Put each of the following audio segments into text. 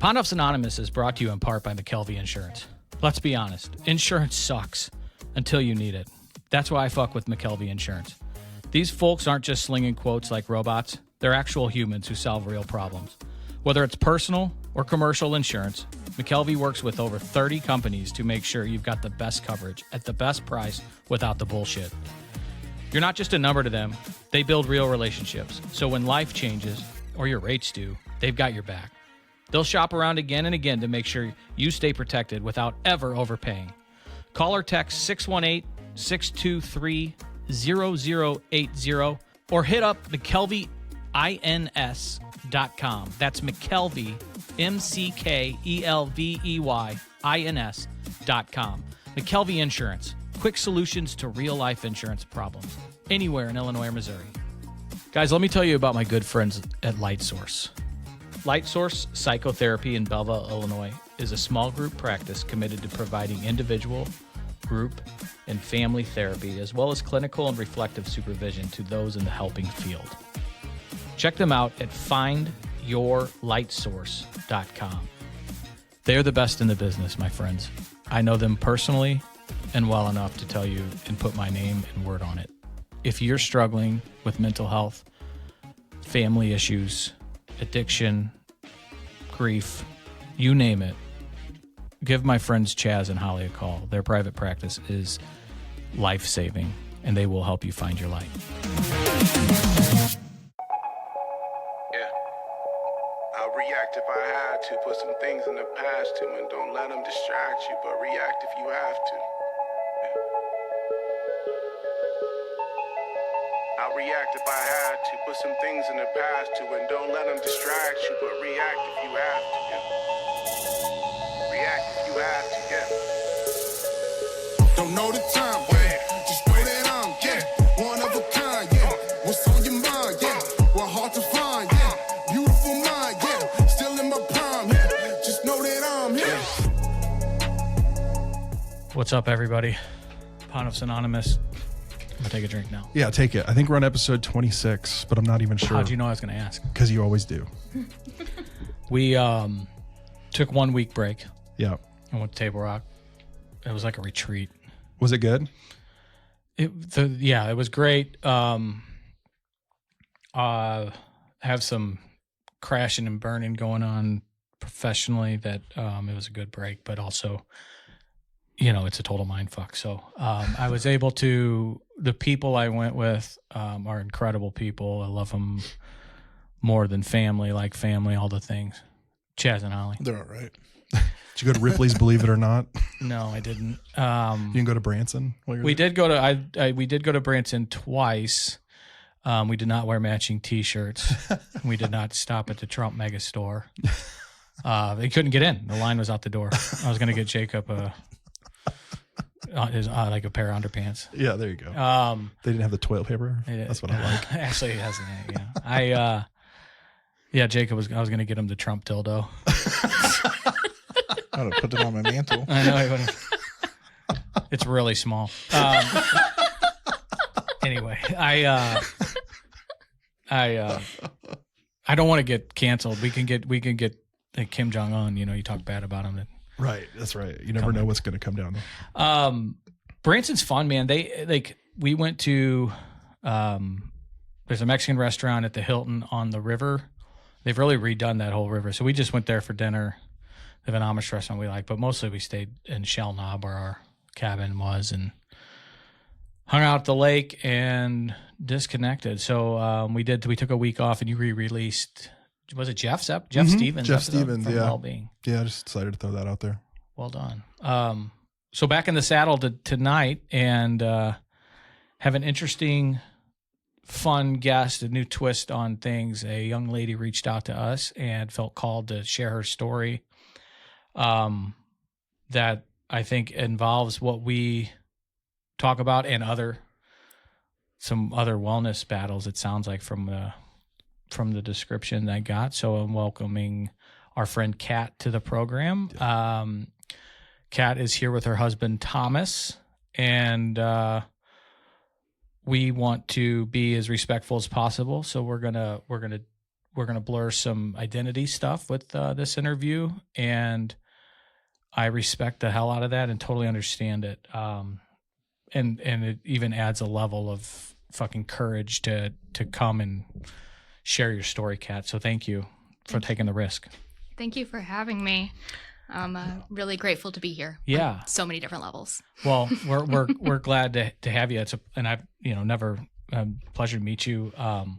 Ponduffs Anonymous is brought to you in part by McKelvey Insurance. Let's be honest, insurance sucks until you need it. That's why I fuck with McKelvey Insurance. These folks aren't just slinging quotes like robots. They're actual humans who solve real problems. Whether it's personal or commercial insurance, McKelvey works with over 30 companies to make sure you've got the best coverage at the best price without the bullshit. You're not just a number to them. They build real relationships. So when life changes, or your rates do, they've got your back. They'll shop around again and again to make sure you stay protected without ever overpaying. Call or text 618-623-0080 or hit up McKelveyINS.com. That's McKelvey, McKelveyINS.com. McKelvey Insurance. Quick solutions to real-life insurance problems. Anywhere in Illinois or Missouri. Guys, let me tell you about my good friends at Light Source. Light Source Psychotherapy in Belleville, Illinois is a small group practice committed to providing individual, group, and family therapy, as well as clinical and reflective supervision to those in the helping field. Check them out at findyourlightsource.com. They're the best in the business, my friends. I know them personally and well enough to tell you and put my name and word on it. If you're struggling with mental health, family issues, addiction, grief, you name it, give my friends Chaz and Holly a call. Their private practice is life-saving, and they will help you find your light. Yeah. I'll react if I had to. Put some things in the past too, and don't let them distract you, but react if you have to. I'll react if I had to. Put some things in the past too, and don't let them distract you, but react if you have to. Yeah. React if you have to, yeah. Don't know the time, yeah. Just know that I'm, yeah, one of a kind, yeah. What's on your mind, yeah. Well, hard to find, yeah. Beautiful mind, yeah. Still in my prime, yeah. Just know that I'm here. What's up, everybody? Ponduffs Anonymous. I'm going to take a drink now. Yeah, take it. I think we're on episode 26, but I'm not even sure. How'd you know I was going to ask? Because you always do. We took 1 week break. Yeah. I went to Table Rock. It was like a retreat. Was it good? Yeah, it was great. Have some crashing and burning going on professionally that it was a good break, but also, you know, it's a total mind fuck. So I was able to, the people I went with are incredible people. I love them more than family, like family, all the things. Chaz and Holly. They're all right. Did you go to Ripley's Believe It or Not? No, I didn't. You can go to Branson? We did go to, we did go to Branson twice. We did not wear matching t-shirts. We did not stop at the Trump mega store. They couldn't get in. The line was out the door. I was going to get Jakob like a pair of underpants. Yeah, there you go. They didn't have the toilet paper. That's what I like. Actually, it hasn't. Yeah. Jakob I was going to get him the Trump dildo. I would have put it on my mantle. I know. He wouldn't. It's really small. Anyway, I don't want to get canceled. We can get like Kim Jong-un. You know, you talk bad about him. Right. That's right. You never know what's going to come down. Branson's fun, man. We went to, there's a Mexican restaurant at the Hilton on the river. They've really redone that whole river. So we just went there for dinner. They have an Amish restaurant we like, but mostly we stayed in Shell Knob where our cabin was and hung out at the lake and disconnected. So we took a week off and you re-released, was it Jeff's up? Jeff Stevens. Jeff Stevens, from yeah. Wellbeing. Yeah, I just decided to throw that out there. Well done. So back in the saddle tonight and have an interesting, fun guest, a new twist on things. A young lady reached out to us and felt called to share her story that I think involves what we talk about and some other wellness battles, it sounds like from the description I got. So I'm welcoming our friend Kat to the program. Kat is here with her husband Thomas, and we want to be as respectful as possible. So we're gonna we're going to blur some identity stuff with this interview, and I respect the hell out of that and totally understand it. And it even adds a level of fucking courage to come and share your story, Kat. So thank you for taking the risk. Thank you for having me. I'm really grateful to be here. Yeah, on so many different levels. Well, we're glad to have you. And I've never pleasure to meet you. And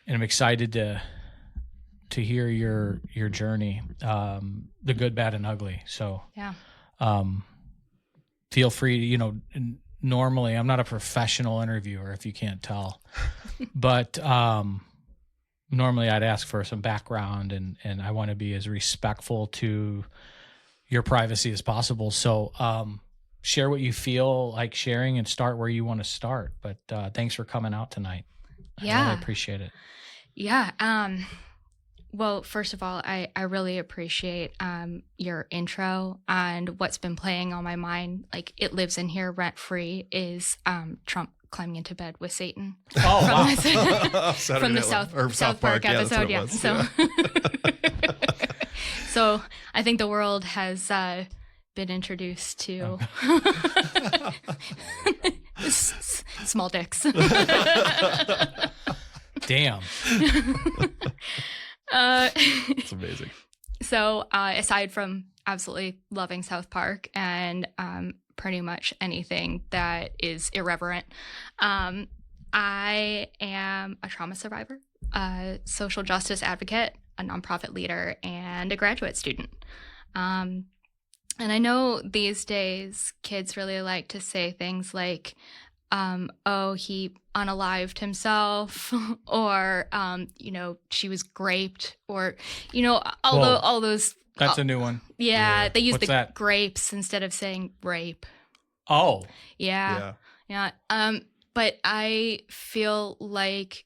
I'm excited to hear your journey, the good, bad, and ugly. So yeah, feel free. Normally I'm not a professional interviewer, if you can't tell, but normally I'd ask for some background, and I want to be as respectful to your privacy as possible. So share what you feel like sharing and start where you want to start. But thanks for coming out tonight. Yeah. I really appreciate it. Yeah. Well, first of all, I really appreciate your intro, and what's been playing on my mind, like it lives in here rent free, is Trump climbing into bed with Satan. Oh, wow. From the South Park episode. Yeah. So I think the world has been introduced to small dicks. Damn. It's amazing. So aside from absolutely loving South Park and pretty much anything that is irreverent, I am a trauma survivor, a social justice advocate, a nonprofit leader, and a graduate student. And I know these days kids really like to say things like, oh, he unalived himself, or, she was graped, or, all those. That's a new one. Yeah. They use What's the that? grapes instead of saying rape. Oh. Yeah. But I feel like,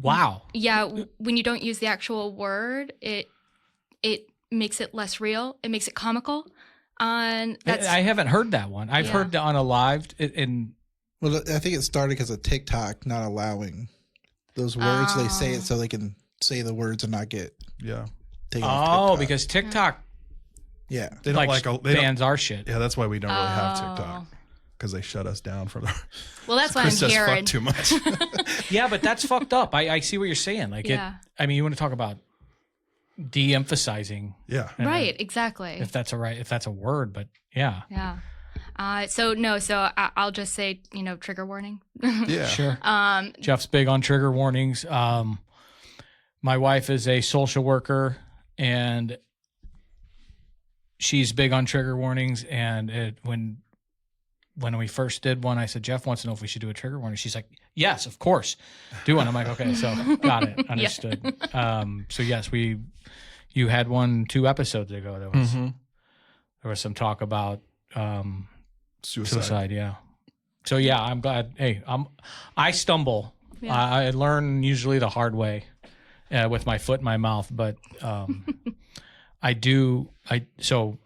Wow. yeah, when you don't use the actual word, it makes it less real. It makes it comical. And I haven't heard that one. I've heard the unalived in. Well, I think it started because of TikTok not allowing those words. They say it so they can say the words and not get taken off TikTok. Because TikTok they don't bans our shit. Yeah, that's why we don't really have TikTok, because they shut us down from. Well, that's why Chris I'm says here. fuck too much. Yeah, but that's fucked up. I see what you're saying. Like you want to talk about de-emphasizing. Yeah. Right. Exactly. If that's a word, but yeah. Yeah. So I'll just say, trigger warning. Yeah. Sure. Jeff's big on trigger warnings. My wife is a social worker, and she's big on trigger warnings. And when we first did one, I said, Jeff wants to know if we should do a trigger warning. She's like, yes, of course. Do one. I'm like, okay, so got it. Understood. So yes, you had one 2 episodes ago. There was some talk about suicide. Yeah. So yeah, I'm glad. Hey, I stumble. Yeah. I learn usually the hard way with my foot in my mouth, but so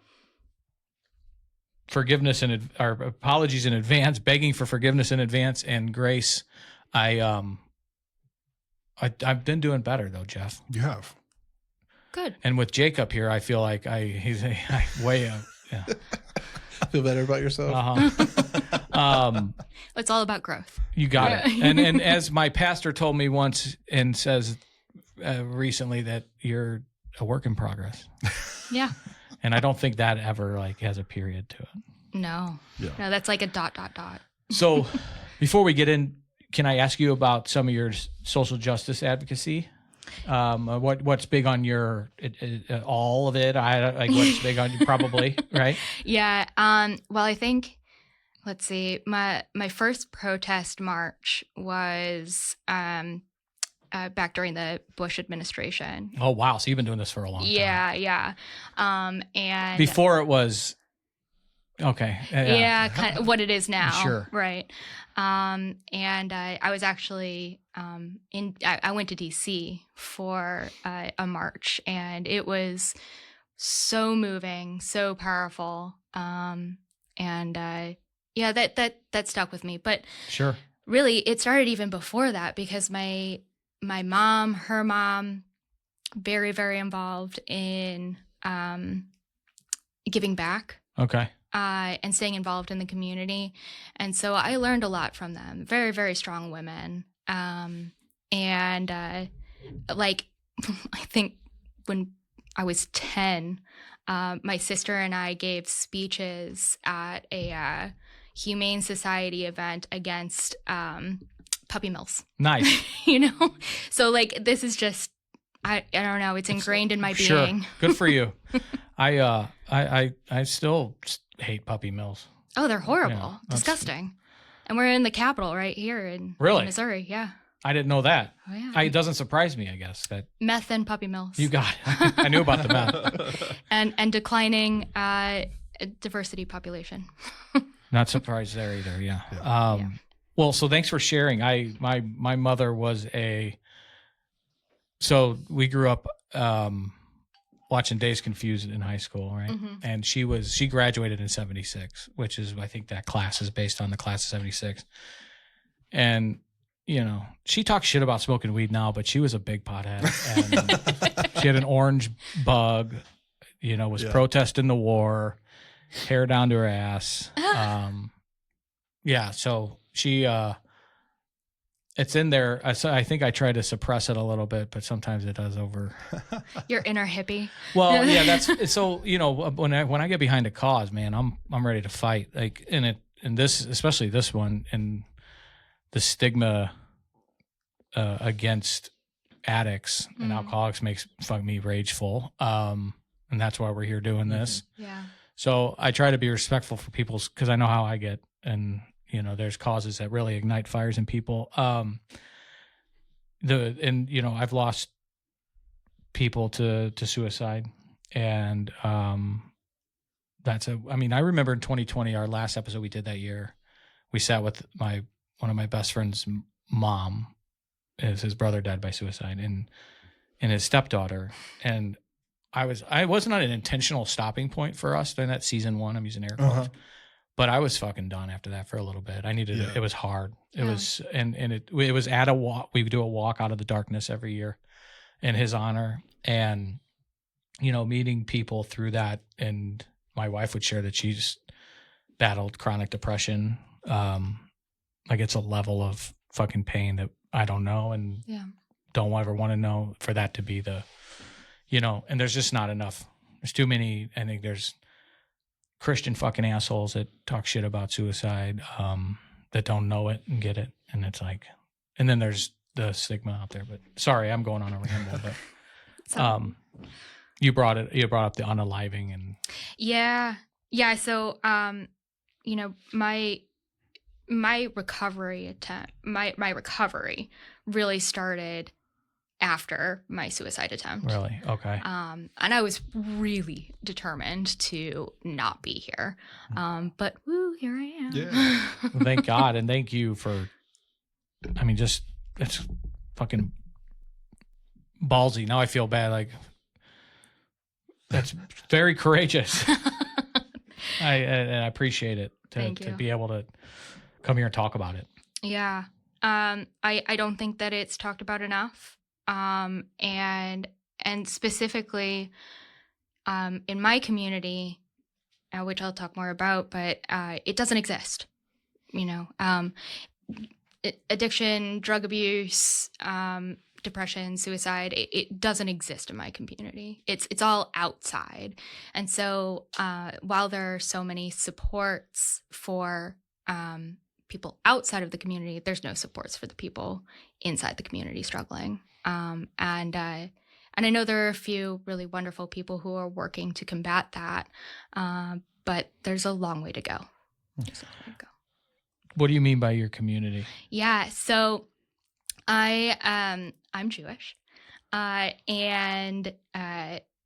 forgiveness or apologies in advance, begging for forgiveness in advance and grace. I've been doing better though, Jeff. You have. Good. And with Jakob here, I feel like he's way out. Yeah. Feel better about yourself. It's all about growth. You got it. And as my pastor told me once, and says recently, that you're a work in progress. Yeah. And I don't think that ever has a period to it. No. Yeah. No, that's like a ... So before we get in, can I ask you about some of your social justice advocacy? What's big on your all of it? What's big on you, probably, right? Yeah. Well, I think, let's see, my first protest march was back during the Bush administration. Oh wow! So you've been doing this for a long time. Yeah. And before it was okay. Yeah, kind of what it is now. Sure. Right. And I was actually I went to DC for a march, and it was so moving, so powerful. And that stuck with me. But sure, really, it started even before that, because my my mom, her mom, very, very involved in giving back. Okay. And staying involved in the community. And so I learned a lot from them. Very, very strong women. Like, I think when I was 10, my sister and I gave speeches at a Humane Society event against puppy mills. Nice. You know? So, like, this is just, I don't know, it's ingrained in my being. Good for you. I still hate puppy mills. Oh, they're horrible. Disgusting. And we're in the capital right here in Missouri. Yeah. I didn't know that. Oh, yeah. It doesn't surprise me, I guess. That meth and puppy mills. You got it. I knew about the meth. and declining diversity population. Not surprised there either, yeah. Well, so thanks for sharing. My mother was so we grew up watching Days Confused in high school, right? Mm-hmm. And she graduated in 76, which is, I think that class is based on the class of 76. And, you know, she talks shit about smoking weed now, but she was a big pothead. And she had an orange bug, you know, was protesting the war, hair down to her ass. So she, it's in there. I think I try to suppress it a little bit, but sometimes it does over. Your inner hippie. Well, yeah, that's so. You know, when I get behind a cause, man, I'm ready to fight. Like in this, especially this one, and the stigma against addicts and alcoholics makes me rageful. And that's why we're here doing this. Yeah. So I try to be respectful for people's, because I know how I get, and you know, there's causes that really ignite fires in people. You know, I've lost people to suicide, and I remember in 2020, our last episode we did that year, we sat with one of my best friend's mom, is his brother died by suicide, and his stepdaughter, and I wasn't on an intentional stopping point for us during that season 1. I'm using air quotes. But I was fucking done after that for a little bit. I needed it. It was hard. It was, and it was at a walk. We would do a walk out of the darkness every year in his honor. And, you know, meeting people through that. And my wife would share that she's battled chronic depression. Like it's a level of fucking pain that I don't know and don't ever want to know, for that to be the, you know, and there's just not enough. There's too many. I think there's Christian fucking assholes that talk shit about suicide, that don't know it and get it. And it's like, and then there's the stigma out there, but sorry, I'm going on a ramble, but, you brought up the unaliving and. Yeah. So, you know, my recovery really started after my suicide attempt. Really? Okay. And I was really determined to not be here. But woo, here I am. Yeah. Thank God. And thank you for, I mean, just, it's fucking ballsy. Now I feel bad. Like, that's very courageous. I appreciate it to be able to come here and talk about it. Yeah. I don't think that it's talked about enough. And specifically, in my community, which I'll talk more about, but, it doesn't exist, you know, addiction, drug abuse, depression, suicide, it doesn't exist in my community. It's all outside. And so, while there are so many supports for, people outside of the community, there's no supports for the people inside the community struggling. And I know there are a few really wonderful people who are working to combat that, but there's a long way to go. What do you mean by your community? Yeah, so I'm Jewish, and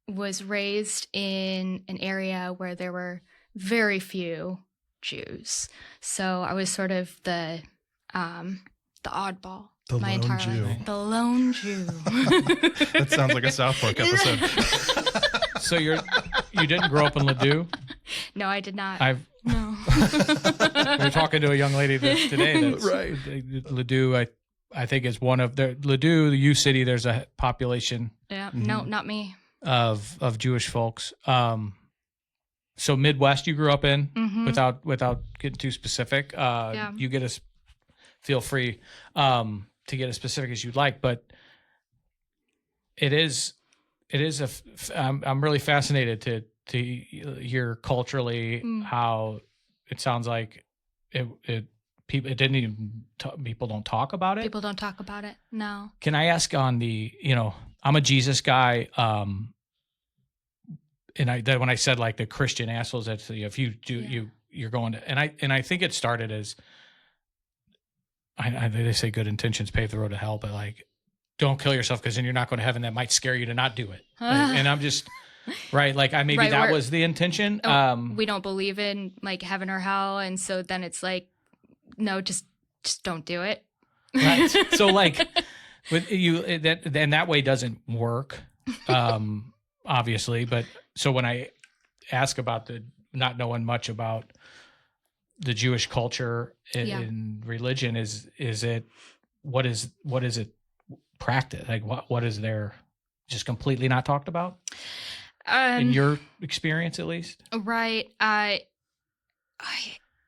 was raised in an area where there were very few Jews. So I was sort of the oddball. The my lone entire Jew. life. The lone Jew. That sounds like a South Park episode. So you didn't grow up in Ladue? No, I did not. No. We were talking to a young lady today that's right. Ladue. I think is one of the Ladue, the U City. There's a population. Yeah. No, not me. Of Jewish folks. So Midwest, you grew up in, without getting too specific. You get us. Feel free to get as specific as you'd like, but it is I'm really fascinated to hear culturally how it sounds like people don't talk about it. People don't talk about it. No. Can I ask on I'm a Jesus guy. And when I said like the Christian assholes, that's if you do you're going to, and I think it started as they say good intentions pave the road to hell, but like don't kill yourself because then you're not going to heaven. That might scare you to not do it. And I'm just right. Like that was the intention. We don't believe in like heaven or hell, and so then it's like, no, just don't do it. Right. So like with you that way doesn't work. Obviously, but so when I ask about the not knowing much about the Jewish culture and religion, is it what is it practice? Like what is there just completely not talked about in your experience, at least? Right.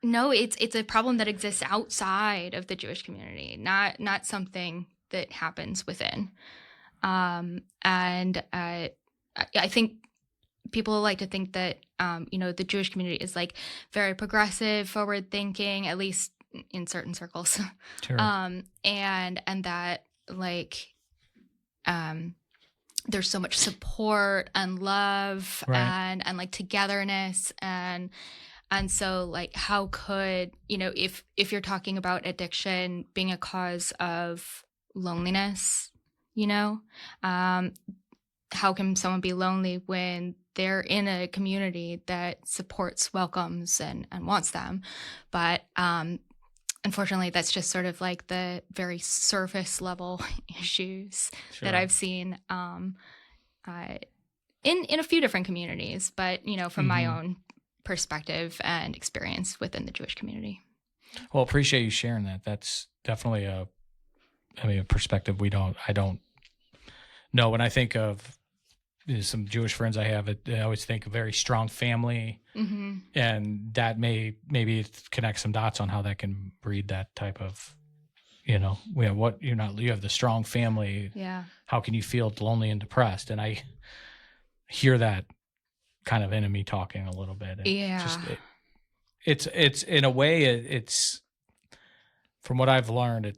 No, it's a problem that exists outside of the Jewish community, not something that happens within. I think people like to think that, the Jewish community is like very progressive, forward thinking, at least in certain circles. Sure. And that like, there's so much support and love and like togetherness. And so like, how could, if you're talking about addiction being a cause of loneliness, how can someone be lonely when they're in a community that supports, welcomes, and wants them? But unfortunately, that's just sort of like the very surface level issues that I've seen in a few different communities, but, from my own perspective and experience within the Jewish community. Well, appreciate you sharing that. That's definitely a perspective I don't know. When I think of some Jewish friends I have, I always think a very strong family, and that maybe connect some dots on how that can breed that type of, you have the strong family. Yeah. How can you feel lonely and depressed? And I hear that kind of enemy talking a little bit. And it's in a way, it's from what I've learned,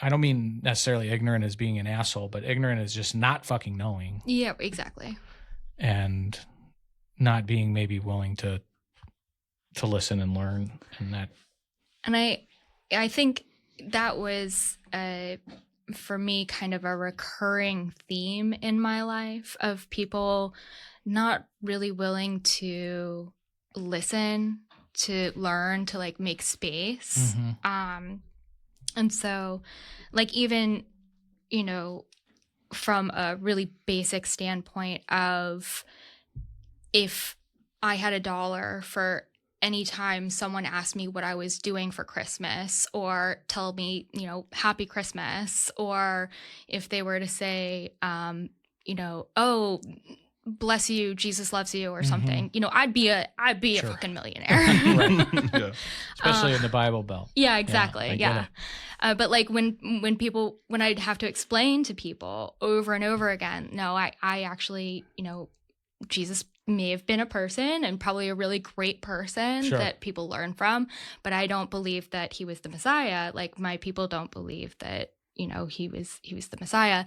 I don't mean necessarily ignorant as being an asshole, but ignorant as just not fucking knowing. Yeah, exactly. And not being maybe willing to listen and learn, and that. And I think that was for me kind of a recurring theme in my life of people not really willing to listen, to learn, to like make space. And so, like, even, from a really basic standpoint of if I had $1 for any time someone asked me what I was doing for Christmas, or tell me, Happy Christmas, or if they were to say, oh, bless you, Jesus loves you, or something, I'd be a fucking millionaire. Right. Especially in the Bible Belt. Yeah, exactly. Yeah. But like when I'd have to explain to people over and over again, no, I actually, Jesus may have been a person, and probably a really great person that people learn from, but I don't believe that he was the Messiah. Like, my people don't believe that, he was the Messiah.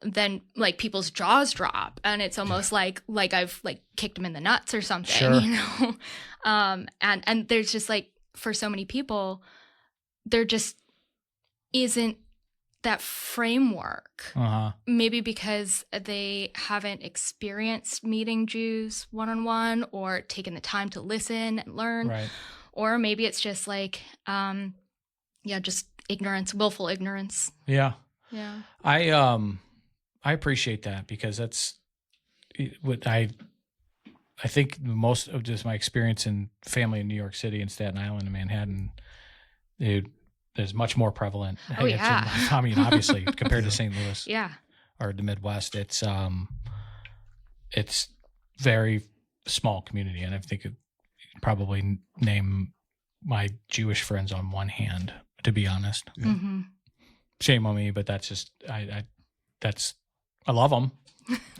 Then like people's jaws drop, and it's almost like I've like kicked them in the nuts or something, and there's just like, for so many people, there just isn't that framework. Maybe because they haven't experienced meeting Jews one-on-one, or taken the time to listen and learn, or maybe it's just like just ignorance, willful ignorance. I appreciate that, because that's what I think most of just my experience in family in New York City and Staten Island and Manhattan. is much more prevalent. Oh, yeah. I mean, obviously, compared to St. Louis, Yeah. or the Midwest, it's very small community, and I think it probably name my Jewish friends on one hand, to be honest. Yeah. Mm-hmm. Shame on me, but that's just I love them.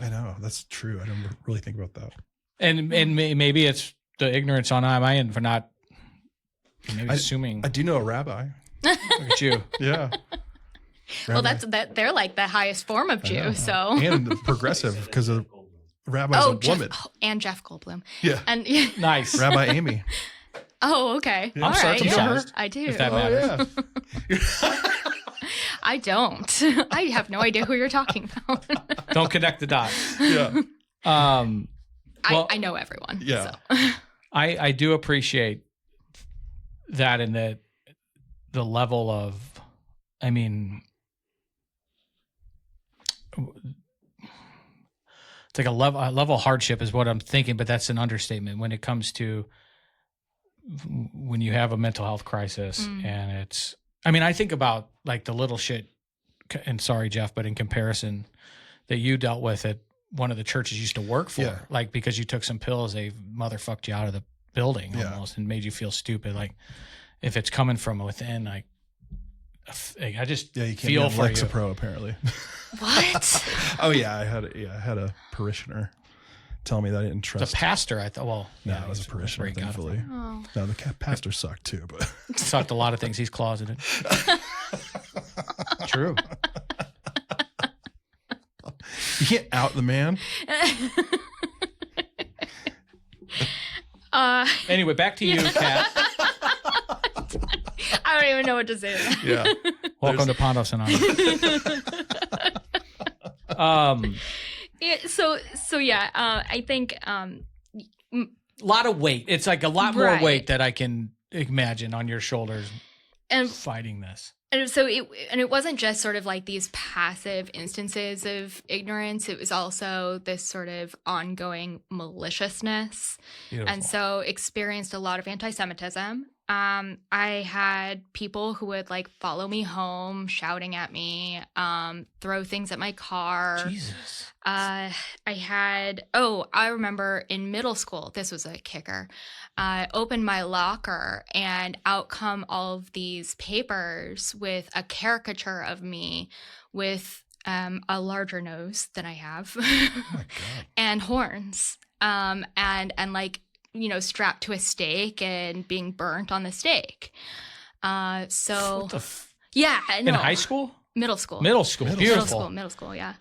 I know, that's true. I don't really think about that. And maybe it's the ignorance on my end for not assuming. I do know a rabbi. Look at you. Yeah. Well, Rabbi. they're like the highest form of I know. Jew. So And progressive, because a rabbi's a woman. And Jeff Goldblum. Yeah. And Nice. Rabbi Amy. Oh, okay. Yeah. All I'm right. circumcised. I do. If that matters. I don't. I have no idea who you're talking about. Don't connect the dots. Yeah. Well, I know everyone. Yeah. So. I do appreciate that, in the level of, I mean, it's like a level of hardship is what I'm thinking, but that's an understatement when it comes to when you have a mental health crisis. And it's, I mean, I think about like the little shit, and sorry, Jeff, but in comparison that you dealt with at one of the churches you used to work for, Yeah. like because you took some pills, they motherfucked you out of the building Yeah. almost and made you feel stupid. Like if it's coming from within, like I just Yeah, you can't feel be for on you. Lexapro, apparently. What? Oh yeah, I had a parishioner tell me that I didn't The trust. pastor, I thought, well, No, yeah, it was a he's parishioner, where he got it thankfully. Oh. No, the pastor sucked too, but from. Sucked a lot of things. He's closeted. True. you can't out the man. Anyway, back to you, Kat. I don't even know what to say to that. Yeah. Welcome to Pondos Anonymous. Yeah, so yeah, I think A lot of weight. It's like a lot more Right. weight that I can imagine on your shoulders and fighting this. And so it wasn't just sort of like these passive instances of ignorance. It was also this sort of ongoing maliciousness. Beautiful. And so experienced a lot of anti-Semitism. I had people who would like follow me home, shouting at me, throw things at my car. Jesus. I remember in middle school, this was a kicker. I opened my locker and out come all of these papers with a caricature of me with a larger nose than I have Oh my God. and horns and like, you know, strapped to a stake and being burnt on the stake. So What the f- yeah, In no, high school? middle school. Middle school. Beautiful. Middle school, yeah.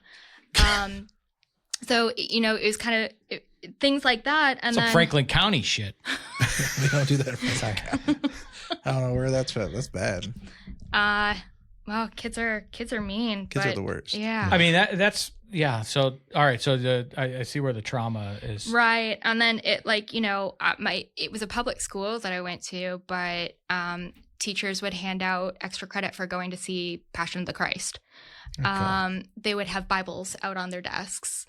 So, you know, it was kind of things like that. And Some then Franklin County shit. We don't do that. Sorry. I don't know where that's from. That's bad. well, kids are mean. Kids are but the worst. Yeah. I mean, that's, yeah. So, all right. So I see where the trauma is. Right. And then it like, you know, it was a public school that I went to, but teachers would hand out extra credit for going to see Passion of the Christ. Okay. They would have Bibles out on their desks.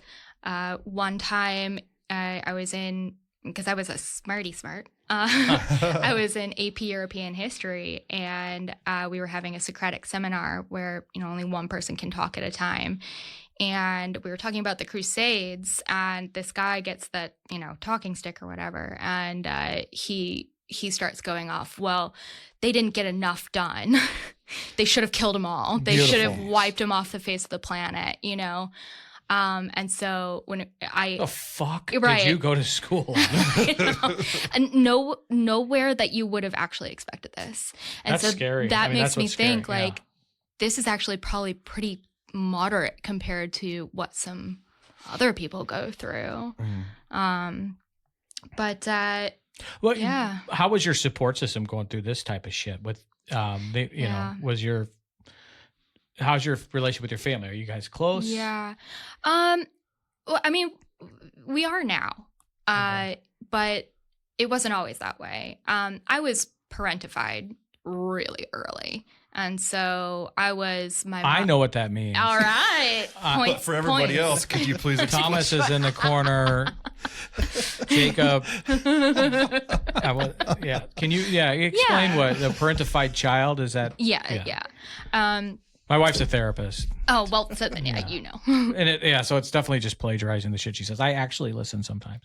One time I was in, because I was a smarty smart, I was in AP European History, and we were having a Socratic seminar where, you know, only one person can talk at a time. And we were talking about the Crusades, and this guy gets that, you know, talking stick or whatever, and he starts going off, well, they didn't get enough done. They should have killed them all. They should have wiped them off the face of the planet, you know? And so when The fuck Right. did you go to school? you know, and nowhere that you would have actually expected this. And That's so scary. that I mean, makes that's me what's think scary, yeah. like this is actually probably pretty moderate compared to what some other people go through. But Well, yeah. How was your support system going through this type of shit? With, you know, how's your relationship with your family? Are you guys close? Yeah. Well, I mean, we are now, but it wasn't always that way. I was parentified really early. And so I was my I know what that means. All right. But for everybody else, could you please explain? Thomas is in the corner. Jacob. Yeah. Can you explain what the parentified child is? That Yeah. My wife's a therapist. Oh, well, so then, you know. And so it's definitely just plagiarizing the shit she says. I actually listen sometimes.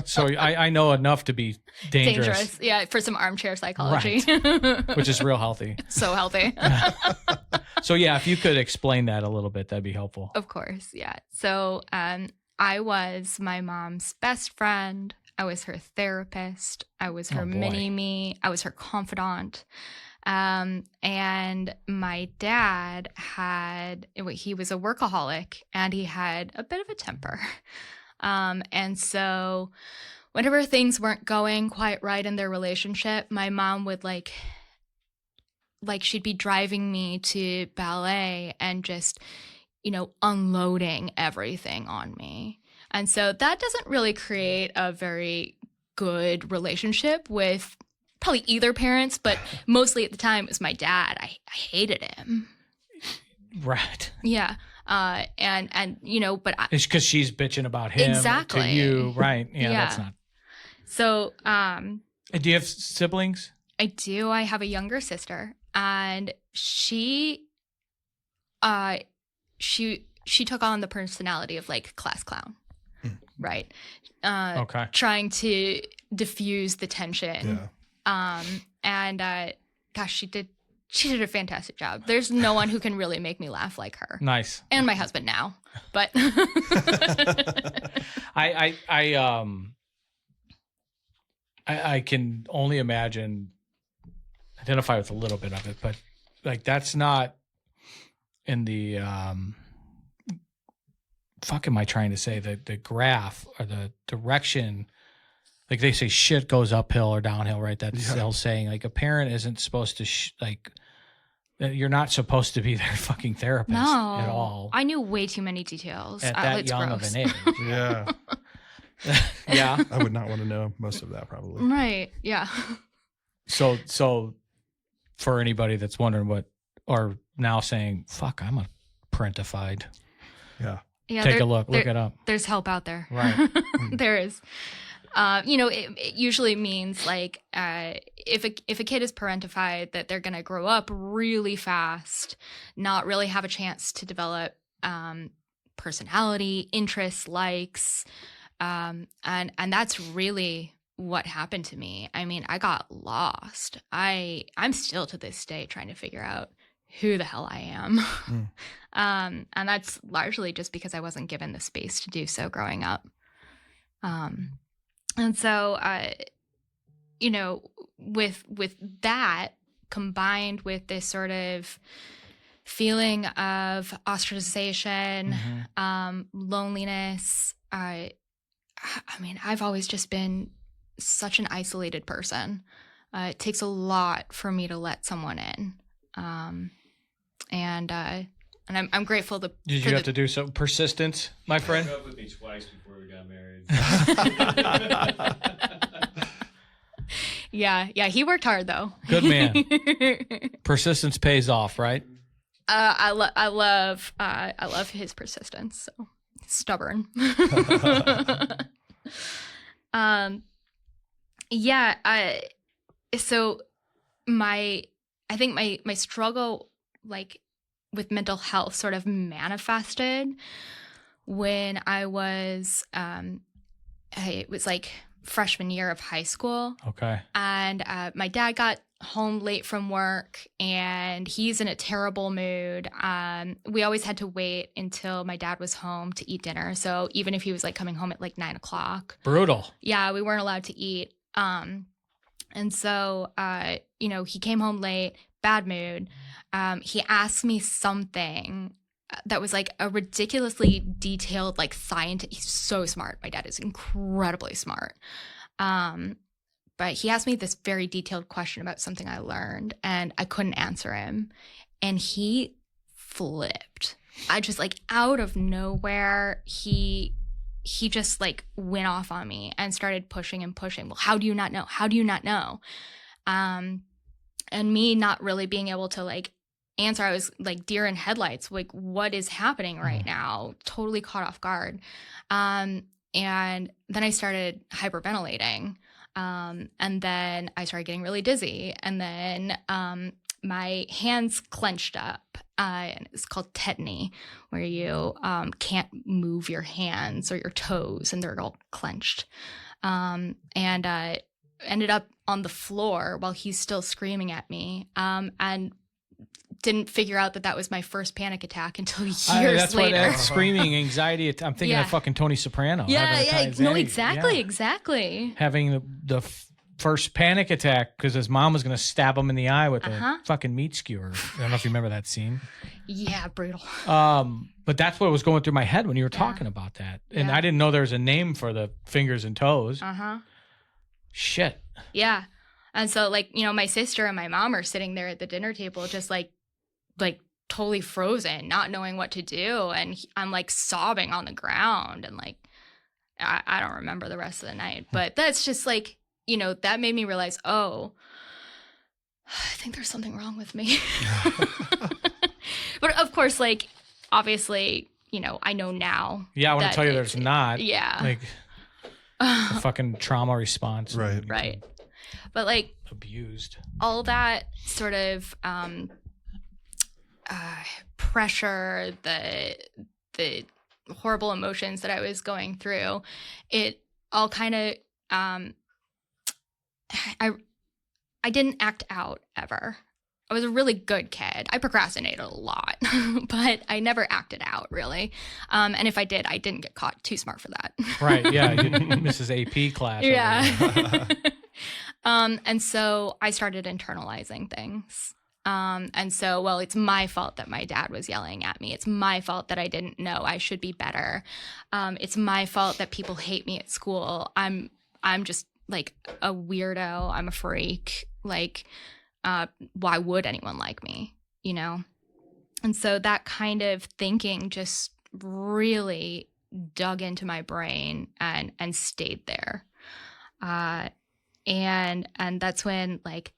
So I know enough to be dangerous. Yeah, for some armchair psychology. Right. Which is real healthy. So healthy. So yeah, if you could explain that a little bit, that'd be helpful. Of course, yeah. So I was my mom's best friend. I was her therapist. I was her mini-me. I was her confidant. And my dad he was a workaholic and he had a bit of a temper. And so whenever things weren't going quite right in their relationship, my mom would like she'd be driving me to ballet and just, unloading everything on me. And so that doesn't really create a very good relationship with probably either parents, but mostly at the time it was my dad. I hated him. Right. Yeah. But it's because she's bitching about him exactly to you, right? Yeah. That's not. So, do you have siblings? I do. I have a younger sister, and she took on the personality of like class clown, right? Okay. Trying to diffuse the tension. Yeah. Gosh, she did a fantastic job. There's no one who can really make me laugh like her. Nice. And my husband now, but I can only identify with a little bit of it, but like that's not in the fuck am I trying to say, the graph or the direction. Like they say shit goes uphill or downhill, right? That's the whole saying. Like a parent isn't supposed to you're not supposed to be their fucking therapist at all. I knew way too many details at that it's young gross. of an age. Yeah. Yeah. I would not want to know most of that probably. Right. Yeah. So for anybody that's wondering or now saying, fuck, I'm a parentified. Yeah. Yeah. Take a look. Look it up. There's help out there. Right. There is. It usually means like if a kid is parentified, that they're going to grow up really fast, not really have a chance to develop personality, interests, likes, and that's really what happened to me. I mean, I got lost. I'm still to this day trying to figure out who the hell I am. And that's largely just because I wasn't given the space to do so growing up. And so, with that combined with this sort of feeling of ostracization, loneliness, I've always just been such an isolated person. It takes a lot for me to let someone in. And I'm grateful to. Did you have to do some persistence, my friend? He broke up with me twice before we got married. Yeah, he worked hard though. Good man. Persistence pays off, right? I love his persistence. So stubborn. So I think my struggle like with mental health sort of manifested when I was it was like freshman year of high school. Okay. And my dad got home late from work and he's in a terrible mood. We always had to wait until my dad was home to eat dinner. So even if he was like coming home at like 9:00. Brutal. Yeah, we weren't allowed to eat. And so, he came home late, bad mood. He asked me something that was like a ridiculously detailed, like scientist. He's so smart. My dad is incredibly smart. But he asked me this very detailed question about something I learned and I couldn't answer him. And he flipped. I just like out of nowhere, he just like went off on me and started pushing and pushing. Well, how do you not know? How do you not know? and me not really being able to like answer. I was like deer in headlights, like what is happening right now? Totally caught off guard. And then I started hyperventilating. And then I started getting really dizzy. And then my hands clenched up. And it's called tetany, where you can't move your hands or your toes, and they're all clenched. And ended up on the floor while he's still screaming at me. And didn't figure out that was my first panic attack until years that's later. What that screaming anxiety. I'm thinking of fucking Tony Soprano. No, exactly. Having the first panic attack because his mom was going to stab him in the eye with a fucking meat skewer. I don't know if you remember that scene. Yeah, brutal. But that's what was going through my head when you were talking about that. And I didn't know there was a name for the fingers and toes. Shit. Yeah. And so, like, you know, my sister and my mom are sitting there at the dinner table just like totally frozen, not knowing what to do. And I'm like sobbing on the ground, and like, I don't remember the rest of the night, but that's just like, you know, that made me realize, oh, I think there's something wrong with me. But of course, like, obviously, you know, I know now. Yeah, I want to tell you there's not. Yeah. Like, a fucking trauma response. Right. But like, abused. All that sort of pressure, the horrible emotions that I was going through, it all kind of, I didn't act out ever. I was a really good kid. I procrastinated a lot, but I never acted out really. And if I did, I didn't get caught. Too smart for that. Right. Yeah. Mrs. AP class. Yeah. And so I started internalizing things. And so, well, it's my fault that my dad was yelling at me. It's my fault that I didn't know I should be better. It's my fault that people hate me at school. I'm just like a weirdo. I'm a freak. Like, why would anyone like me? You know? And so that kind of thinking just really dug into my brain and stayed there. And that's when, like,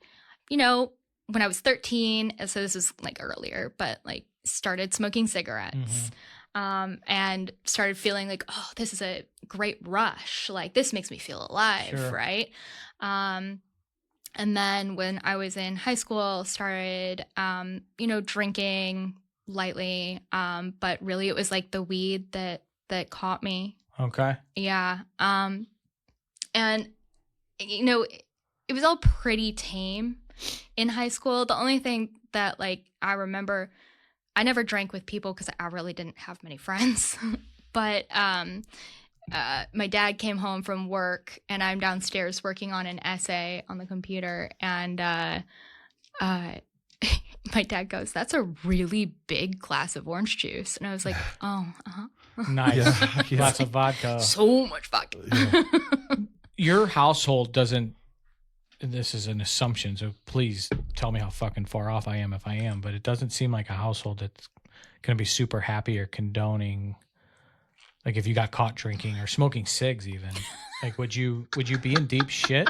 you know, when I was 13, so this is like earlier, but like started smoking cigarettes, and started feeling like, oh, this is a great rush. Like, this makes me feel alive. Right. And then when I was in high school, started, you know, drinking lightly. But really it was like the weed that caught me. Okay. Yeah. And, you know, it was all pretty tame in high school. The only thing that, like, I remember, I never drank with people because I really didn't have many friends. But my dad came home from work, and I'm downstairs working on an essay on the computer, and my dad goes, "That's a really big glass of orange juice." And I was like, "Oh, nice." Yeah. Lots of vodka. So much vodka. Yeah. Your household doesn't, and this is an assumption, so please tell me how fucking far off I am if I am, but it doesn't seem like a household that's going to be super happy or condoning, like, if you got caught drinking or smoking cigs even. Like, would you be in deep shit?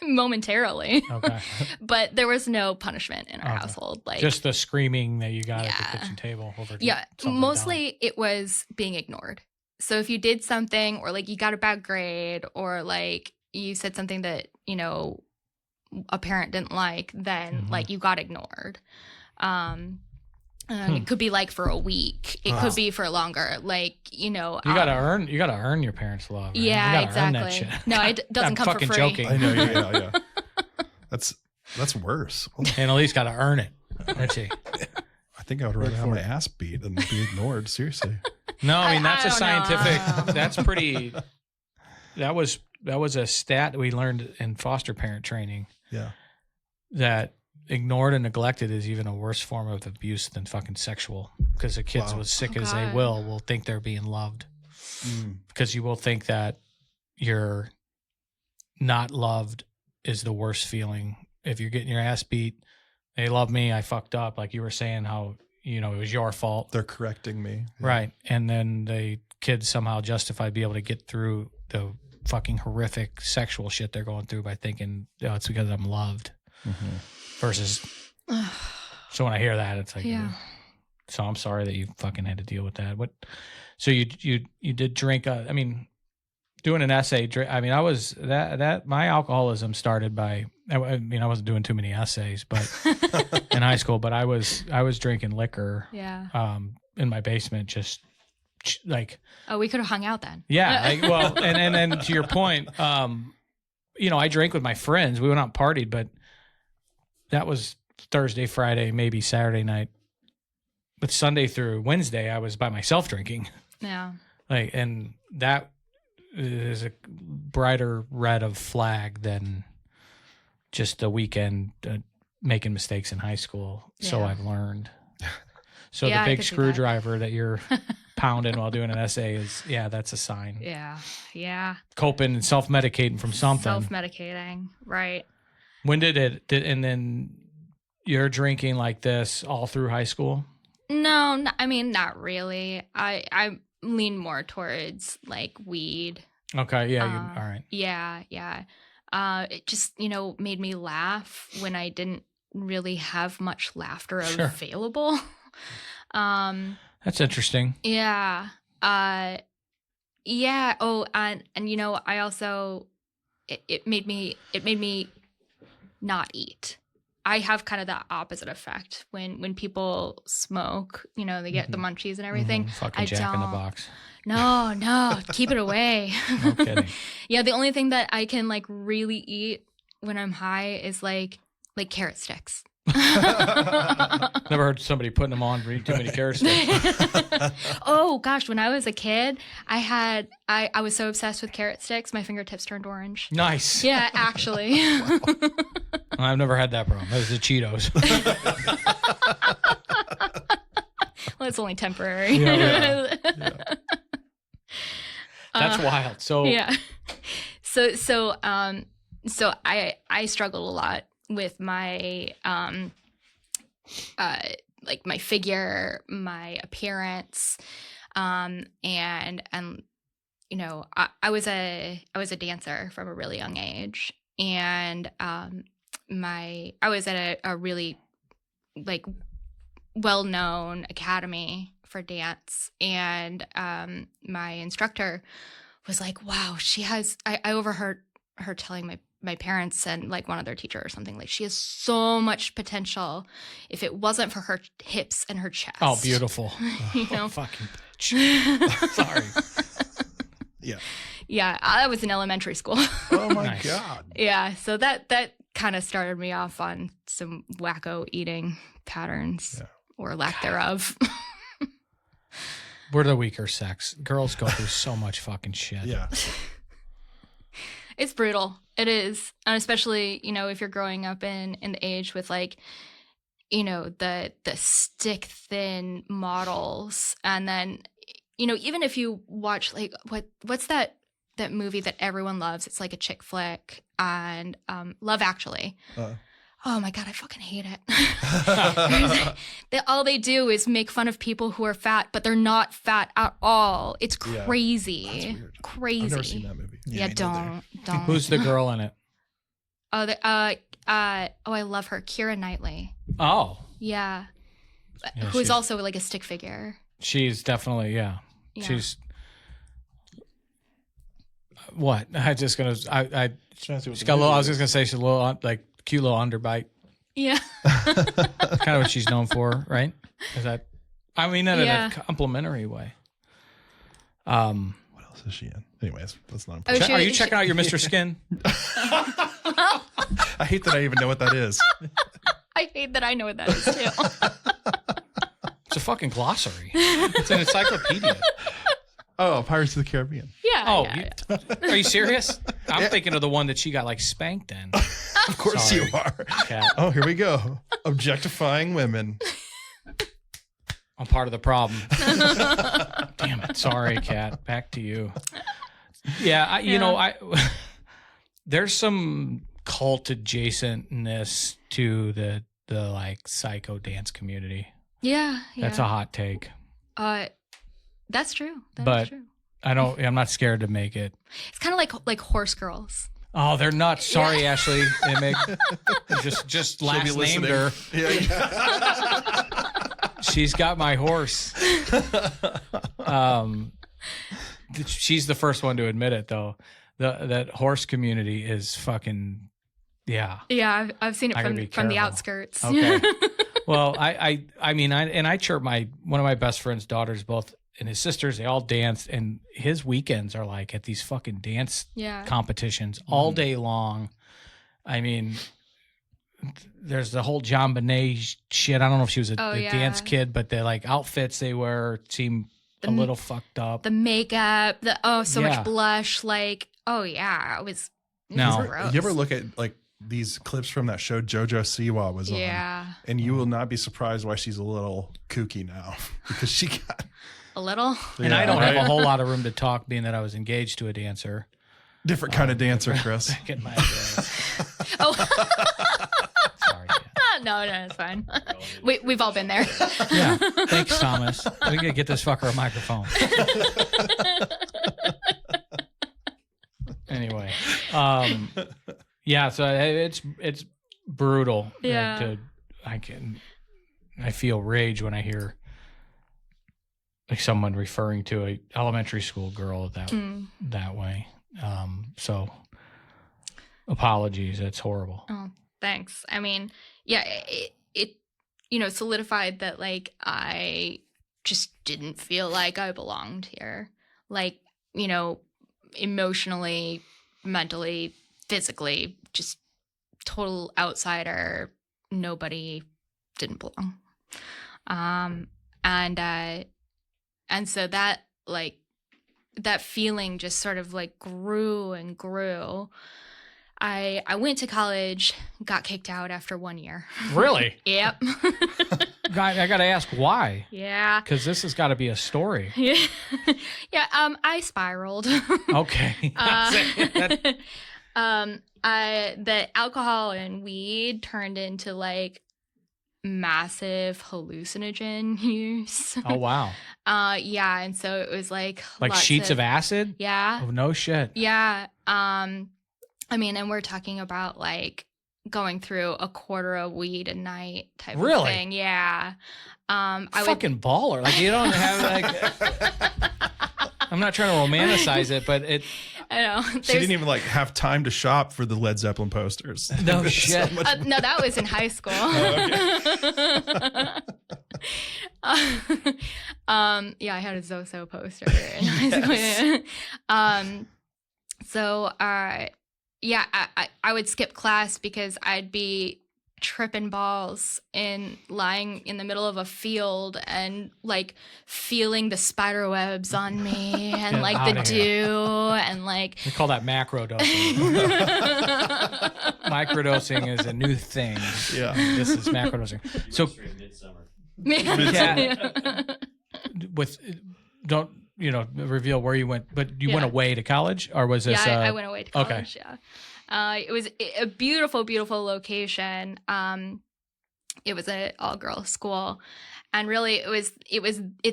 Momentarily. Okay. But there was no punishment in our household. Like, just the screaming that you got at the kitchen table over. Yeah, mostly it was being ignored. So if you did something, or like you got a bad grade, or like you said something that, you know, a parent didn't like, then like you got ignored. It could be like for a week. It could be for longer. Like, you know, you gotta earn your parents' love. Right? Yeah, you gotta earn that exactly. shit. No, it doesn't come for free. Joking. I know. Yeah. That's worse. And at least gotta earn it. Let's see. I think I would rather have my ass beat than be ignored. Seriously. No, I mean, that's I a scientific. know. That's pretty. That was a stat we learned in foster parent training. Yeah. That ignored and neglected is even a worse form of abuse than fucking sexual, because the kids, as sick as they will think they're being loved, because you will think that you're not loved is the worst feeling. If you're getting your ass beat, they love me, I fucked up, like you were saying, how, you know, it was your fault. They're correcting me. Yeah. Right. And then the kids somehow justify be able to get through the fucking horrific sexual shit they're going through by thinking, oh, it's because I'm loved. versus. So when I hear that, it's like, Yeah. So I'm sorry that you fucking had to deal with that. What? So you did drink? I mean, doing an essay. I mean, I was that my alcoholism started by. I mean, I wasn't doing too many essays, but in high school. But I was drinking liquor. Yeah. In my basement, just like. Oh, we could have hung out then. Yeah. Like, well, and then to your point, I drank with my friends. We went out and partied, but that was Thursday, Friday, maybe Saturday night. But Sunday through Wednesday, I was by myself drinking. Yeah. Like, and that is a brighter red of flag than just the weekend making mistakes in high school. So I've learned. So Yeah, the I big could see screwdriver that you're pounding while doing an essay is, that's a sign. Yeah. Yeah. Coping and self-medicating from something. Self-medicating. Right. When and then you're drinking like this all through high school? No, I mean, not really. I lean more towards like weed. Okay, yeah, all right. Yeah. It just, made me laugh when I didn't really have much laughter available. That's interesting. Yeah. Yeah. Oh, and I also it made me not eat. I have kind of the opposite effect when people smoke. They get the munchies and everything. Fucking Jack in the Box. No, keep it away. No kidding. Yeah, the only thing that I can like really eat when I'm high is like carrot sticks. Never heard somebody putting them on for eating too many carrot sticks. Oh gosh, when I was a kid, I was so obsessed with carrot sticks, my fingertips turned orange. Nice. Yeah, actually. I've never had that problem. That was the Cheetos. Well, it's only temporary. Yeah. That's wild. So yeah. So I struggled a lot with my like my figure, my appearance, and I was a dancer from a really young age, and I was at a really like well-known academy for dance, and my instructor was like, wow, I overheard her telling my parents and like one other teacher or something, like she has so much potential if it wasn't for her hips and her chest. Oh, beautiful. Fucking bitch. Sorry. Yeah, I was in elementary school. Oh my Nice. God. Yeah, so that kind of started me off on some wacko eating patterns or lack thereof. We're the weaker sex. Girls go through so much fucking shit. Yeah. It's brutal. It is. And especially, if you're growing up in the age with like, the stick thin models. And then, even if you watch like what's that movie that everyone loves? It's like a chick flick, and Love Actually. Oh my God, I fucking hate it. All they do is make fun of people who are fat, but they're not fat at all. It's crazy. That's weird. Crazy. I've never seen that movie. Yeah, don't. Who's the girl in it? Oh, I love her, Keira Knightley. Oh. Yeah. Who's Who's also like a stick figure. She's definitely, She's what? I was just gonna say she's a little like cute little underbite. Yeah. Kind of what she's known for, right? Is that? I mean, in a complimentary way. What else is she in? Anyways, that's not important. Are you checking out your Mr. Skin? I hate that I even know what that is. I hate that I know what that is too. It's a fucking glossary. It's an encyclopedia. Oh, Pirates of the Caribbean. Yeah. Oh, yeah. Are you serious? I'm thinking of the one that she got like spanked in. Of course Sorry. you are. Cat. Oh, here we go. Objectifying women. I'm part of the problem. Damn it. Sorry, Kat. Back to you. Yeah, there's some cult adjacentness to the like psycho dance community. Yeah. That's a hot take. That's true. But true. I'm not scared to make it. It's kind of like horse girls. Oh, they're nuts. Sorry, Ashley. Just last named her. Yeah. She's got my horse. She's the first one to admit it, though. That horse community is fucking, yeah. Yeah, I've seen it from the outskirts. Okay. Well, I chirp one of my best friend's daughters, both, and his sisters, they all dance, and his weekends are like at these fucking dance competitions all day long. I mean, there's the whole John Bonet shit. I don't know if she was a dance kid, but the like outfits they wear seem a little fucked up. The makeup, much blush. Like, it was gross. You ever look at like these clips from that show JoJo Siwa was on? And you will not be surprised why she's a little kooky now because she got a little. And I don't have a whole lot of room to talk, being that I was engaged to a dancer. Different kind of dancer, Chris. Back in my Sorry. No, it's fine. We've all been there. Yeah. Thanks, Thomas. We gotta get this fucker a microphone. Anyway, so it's brutal. Yeah. I feel rage when I hear like someone referring to a elementary school girl that way. So apologies. It's horrible. Oh, thanks. I mean, it solidified that like I just didn't feel like I belonged here. Like, emotionally, mentally, physically, just total outsider. Nobody didn't belong. And so that like that feeling just sort of like grew and grew. I went to college, got kicked out after 1 year. Really? Yep. I got to ask why. Yeah. Because this has got to be a story. Yeah. I spiraled. Okay. The alcohol and weed turned into like massive hallucinogen use. Oh, wow. And so it was like sheets of acid? Yeah. Oh, no shit. Yeah. And we're talking about like going through a quarter of weed a night type of thing. Yeah. Fucking baller. Like you don't have like I'm not trying to romanticize it, but it I know. She didn't even like have time to shop for the Led Zeppelin posters. No shit. No, that was in high school. I had a Zoso poster in high school. I would skip class because I'd be tripping balls lying in the middle of a field and like feeling the spider webs on me and like the dew and like we call that macrodosing. Microdosing is a new thing. Yeah, this is macrodosing. So don't reveal where you went, but you went away to college, or was this? I went away to college. Okay. Yeah, it was a beautiful, beautiful location. It was an all-girls school, and really, it's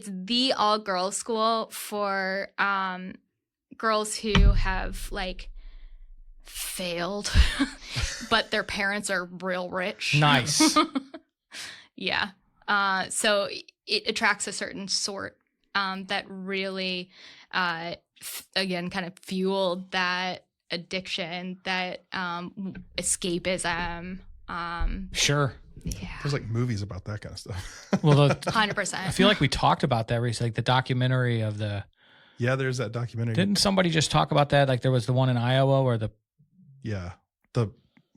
the all-girls school for girls who have like failed, but their parents are real rich. Nice. Yeah. So it attracts a certain sort that really, again, kind of fueled that addiction, that escapism. Sure. Yeah. There's like movies about that kind of stuff. Well, 100%. I feel like we talked about that recently, like the documentary of the. Yeah, there's that documentary. Didn't somebody just talk about that? Like there was the one in Iowa where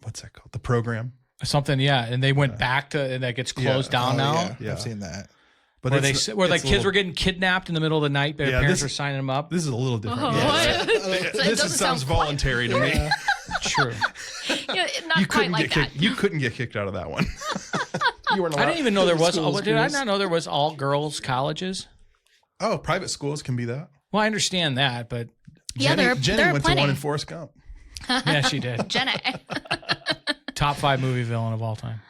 what's that called? The program. Something, yeah, and they went back to, and that gets closed down now. Yeah, I've seen that. But where kids were getting kidnapped in the middle of the night, their parents were signing them up. This is a little different. This sounds voluntary to me. True. Not quite like that. You couldn't get kicked out of that one. You weren't allowed. I didn't even know there was. Did I not know there was all girls colleges? Oh, private schools can be that. Well, I understand that, but Jenny there went plenty. to one in Forrest Gump. Yeah, she did. Jenna. Top 5 movie villain of all time.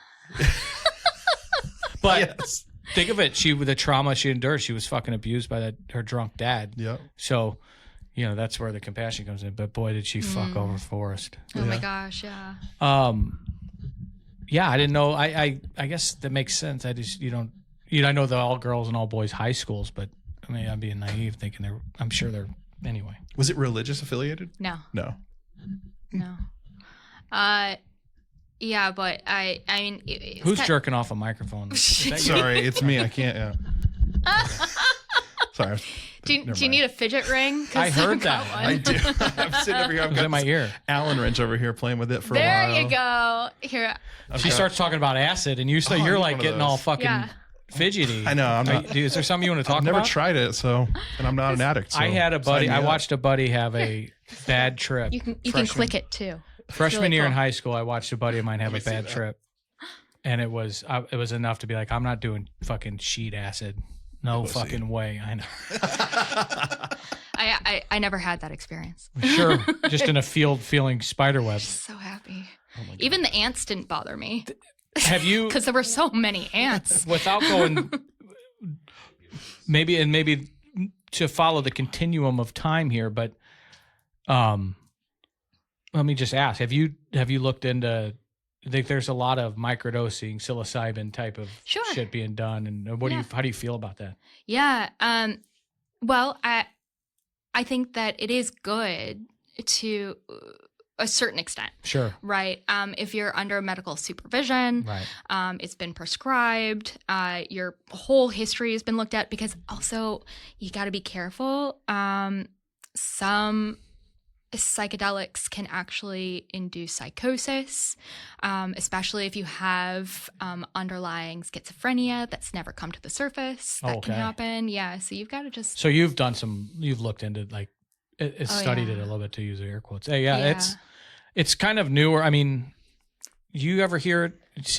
But think of it. The trauma she endured. She was fucking abused by her drunk dad. Yeah. So, that's where the compassion comes in. But boy, did she fuck over Forrest. Oh my gosh, yeah. Yeah, I didn't know. I guess that makes sense. I just I know the all girls and all boys high schools, but I mean, I'm being naive thinking I'm sure they're anyway. Was it religious affiliated? No. No. Yeah, but I mean, who's jerking off a microphone? Sorry, it's me. I can't. Yeah. Sorry. Do you need a fidget ring? I heard that. I do. I'm sitting over here. I've got in my ear. Allen wrench over here playing with it for a while. There you go. Here. She starts talking about acid, and you're like getting all fucking fidgety. I know. I'm not. Is there something you want to talk I've about? never tried it, and I'm not an addict. So I had a buddy. I watched a buddy have a bad trip. You can click it too. Freshman really year in cool. high school, I watched a buddy of mine have a bad trip, and it was enough to be like, I'm not doing fucking sheet acid. No fucking way. I know. I never had that experience. Sure. Just in a field feeling spider web. So happy. Even the ants didn't bother me. Have you? Because there were so many ants. Without going, maybe to follow the continuum of time here, but let me just ask: Have you looked into? I think there's a lot of microdosing, psilocybin type of shit being done, and how do you feel about that? Yeah. Well, I think that it is good to a certain extent. Sure. Right. If you're under medical supervision, right. It's been prescribed, your whole history has been looked at, because also you got to be careful. Some psychedelics can actually induce psychosis, especially if you have underlying schizophrenia that's never come to the surface. That can happen. Yeah. So you've got to just. So you've looked into studied it a little bit, to use air quotes. Yeah. It's kind of newer. I mean, you ever hear it?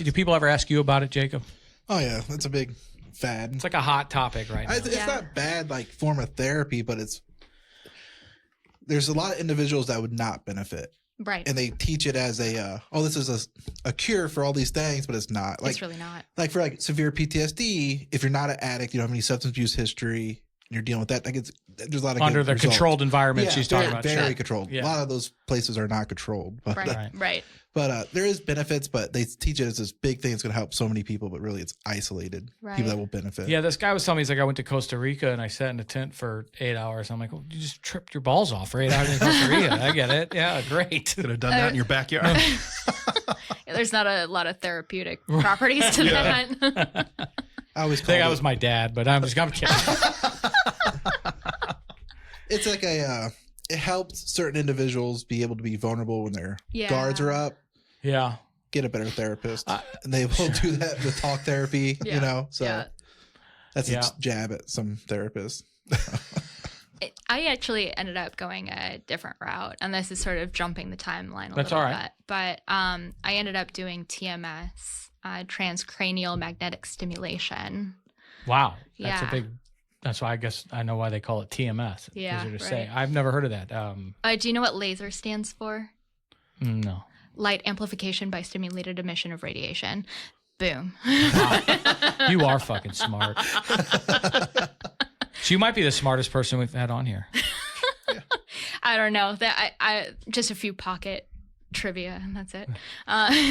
Do people ever ask you about it, Jacob? Oh yeah, that's a big fad. It's like a hot topic right now. It's not bad, like form of therapy, but there's a lot of individuals that would not benefit. Right. And they teach it as this is a cure for all these things, but it's not. It's really not. Like for severe PTSD, if you're not an addict, you don't have any substance abuse history, and you're dealing with that, there's a lot of under the results. controlled environment she's talking about. Very controlled. Yeah. A lot of those places are not controlled. But, right. But there is benefits, but they teach it as this big thing that's going to help so many people, but really it's isolated people that will benefit. Yeah, this guy was telling me, he's like, I went to Costa Rica and I sat in a tent for 8 hours. I'm like, well, you just tripped your balls off for 8 hours in Costa Rica. I get it. Yeah, great. Could have done that in your backyard. There's not a lot of therapeutic properties to that. I always think I was my dad, but I'm kidding. It's like it helps certain individuals be able to be vulnerable when their guards are up. Yeah. Get a better therapist. And they will do that with talk therapy, So that's a jab at some therapists. I actually ended up going a different route, and this is sort of jumping the timeline a That's little all right. bit. But I ended up doing TMS, transcranial magnetic stimulation. Wow. That's a big... That's why I guess I know why they call it TMS. It's easier to say. I've never heard of that. Do you know what laser stands for? No. Light amplification by stimulated emission of radiation. Boom. Wow. You are fucking smart. So you might be the smartest person we've had on here. I don't know. That I just a few pocket trivia, and that's it.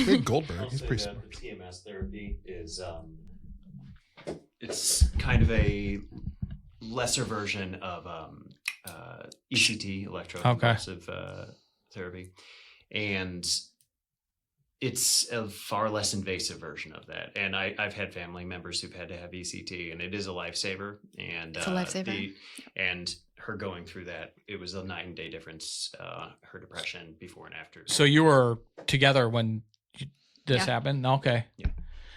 Big Goldberg. He's pretty smart. The TMS therapy is it's kind of a lesser version of ECT, electroconvulsive therapy, and it's a far less invasive version of that. And I've had family members who've had to have ECT, and it is a lifesaver. And it's a lifesaver. And her going through that, it was a night and day difference. Her depression before and after. So you were together when this happened? Okay. Yeah.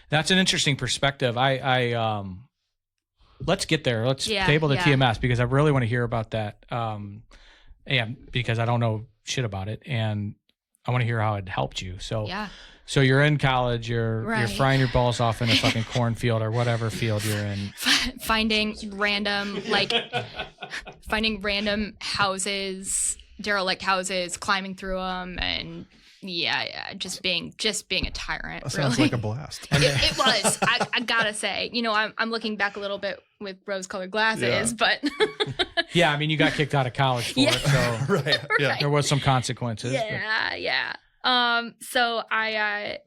That's an interesting perspective. I let's get there. Let's table the TMS, because I really want to hear about that. And because I don't know shit about it, and I want to hear how it helped you. So So you're in college, you're frying your balls off in a fucking cornfield or whatever field you're in. Finding random houses, derelict houses, climbing through them, and just being a tyrant. That sounds like a blast. It was. I gotta say, I'm looking back a little bit with rose-colored glasses, but Yeah, I mean, you got kicked out of college for it, so Right. Yeah. there was some consequences. Yeah. So I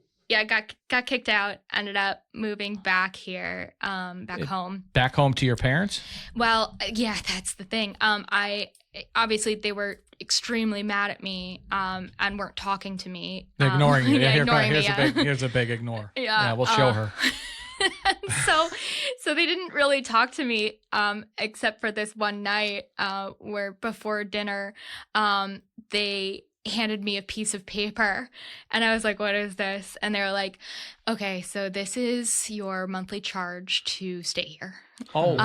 got kicked out, ended up moving back here, back home. Back home to your parents? Well, yeah, that's the thing. I obviously they were extremely mad at me, and weren't talking to me. Ignoring you. Yeah, ignoring me. Here's a big ignore. Yeah, we'll show her. So they didn't really talk to me, except for this one night, where before dinner, they handed me a piece of paper, and I was like, what is this? And they were like, okay, so this is your monthly charge to stay here. Oh.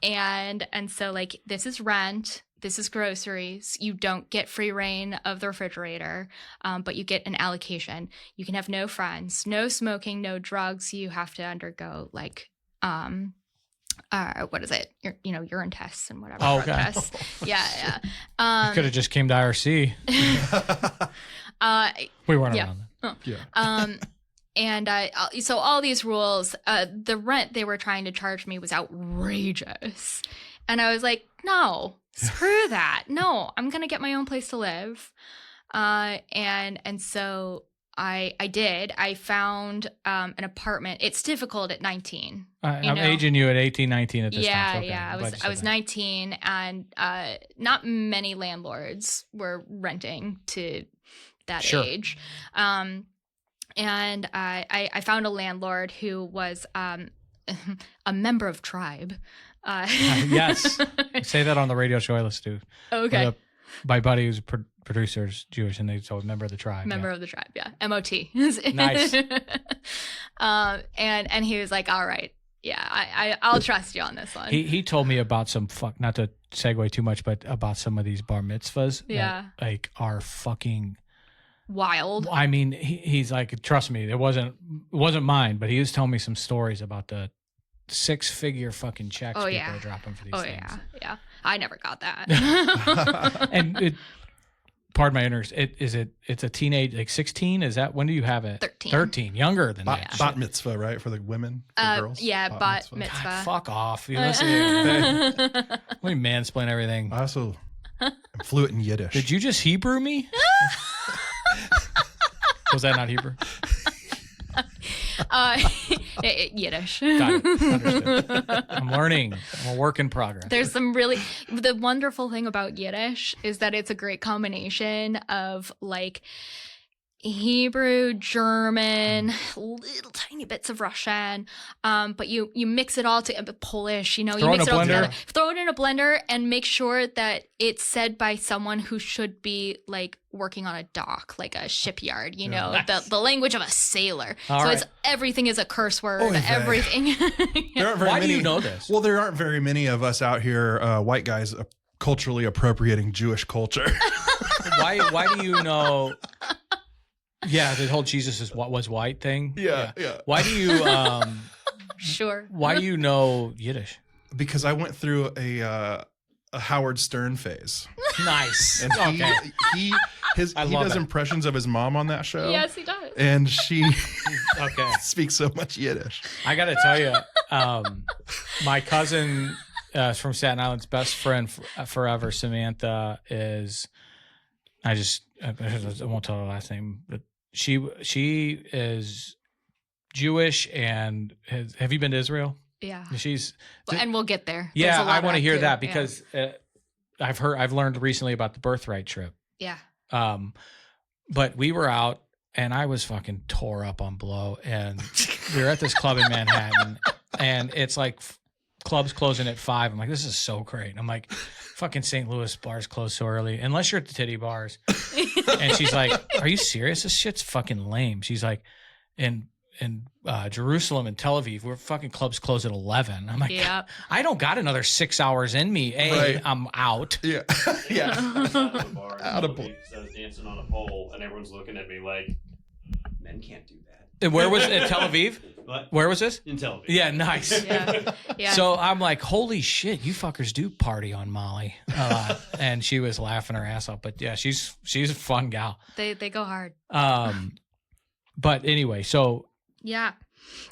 And so like, this is rent, this is groceries. You don't get free reign of the refrigerator, but you get an allocation. You can have no friends, no smoking, no drugs. You have to undergo like, what is it? Urine tests and whatever. Oh, blood okay. tests. Yeah. You could have just came to IRC. We weren't around then. Yeah. And so all these rules, the rent they were trying to charge me was outrageous. And I was like, no, screw that. No, I'm going to get my own place to live. And so I did. I found an apartment. It's difficult at 19. I'm aging you at 18, 19 at this time. Yeah, Okay. yeah. I was 19, and not many landlords were renting to that age. And I found a landlord who was a member of Tribe. Yes. Say that on the radio show I listen to. Okay. My buddy who's a producer is Jewish, and so a member of the Tribe. Member of the Tribe, yeah. MOT. Nice. And he was like, all right, yeah, I'll trust you on this one. He told me about some not to segue too much, but about some of these bar mitzvahs. Yeah. That, like, are fucking wild. I mean, he's like, trust me, it wasn't mine, but he was telling me some stories about the 6-figure fucking checks people are dropping for these things. Yeah. I never got that. And pardon my ignorance, it's a teenage, like 16? Is that, when do you have it? 13, younger than that. Bat mitzvah, right? For the women, for girls? Yeah, bat mitzvah. God, fuck off. You listen to let me mansplain everything. I also am fluent in Yiddish. Did you just Hebrew me? Was that not Hebrew? Yiddish. Got it. Understood. I'm learning. I'm a work in progress. There's some the wonderful thing about Yiddish is that it's a great combination of like Hebrew, German, little tiny bits of Russian, but you mix it all together, Polish, you mix it all together, throw it in a blender, and make sure that it's said by someone who should be like working on a dock, like a shipyard, nice. the language of a sailor. Everything is a curse word. Everything. There aren't very Why many, do you know this? Well, there aren't very many of us out here, white guys, culturally appropriating Jewish culture. Why do you know? Yeah, the whole Jesus was white thing. Yeah. Why do you? Sure. Why do you know Yiddish? Because I went through a Howard Stern phase. Nice. And he does that. impressions of his mom on that show. Yes, he does. And she Okay. speaks so much Yiddish. I got to tell you, my cousin from Staten Island's best friend forever, Samantha, is. I won't tell her last name, but she is Jewish and have you been to Israel? Yeah. And we'll get there. Yeah, I want to hear that because I've learned recently about the birthright trip. Yeah. But we were out and I was fucking tore up on blow, and we were at this club in Manhattan, and it's like clubs closing at 5. I'm like, this is so great. And I'm like, fucking St. Louis bars close so early, unless you're at the titty bars. And she's like, are you serious? This shit's fucking lame. She's like, in Jerusalem and Tel Aviv, we're fucking clubs close at 11. I'm like, yep. I don't got another 6 hours in me. Right. I'm out. Yeah. Yeah. Out of I was dancing on a pole, and everyone's looking at me like, men can't do that. And where was it? In Tel Aviv? What? Where was this? In Tel Aviv. Yeah, nice. Yeah. So I'm like, holy shit, you fuckers do party on Molly. And she was laughing her ass off. But yeah, she's a fun gal. They go hard. But anyway, so yeah.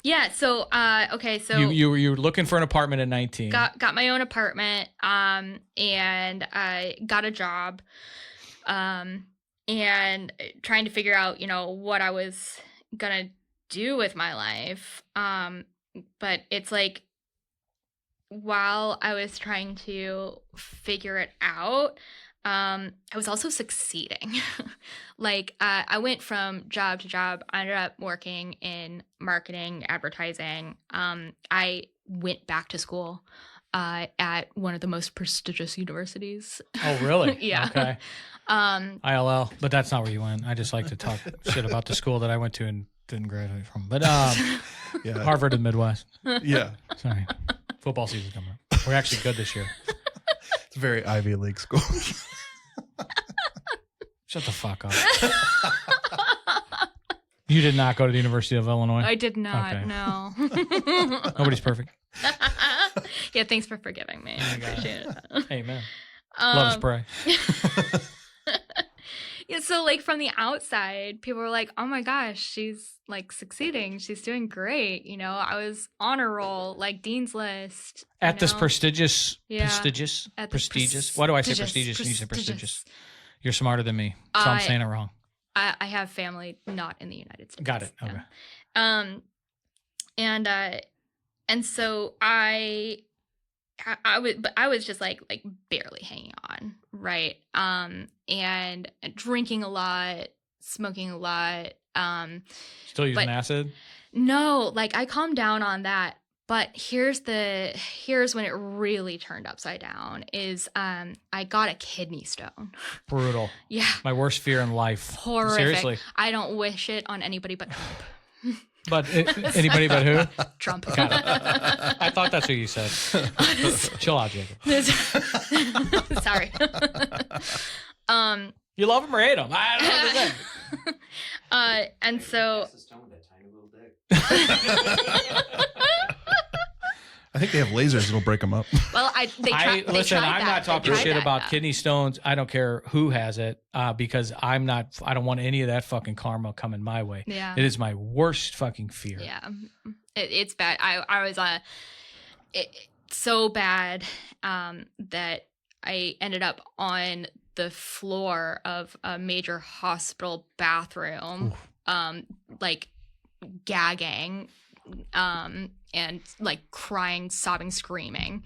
Yeah. So, okay. So you were looking for an apartment at 19. Got my own apartment. And I got a job. And trying to figure out, what I was gonna do with my life. But it's like, while I was trying to figure it out, I was also succeeding. Like, I went from job to job. I ended up working in marketing, advertising. I went back to school at one of the most prestigious universities. Oh, really? Yeah. Okay. ILL, but that's not where you went. I just like to talk shit about the school that I went to and didn't graduate from. But Harvard and Midwest. Yeah. Sorry. Football season coming up. We're actually good this year. It's a very Ivy League school. Shut the fuck up. You did not go to the University of Illinois? I did not, okay. No. Nobody's perfect. Yeah, thanks for forgiving me. I appreciate it. Amen. Love spray. Yeah, so like from the outside, people were like, "Oh my gosh, she's like succeeding. She's doing great." I was honor roll, like Dean's List. At this prestigious. Why do I say prestigious? You say prestigious. You're smarter than me, so I'm saying it wrong. I have family not in the United States. Got it. Okay. And so I was just like barely hanging on, right? And drinking a lot, smoking a lot. Still using acid? No, like I calmed down on that. But here's when it really turned upside down is I got a kidney stone. Brutal. Yeah. My worst fear in life. Horrific. Seriously. I don't wish it on anybody but Trump. But anybody but who? Trump. Got it. I thought that's what you said. Chill out, Jacob. Sorry. You love him or hate him? I don't know what to say. And so I think they have lasers that'll break them up. Well, listen, I'm not talking shit about kidney stones. I don't care who has it because I don't want any of that fucking karma coming my way. Yeah. It is my worst fucking fear. Yeah. It's bad. I was so bad that I ended up on the floor of a major hospital bathroom, like gagging, and like crying, sobbing, screaming.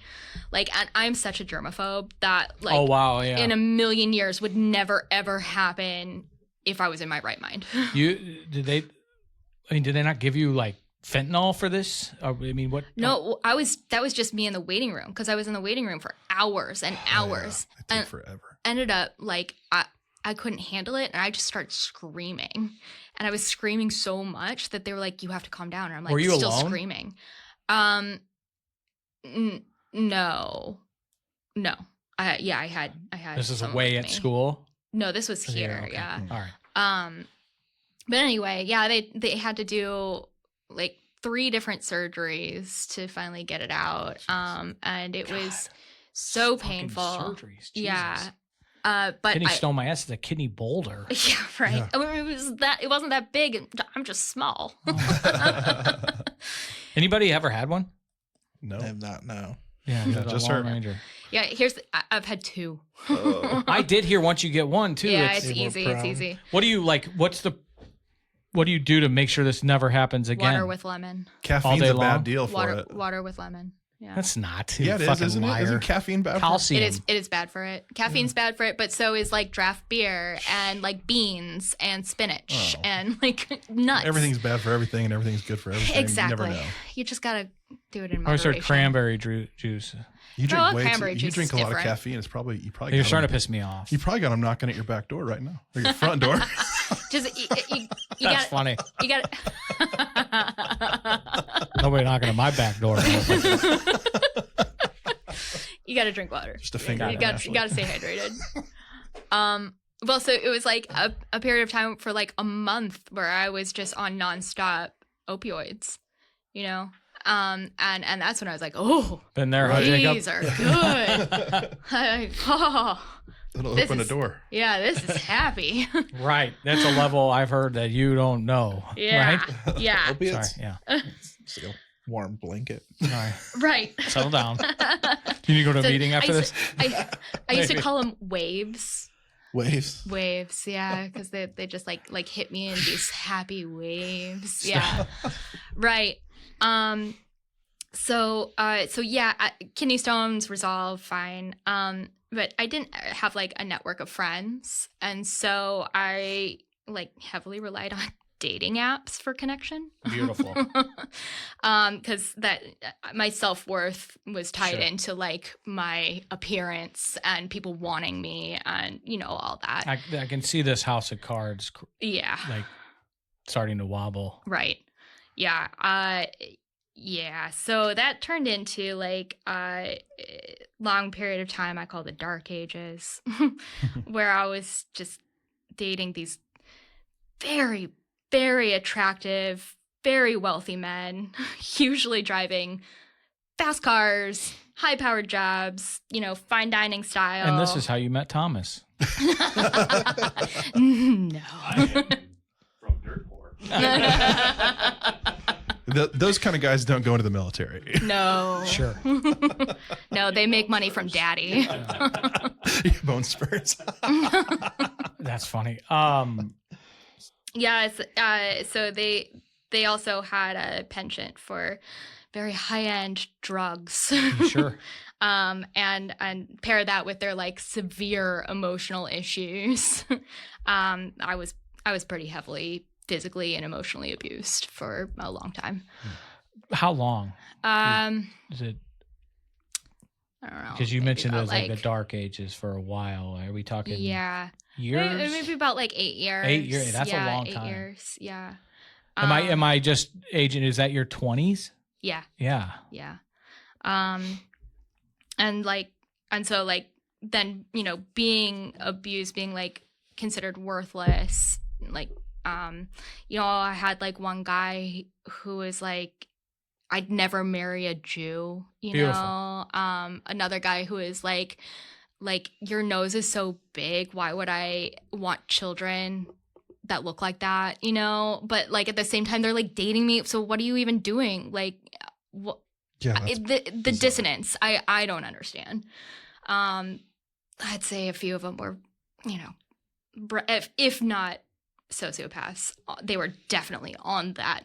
Like, and I'm such a germaphobe that like, oh wow, yeah, in a million years would never ever happen if I was in my right mind. Did they not give you like fentanyl for this? I mean, what? No, that was just me in the waiting room because I was in the waiting room for hours and hours. Yeah, it took forever. Ended up like I couldn't handle it and I just started screaming. And I was screaming so much that they were like, "You have to calm down." And I'm like, were you still alone? Screaming. No. I had. This is someone away with at me. school. No, this was here. Okay. Yeah. All right. But anyway, yeah, they had to do like 3 different surgeries to finally get it out. And it was so painful. Surgeries. Jesus. Yeah. But kidney stone my ass is a kidney boulder. Yeah, right. Yeah. I mean, it wasn't that big. I'm just small. Anybody ever had one? No. I have not. No. Yeah, just her. Ranger. Yeah, I've had 2. I did hear once you get one too. Yeah, it's easy. It's easy. What do you like? What do you do to make sure this never happens again? Water with lemon. Caffeine's day a long? bad deal for it. Water with lemon. Yeah. That's not. Yeah, it is, isn't liar. it? Isn't caffeine bad for it? Calcium. It is bad for it. Caffeine's bad for it, but so is like draft beer and like beans and spinach and like nuts. Everything's bad for everything and everything's good for everything. Exactly. You never know. You just gotta do it in I moderation. started cranberry juice. You drink No, way cranberry you juice drink is a lot of different. caffeine. It's probably you You're got starting to them- piss me off. You probably got them knocking at your back door right now, or your front door. Just you That's gotta, funny. You got Nobody knocking at my back door. you got to drink water. Just a finger. You got to stay hydrated. Well, so it was like a period of time for like a month where I was just on nonstop opioids, you know. And that's when I was like, oh, Been there, huh, Jacob? these are good. It'll open a door. Yeah, this is happy. Right. That's a level I've heard that you don't know. Yeah. Right? Yeah. Opiates? Sorry. Yeah. It's like a warm blanket. All right. Right. Settle down. Do you need to go to a meeting after this? I used to call them waves. Waves. Waves, yeah, because they just like hit me in these happy waves. Yeah. Right. So yeah, kidney stones resolved fine. But I didn't have like a network of friends, and so I like heavily relied on dating apps for connection. Beautiful. Because that my self-worth was tied Sure. into like my appearance and people wanting me and all that. I can see this house of cards Yeah. like starting to wobble. Right. Yeah. Yeah. So that turned into like a long period of time I call the dark ages, where I was just dating these very, very attractive, very wealthy men, usually driving fast cars, high-powered jobs, fine dining style. And this is how you met Thomas. No. From dirt poor. Those kind of guys don't go into the military. No. Sure. No, they make money from daddy. Bone spurs. That's funny. Yeah, so they also had a penchant for very high-end drugs. Sure. And pair that with their like severe emotional issues. I was pretty heavily physically and emotionally abused for a long time. How long? Is it? I don't know. Because you maybe mentioned it about, as like the dark ages for a while. Are we talking years? Maybe about like 8 years. 8 years. That's a long 8 time. years. Yeah. Am I just aging? Is that your 20s? Yeah. Yeah. Yeah. And so then, being abused, being like considered worthless, like, I had like one guy who was like, I'd never marry a Jew, Beautiful. Another guy who is like, your nose is so big. Why would I want children that look like that, But like at the same time, they're like dating me. So what are you even doing? Like, what? Yeah, The dissonance, I don't understand. I'd say a few of them were, if not sociopaths, they were definitely on that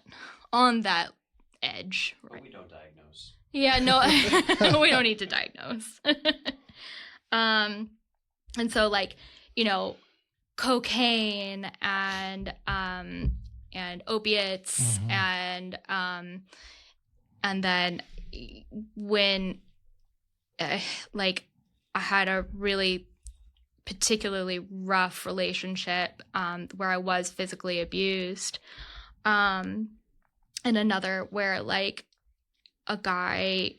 edge. Right? We don't diagnose. Yeah, no, we don't need to diagnose. And so like, cocaine and opiates and then when like I had a really particularly rough relationship where I was physically abused, and another where like a guy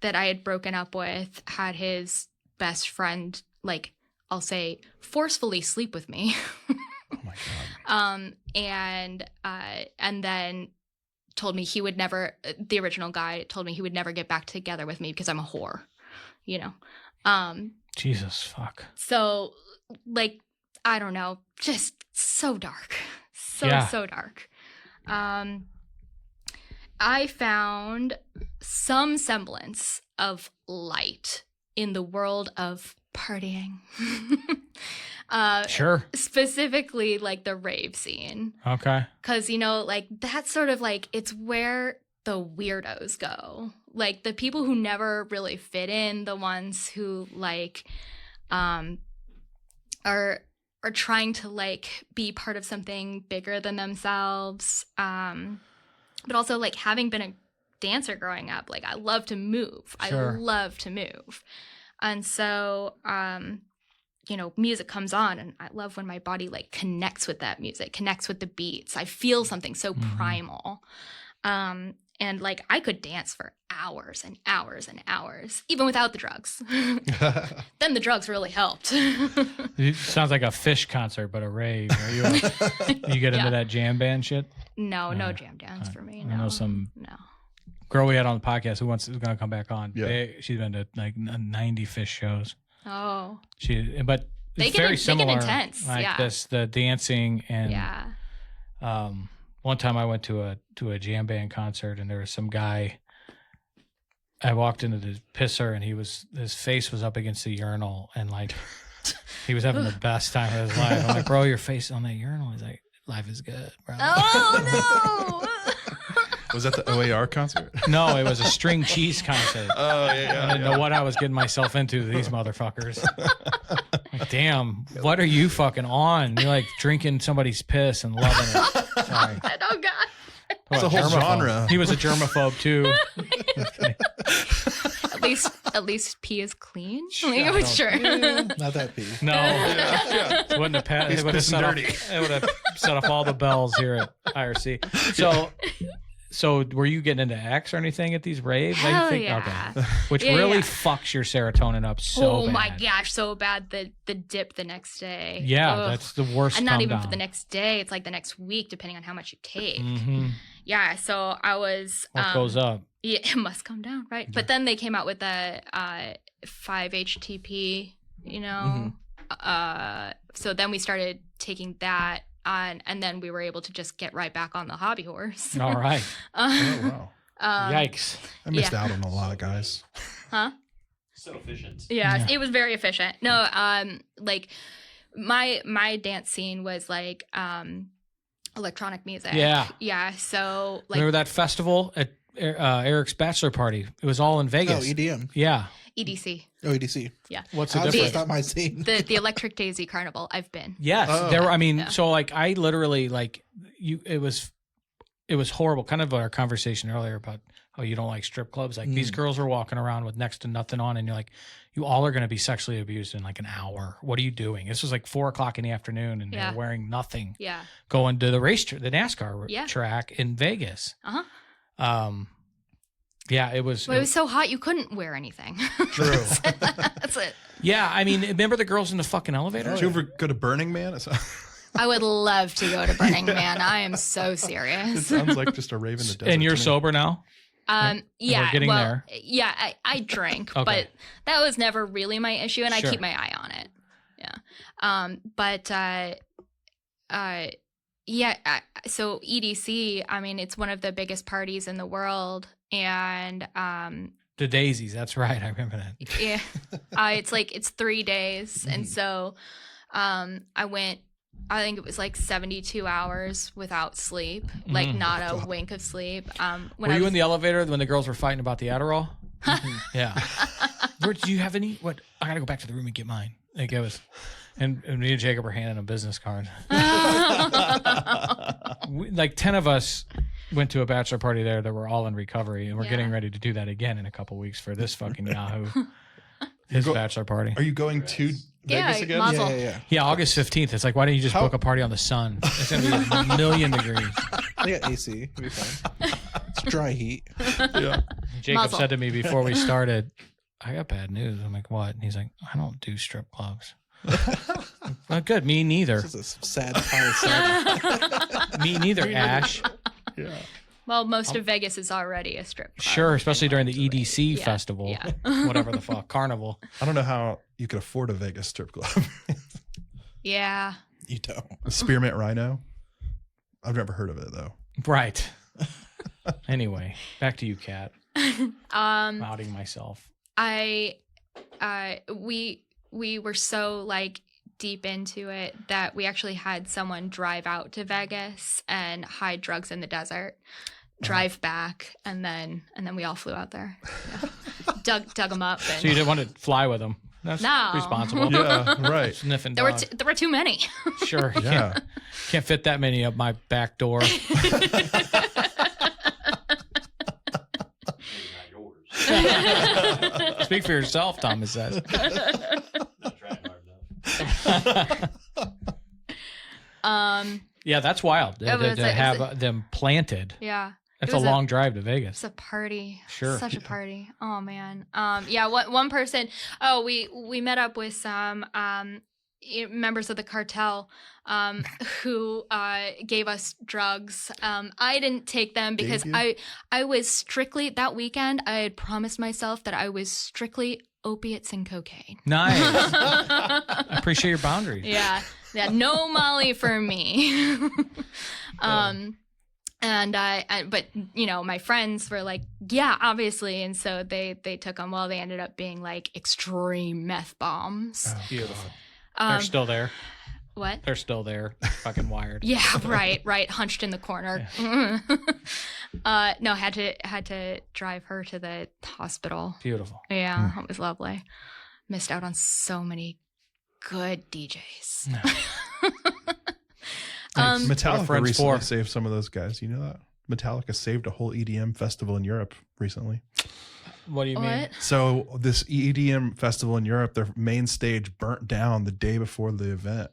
that I had broken up with had his best friend, like I'll say, forcefully sleep with me. Oh my God. And then told me he would never, the original guy told me he would never get back together with me because I'm a whore, Jesus, fuck. So like, I don't know, just so dark. So dark. I found some semblance of light in the world of partying. Sure. Specifically like the rave scene. Okay. Because, like that's sort of like, it's where the weirdos go. Like the people who never really fit in, the ones who like are trying to like be part of something bigger than themselves. But also like having been a dancer growing up, like I love to move. Sure. I love to move. And so, music comes on and I love when my body like connects with that music, connects with the beats. I feel something so primal. And like I could dance for hours and hours and hours, even without the drugs. Then the drugs really helped. It sounds like a Fish concert, but a rave. Are you get into that jam band shit? No jam dance for me. I know some No. girl we had on the podcast who's going to come back on. Yeah. She's been to like 90 Fish shows. But it's very similar. They get intense. Like this, the dancing and one time I went to a jam band concert and there was some guy. I walked into the pisser and his face was up against the urinal and like he was having the best time of his life. I'm like, bro, your face on that urinal. He's like, life is good, bro. Oh no. Was that the OAR concert? No, it was a string cheese concert. Oh yeah. I didn't know what I was getting myself into. These motherfuckers. Like, damn, what are you fucking on? You're like drinking somebody's piss and loving it. Sorry. Oh God. It's a whole genre. He was a germaphobe too. At least pee is clean. Sure. Not that pee. No, it wouldn't have it would have set off all the bells here at IRC. So were you getting into X or anything at these raves? Hell yeah. Okay. Which really fucks your serotonin up so bad. Oh my gosh, so bad. The dip the next day. Yeah, that's the worst. And not even down. for the next day. It's like the next week, depending on how much you take. Mm-hmm. Yeah, so I was... What goes up? Yeah, it must come down, right? Yeah. But then they came out with the 5-HTP, you know? Mm-hmm. So then we started taking that on, and then we were able to just get right back on the hobby horse. All right. Oh, wow. Yikes. I missed out on a lot, guys. Huh? So efficient. Yeah, it was very efficient. No, like my dance scene was like electronic music. Yeah. So like, remember that festival at Eric's bachelor party? It was all in Vegas. Oh, EDM. Yeah. EDC. Oh, EDC. Yeah. What's the difference? That's not my scene. The Electric Daisy Carnival. I've been. Yes, there were. I mean, so like I literally like you. It was horrible. Kind of our conversation earlier about how you don't like strip clubs. Like these girls were walking around with next to nothing on, and you're like, you all are going to be sexually abused in like an hour. What are you doing? This was like 4:00 in the afternoon, and they're wearing nothing. Yeah. Going to the the NASCAR track in Vegas. Yeah, it was. Well, it was so hot you couldn't wear anything. True. That's it. Yeah, I mean, remember the girls in the fucking elevator? Did you ever go to Burning Man? I would love to go to Burning Man. I am so serious. It sounds like just a rave in the desert. And you're sober now? Yeah. We're getting there. Yeah, I drink, Okay. but that was never really my issue, and Sure. I keep my eye on it. Yeah. So EDC, I mean, it's one of the biggest parties in the world, and the Daisies, that's right. I remember that. Yeah, it's 3 days, and so I went. I think it was like 72 hours without sleep, like not a wink of sleep. Were you in the elevator when the girls were fighting about the Adderall? Yeah. Do you have any? What? I gotta go back to the room and get mine. Like it was, and me and Jakob were handing a business card. Like 10 of us went to a bachelor party there that were all in recovery, and we're getting ready to do that again in a couple weeks for this fucking Yahoo. His bachelor party. Are you going to Vegas again? Mazel. Yeah, August 15th. It's like, why don't you just book a party on the sun? It's going to be a million degrees. They got AC. It'll be fine. It's dry heat. Yeah. Jacob said to me before we started, I got bad news. I'm like, what? And he's like, I don't do strip clubs. Well, good. Me neither. This is a sad part. Me neither, Ash. Yeah. Well, most of Vegas is already a strip club. Sure, especially during the EDC festival. Yeah. Whatever the fuck. Carnival. I don't know how you could afford a Vegas strip club. Yeah. You don't. Spearmint Rhino? I've never heard of it, though. Right. Anyway, back to you, Kat. Outing myself. We were so like deep into it that we actually had someone drive out to Vegas and hide drugs in the desert, drive back, and then we all flew out there. Yeah. dug them up. And So you didn't want to fly with them. That's No. responsible. Yeah, right. Sniffing there dogs. were too many. Sure. Yeah. Can't fit that many up my back door. Speak for yourself, Thomas says. Yeah, that's wild to have them planted. Yeah. That's a long drive to Vegas. It's a party. Sure. Such a party. Oh man. Yeah, one person, we met up with some members of the cartel who gave us drugs. I didn't take them because I was strictly, that weekend I had promised myself that I was strictly opiates and cocaine. Nice. I appreciate your boundaries. Yeah, no Molly for me. But you know, my friends were like, yeah, obviously, and so they took them. Well, they ended up being like extreme meth bombs. Oh, beautiful. They're still there. What? They're still there, fucking wired. Yeah, right, hunched in the corner. Yeah. No, had to drive her to the hospital. Beautiful. Yeah, it was lovely. Missed out on so many good DJs. No. Metallica recently saved some of those guys. You know that? Metallica saved a whole EDM festival in Europe recently. What do you mean? So this EDM festival in Europe, their main stage burnt down the day before the event.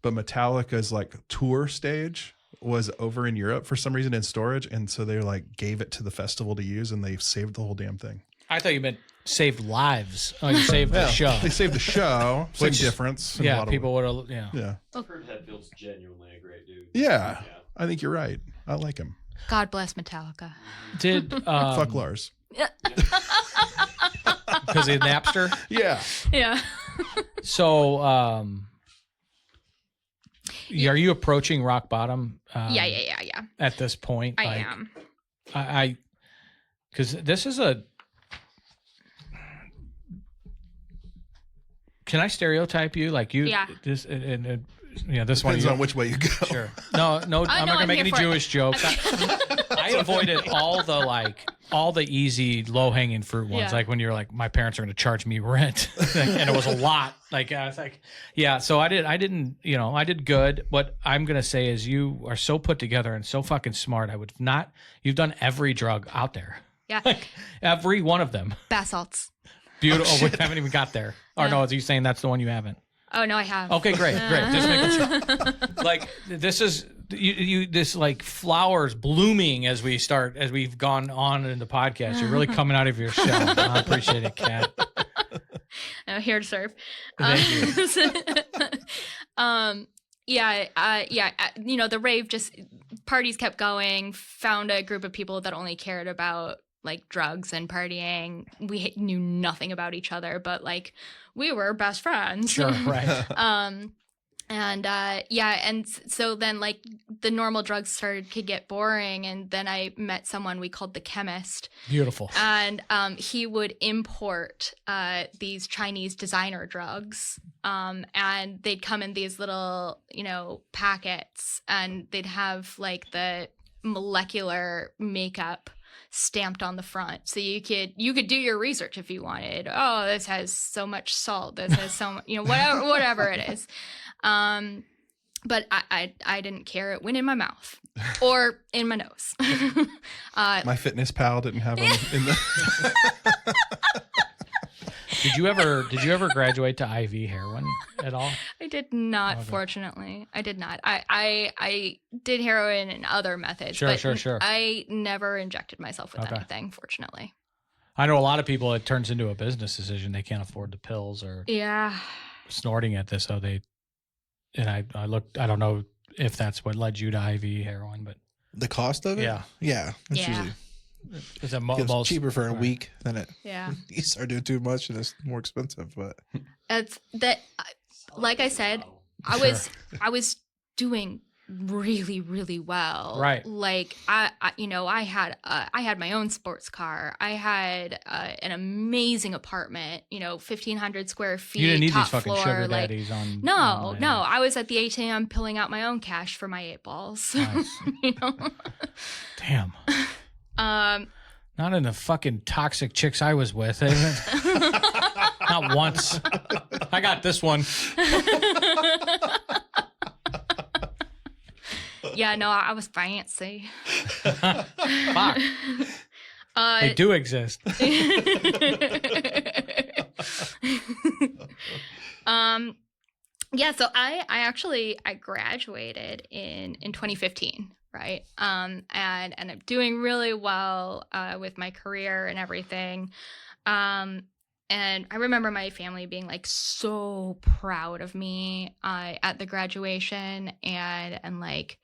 But Metallica's like tour stage was over in Europe for some reason in storage. And so they like gave it to the festival to use and they saved the whole damn thing. I thought you meant saved lives. Oh, you saved the show. They saved the show. Same difference. Yeah, people would have, yeah. Kurt Hedfield's genuinely a great dude. Yeah, I think you're right. I like him. God bless Metallica. Fuck Lars. Because he's Napster? Yeah. Yeah. So, are you approaching rock bottom? Yeah. At this point? I am. Because this is a... Can I stereotype you? Like you... Yeah. This, this Depends one... on which way you go. Sure. No, I'm not going to make any Jewish jokes. I avoided all the easy low-hanging fruit ones. Yeah. Like when you're like, my parents are going to charge me rent. And it was a lot. Like, I was like, yeah. So I did good. What I'm going to say is you are so put together and so fucking smart. You've done every drug out there. Yeah. Like every one of them. Bath salts. Beautiful. Oh, we haven't even got there. Or no, is you saying that's the one you haven't? Oh, no, I have. Okay, great. Just making sure. Like, this is, this like flowers blooming as we've gone on in the podcast. You're really coming out of your shell. I appreciate it, Kat. I'm here to serve. Thank you. The rave parties kept going, found a group of people that only cared about like drugs and partying. We knew nothing about each other, but like we were best friends. Sure, right. And so then like the normal drugs started to get boring, and then I met someone we called the chemist. Beautiful. And he would import these Chinese designer drugs, and they'd come in these little, packets, and they'd have like the molecular makeup stamped on the front, so you could do your research if you wanted. Oh, this has so much salt, this has so much, whatever it is. But I didn't care. It went in my mouth or in my nose. My Fitness Pal didn't have them in the Did you ever graduate to IV heroin at all? I did not, okay. Fortunately. I did not. I did heroin and other methods. Sure. I never injected myself with anything, fortunately. I know a lot of people, it turns into a business decision. They can't afford the pills or snorting at this. So I looked, I don't know if that's what led you to IV heroin, but. The cost of it? Yeah. Yeah. It's usually. It's cheaper for a week than it. Yeah. You start doing too much and it's more expensive, but it's that. Like I said, I was doing really, really well. Right. Like I had my own sports car. I had an amazing apartment. 1,500 square feet. You didn't need top these fucking floor, sugar daddies on. No. I was at the ATM pulling out my own cash for my 8 balls. Nice. Damn. Not in the fucking toxic chicks I was with. Not once. I got this one. Yeah, no, I was fancy. Fuck. They do exist. Yeah, so I graduated in 2015. Right. And I'm doing really well with my career and everything. And I remember my family being like so proud of me at the graduation, and like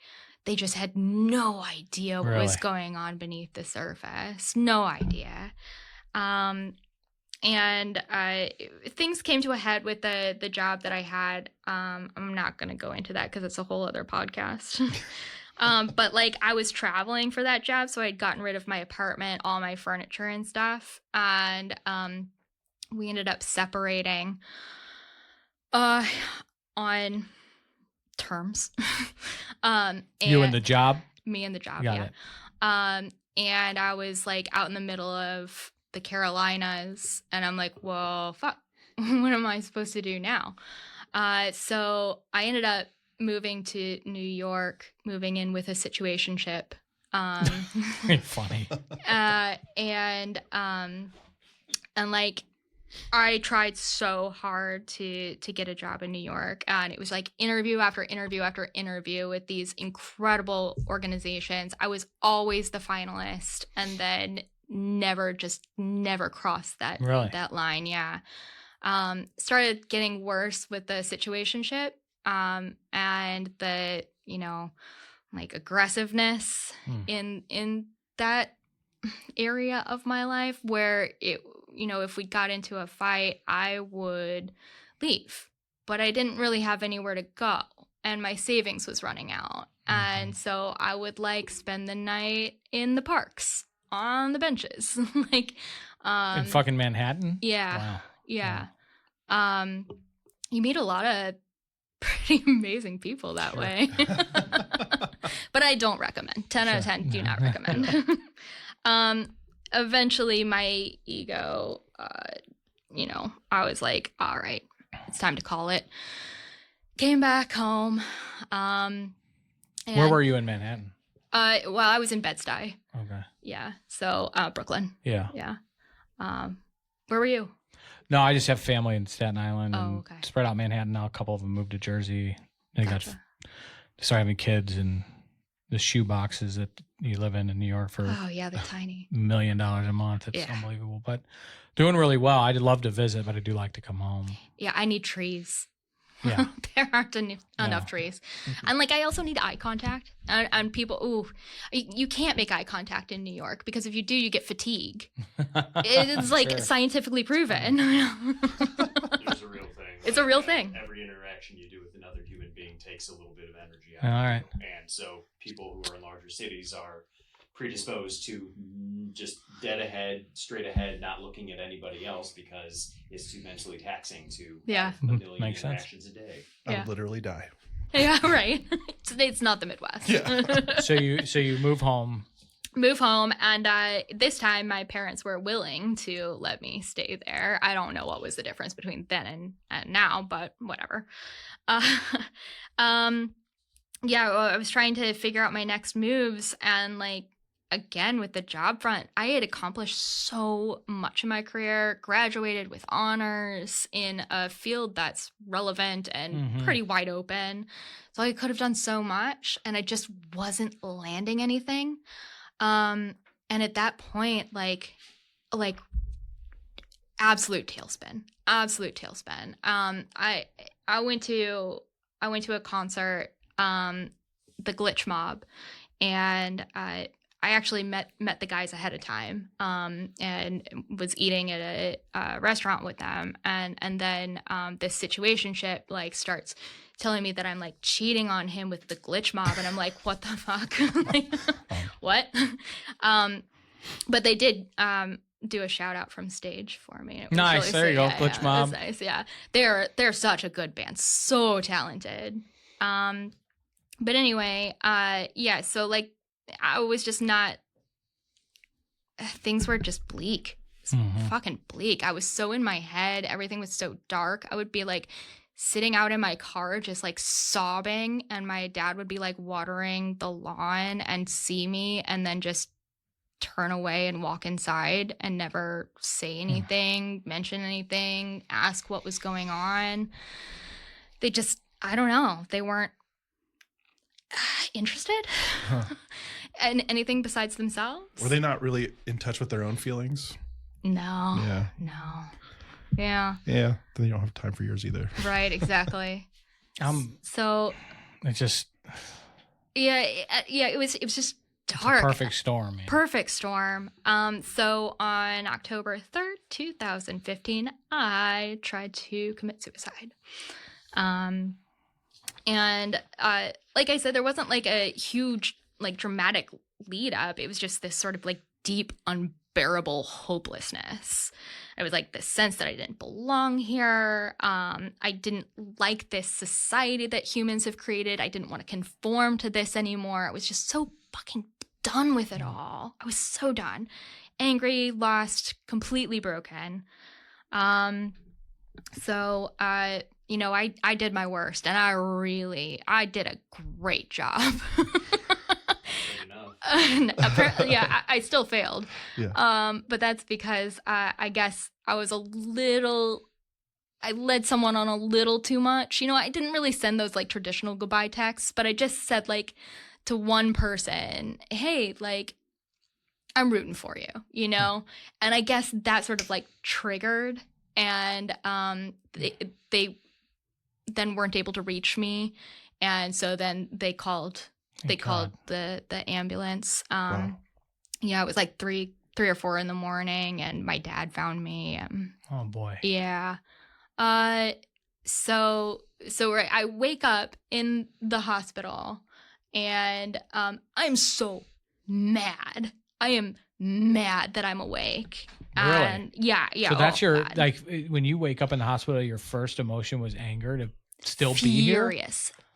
they just had no idea what was going on beneath the surface. No idea. And things came to a head with the job that I had. I'm not going to go into that because it's a whole other podcast. But like I was traveling for that job, so I'd gotten rid of my apartment, all my furniture and stuff. And we ended up separating on terms. You and the job? Me and the job, Got yeah. it. And I was like out in the middle of the Carolinas, and I'm like, well, fuck, what am I supposed to do now? So I ended up moving to New York, moving in with a situationship. Funny. And like I tried so hard to get a job in New York, and it was like interview after interview after interview with these incredible organizations. I was always the finalist, and then never crossed that that line. Yeah. Started getting worse with the situationship, and the, you know, like aggressiveness in that area of my life, where it, you know, if we got into a fight, I would leave, but I didn't really have anywhere to go, and my savings was running out. And so I would like spend the night in the parks on the benches. Like in fucking Manhattan? Yeah. Wow. Yeah. You meet a lot of pretty amazing people that way. But I don't recommend. 10 out of 10 do not recommend. Eventually my ego, you know, I was like, all right, it's time to call it. Came back home. Where were you in Manhattan? Well, I was in Bed-Stuy. Okay. Yeah. So, Brooklyn. Yeah. Yeah. Where were you? No, I just have family in Staten Island and okay. spread out Manhattan now. A couple of them moved to Jersey. They Gotcha. started having kids, and the shoe boxes that you live in New York for Oh, yeah, they're tiny. $1 million a month. It's unbelievable. But doing really well. I'd love to visit, but I do like to come home. Yeah, I need trees. Yeah. There aren't enough trees. And like I also need eye contact. And people, you can't make eye contact in New York, because if you do, you get fatigue. It's like scientifically proven. It's a real thing. It's a real thing. Every interaction you do with another human being takes a little bit of energy out. All right. And so people who are in larger cities are predisposed to just dead ahead, straight ahead, not looking at anybody else, because it's too mentally taxing to have a million Makes interactions a day. I would literally die. Yeah, right. It's not the Midwest. Yeah. So you move home. Move home, and this time my parents were willing to let me stay there. I don't know what was the difference between then and now, but whatever. Yeah, well, I was trying to figure out my next moves, and like again with the job front, I had accomplished so much in my career, graduated with honors in a field that's relevant and pretty wide open. So I could have done so much, and I just wasn't landing anything. And at that point, like absolute tailspin. I went to a concert, the Glitch Mob, and I actually met the guys ahead of time, and was eating at a restaurant with them, and then this situationship like starts telling me that I'm like cheating on him with the Glitch Mob, and I'm like, what the fuck? Like, what? But they did do a shout out from stage for me. It was Nice. really There you go, yeah, Glitch yeah, Mob. It was nice. Yeah, they're such a good band, so talented. But anyway, yeah. So like, I was just not. Things were just bleak. Fucking bleak. I was so in my head. Everything was so dark. I would be like sitting out in my car just like sobbing, and my dad would be like watering the lawn and see me and then just turn away and walk inside and never say anything, mention anything, ask what was going on. They just, I don't know, they weren't interested in anything besides themselves. Were they not really in touch with their own feelings? No. Yeah. No. Yeah. Yeah. Then you don't have time for yours either. Right, exactly. So It's just yeah, it was just dark. Perfect storm, man. Perfect storm. So on October 3rd, 2015, I tried to commit suicide. And like I said, there wasn't like a huge, like dramatic lead up. It was just this sort of like deep, unbearable hopelessness. It was like this sense that I didn't belong here. I didn't like this society that humans have created. I didn't want to conform to this anymore. I was just so fucking done with it all. I was so done. Angry, lost, completely broken. So you know, I did my worst, and I did a great job. Yeah, I still failed. Yeah. But that's because I guess I led someone on a little too much. You know, I didn't really send those like traditional goodbye texts, but I just said like to one person, hey, like, I'm rooting for you, you know? And I guess that sort of like triggered, and they then weren't able to reach me. And so then they called the ambulance. Wow. Yeah, it was like 3 or 4 in the morning, and my dad found me. Oh boy. Yeah. So I wake up in the hospital, and I'm so mad. I am mad that I'm awake. Really? And yeah. So that's your God. like when you wake up in the hospital, your first emotion was anger to still be here.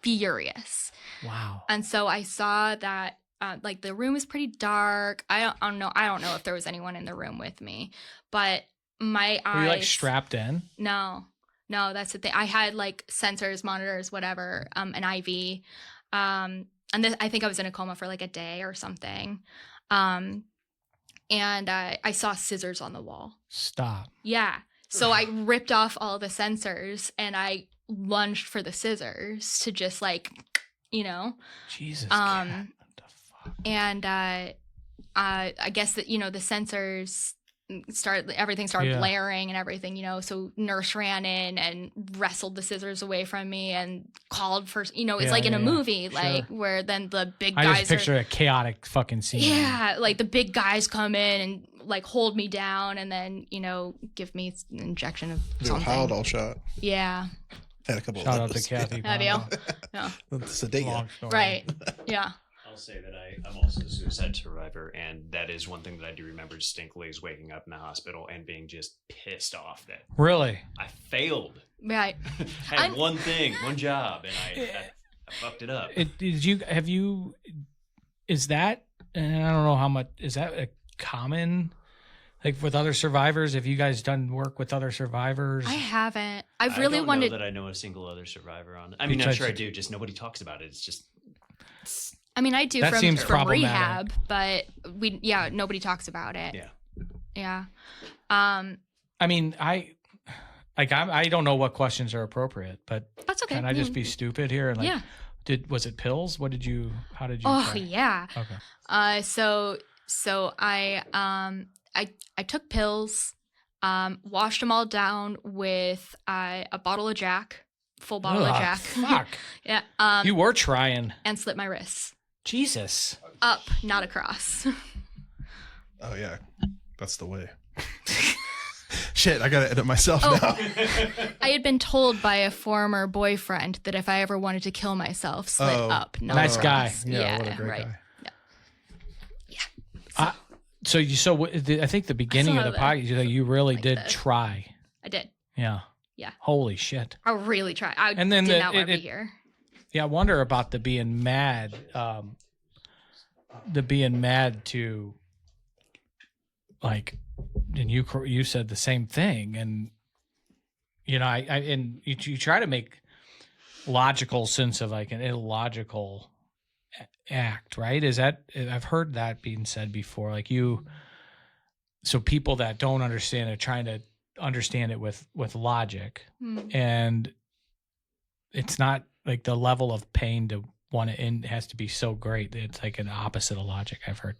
Furious. Wow. And so I saw that like the room was pretty dark. I don't know if there was anyone in the room with me, but my eyes. Were you like strapped in? No, that's the thing. I had like sensors, monitors, whatever, an IV. And I think I was in a coma for like a day or something. And I saw scissors on the wall. Stop. Yeah. So I ripped off all the sensors, and I lunged for the scissors to just like, you know. Jesus. Cat. What the fuck? And I guess that, you know, the sensors everything started blaring and everything, you know, so nurse ran in and wrestled the scissors away from me and called for, you know, it's like in a movie, like where then the big guys I just picture a chaotic fucking scene. Yeah, like the big guys come in and like hold me down and then, you know, give me an injection of something. Haldol shot. Yeah. Had a couple Shout of out to those. Kathy. Have you? No. Sedate. Long story. Right. Yeah. I'll say that I'm also a suicide survivor, and that is one thing that I do remember distinctly is waking up in the hospital and being just pissed off that Really? I failed. Right. I had one job, and I fucked it up. Is that, and I don't know how much, is that a common, like with other survivors? Have you guys done work with other survivors? I haven't. I don't know that I know a single other survivor on. I mean, I'm sure I do. Just nobody talks about it. It's just. I mean, I do That from seems rehab, but nobody talks about it. Yeah. I mean, I don't know what questions are appropriate, but that's okay. Can I just be stupid here? And like, was it pills? How did you Oh, try? yeah. Okay. So I took pills, washed them all down with a bottle of Jack, full bottle of Jack. Fuck. Yeah. You were trying. And slit my wrists. Jesus. Up, not across. Oh yeah, that's the way. Shit, I gotta edit myself now. I had been told by a former boyfriend that if I ever wanted to kill myself, slit up, not nice across. guy. Yeah, what a great guy. Yeah. I think the beginning of the podcast, you really did try. I did. Yeah. Yeah. Holy shit. I really tried. I and then did not want to be here. Yeah, I wonder about the being mad. The being mad to, like, and you said the same thing, and you know, and you try to make logical sense of like an illogical act, right? Is that, I've heard that being said before, like so people that don't understand it, trying to understand it with logic, and it's not like the level of pain to want to end has to be so great that it's like an opposite of logic, I've heard.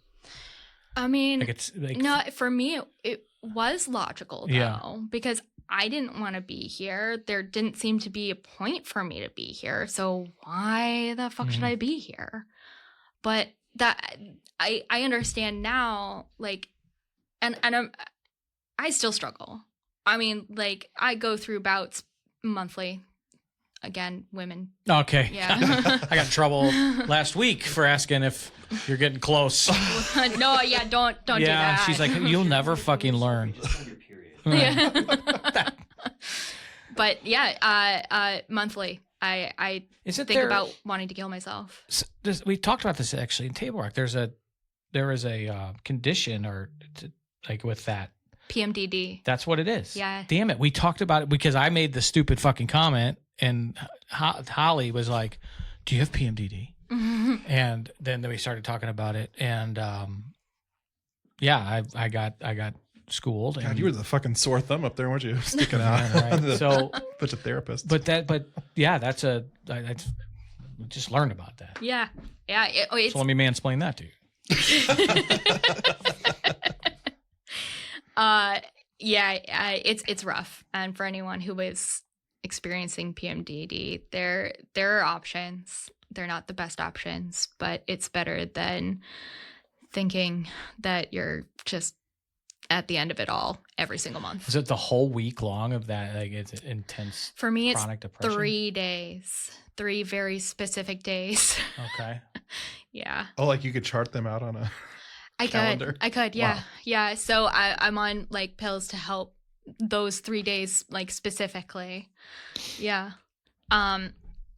I mean, like it's like, no, for me it was logical though, because I didn't want to be here. There didn't seem to be a point for me to be here. So why the fuck should I be here? But that I understand now, like, and I still struggle. I mean, like, I go through bouts monthly. Again, women. Okay. Yeah. I got in trouble last week for asking if you're getting close. No, yeah, don't do that. She's like, you'll never fucking learn. Yeah. But yeah, monthly. I think about wanting to kill myself. We talked about this actually in Table Rock. There is a condition like with that. PMDD. That's what it is. Yeah. Damn it. We talked about it because I made the stupid fucking comment and Holly was like, do you have PMDD? And then we started talking about it. And yeah, I got schooled. God, and you were the fucking sore thumb up there, weren't you? Sticking out. Right. So, bunch of therapists. But yeah, I just learned about that. Yeah. Yeah. So let me mansplain that to you. Yeah, it's rough. And for anyone who is experiencing PMDD, there are options. They're not the best options, but it's better than thinking that you're just at the end of it all every single month. Is it the whole week long of that? Like, it's intense. For me, it's chronic depression? 3 days, 3 very specific days. Okay. Yeah. Oh, like you could chart them out on a calendar? I could, yeah. Wow. Yeah. So I'm on like pills to help those 3 days, like specifically. Yeah.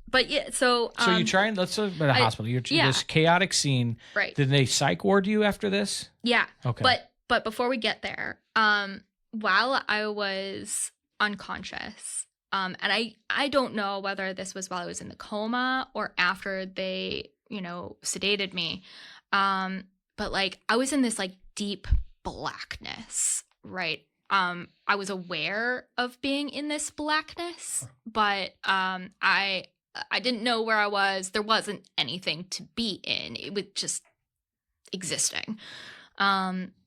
But yeah, so you try and let's talk about a hospital. You're this chaotic scene. Right. Did they psych ward you after this? Yeah. Okay. But before we get there, while I was unconscious, and I don't know whether this was while I was in the coma or after they, sedated me. But like I was in this like deep blackness, right? I was aware of being in this blackness, but I didn't know where I was. There wasn't anything to be in. It was just existing.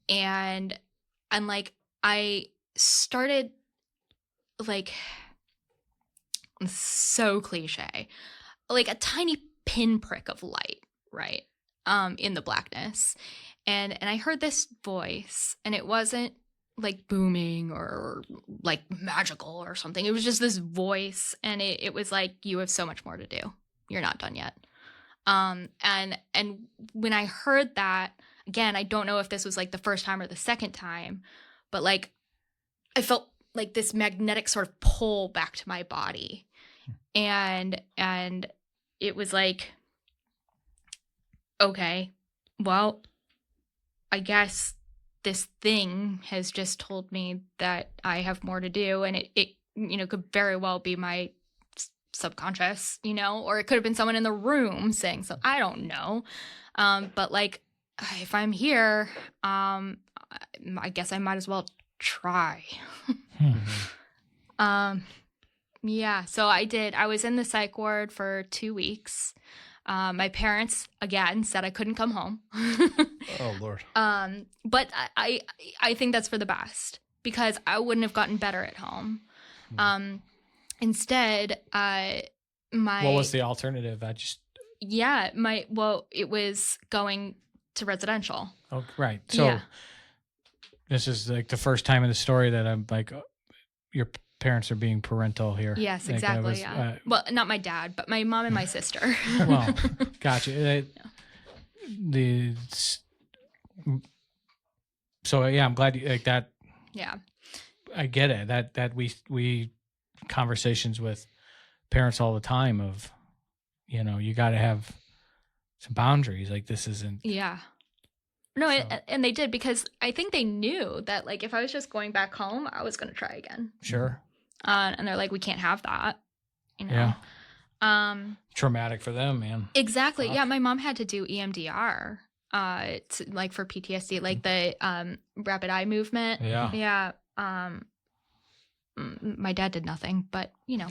And like I started like so cliche, like a tiny pinprick of light, right? In the blackness. And I heard this voice, and it wasn't like booming or like magical or something. It was just this voice, and it was like, you have so much more to do. You're not done yet. And when I heard that, again, I don't know if this was like the first time or the second time, but like I felt like this magnetic sort of pull back to my body. And it was like, okay, well, I guess this thing has just told me that I have more to do, and it could very well be my subconscious, or it could have been someone in the room saying so. I don't know. But like, if I'm here, I guess I might as well try. Yeah, so I did. I was in the psych ward for 2 weeks. My parents, again, said I couldn't come home. Oh, Lord. But I think that's for the best, because I wouldn't have gotten better at home. Instead, what was the alternative? it was going to residential. Oh, right. So this is like the first time in the story that I'm like, your parents are being parental here. Yes, exactly. Well, not my dad, but my mom and my sister. Well, gotcha. So yeah, I'm glad you like that. Yeah, I get it. That we conversations with parents all the time of, you got to have some boundaries. Like, this isn't. Yeah. No, and they did, because I think they knew that, like, if I was just going back home, I was going to try again. Sure. And they're like, we can't have that. Yeah. Traumatic for them, man. Exactly. Tough. Yeah, my mom had to do EMDR, like for PTSD, like the rapid eye movement. Yeah. Yeah. My dad did nothing, but yeah.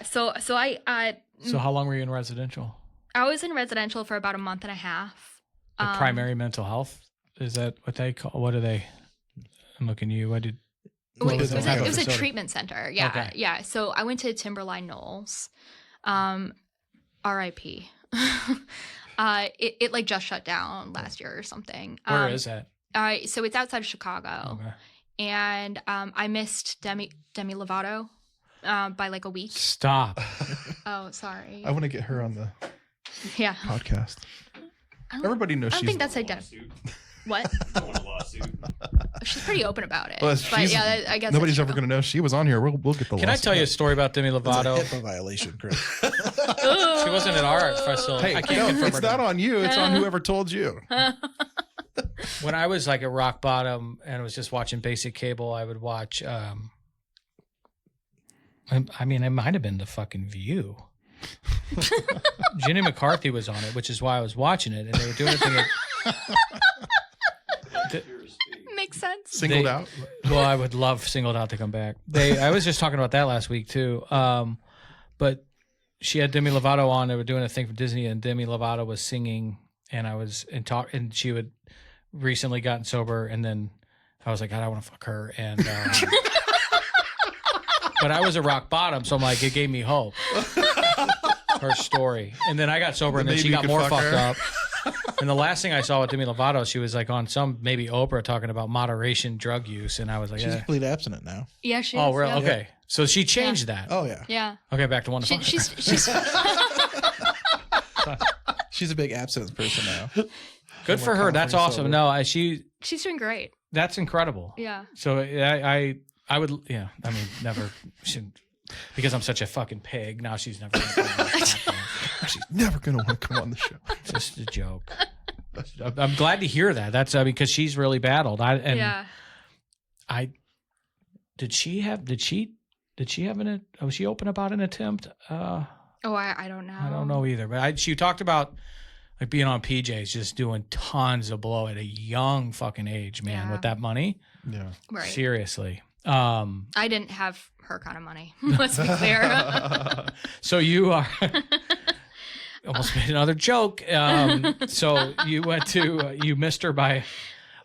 So I. So how long were you in residential? I was in residential for about a month and a half. Primary mental health, is that what they call? What are they? I'm looking at you. It was a treatment center. Yeah, okay. Yeah. So I went to Timberline Knolls, R.I.P. It like just shut down last year or something. Where is that? So it's outside of Chicago. Okay. And I missed Demi Lovato by like a week. Stop. Oh, sorry. I want to get her on the podcast. Everybody knows I don't she's. think that's identical. What? I want a lawsuit. She's pretty open about it. Well, but yeah, I guess nobody's ever going to know she was on here. We'll get the. Can I tell you a story about Demi Lovato? It's a HIPAA violation, Chris. She wasn't at our festival. Hey, I can't confirm it's or not deny. on you. It's on whoever told you. When I was like at rock bottom and was just watching basic cable, I would watch. I mean, it might have been The fucking View. Jenny McCarthy was on it, which is why I was watching it, and they were doing a thing. Makes sense. Singled out. Well, I would love Singled Out to come back. I was just talking about that last week too. But she had Demi Lovato on. They were doing a thing for Disney, and Demi Lovato was singing, and I was in talk, and she had recently gotten sober, and then I was like, God, I want to fuck her, and. But I was at rock bottom, so I'm like, it gave me hope. Her story. And then I got sober, and then she got more fucked up. And the last thing I saw with Demi Lovato, she was like on some, maybe Oprah, talking about moderation drug use. And I was like, She's complete abstinent now. Yeah, she oh, is. really? Yeah. Okay. So she changed that. Oh, yeah. Yeah. Okay, back to one to five. She's a big abstinence person now. Good for her. That's awesome. Sober. No, She's doing great. that's incredible. Yeah. So I would, yeah, I mean, never, because I'm such a fucking pig. Now she's never going to come on the podcast. She's never going to want to come on the show. Just a joke. I'm glad to hear that. That's because she's really battled. Did she have was she open about an attempt? I don't know. I don't know either. But she talked about like being on PJs, just doing tons of blow at a young fucking age, man, with that money. Yeah. Right. Seriously. I didn't have her kind of money. Let's be clear. So you are almost made another joke. So you went to you missed her by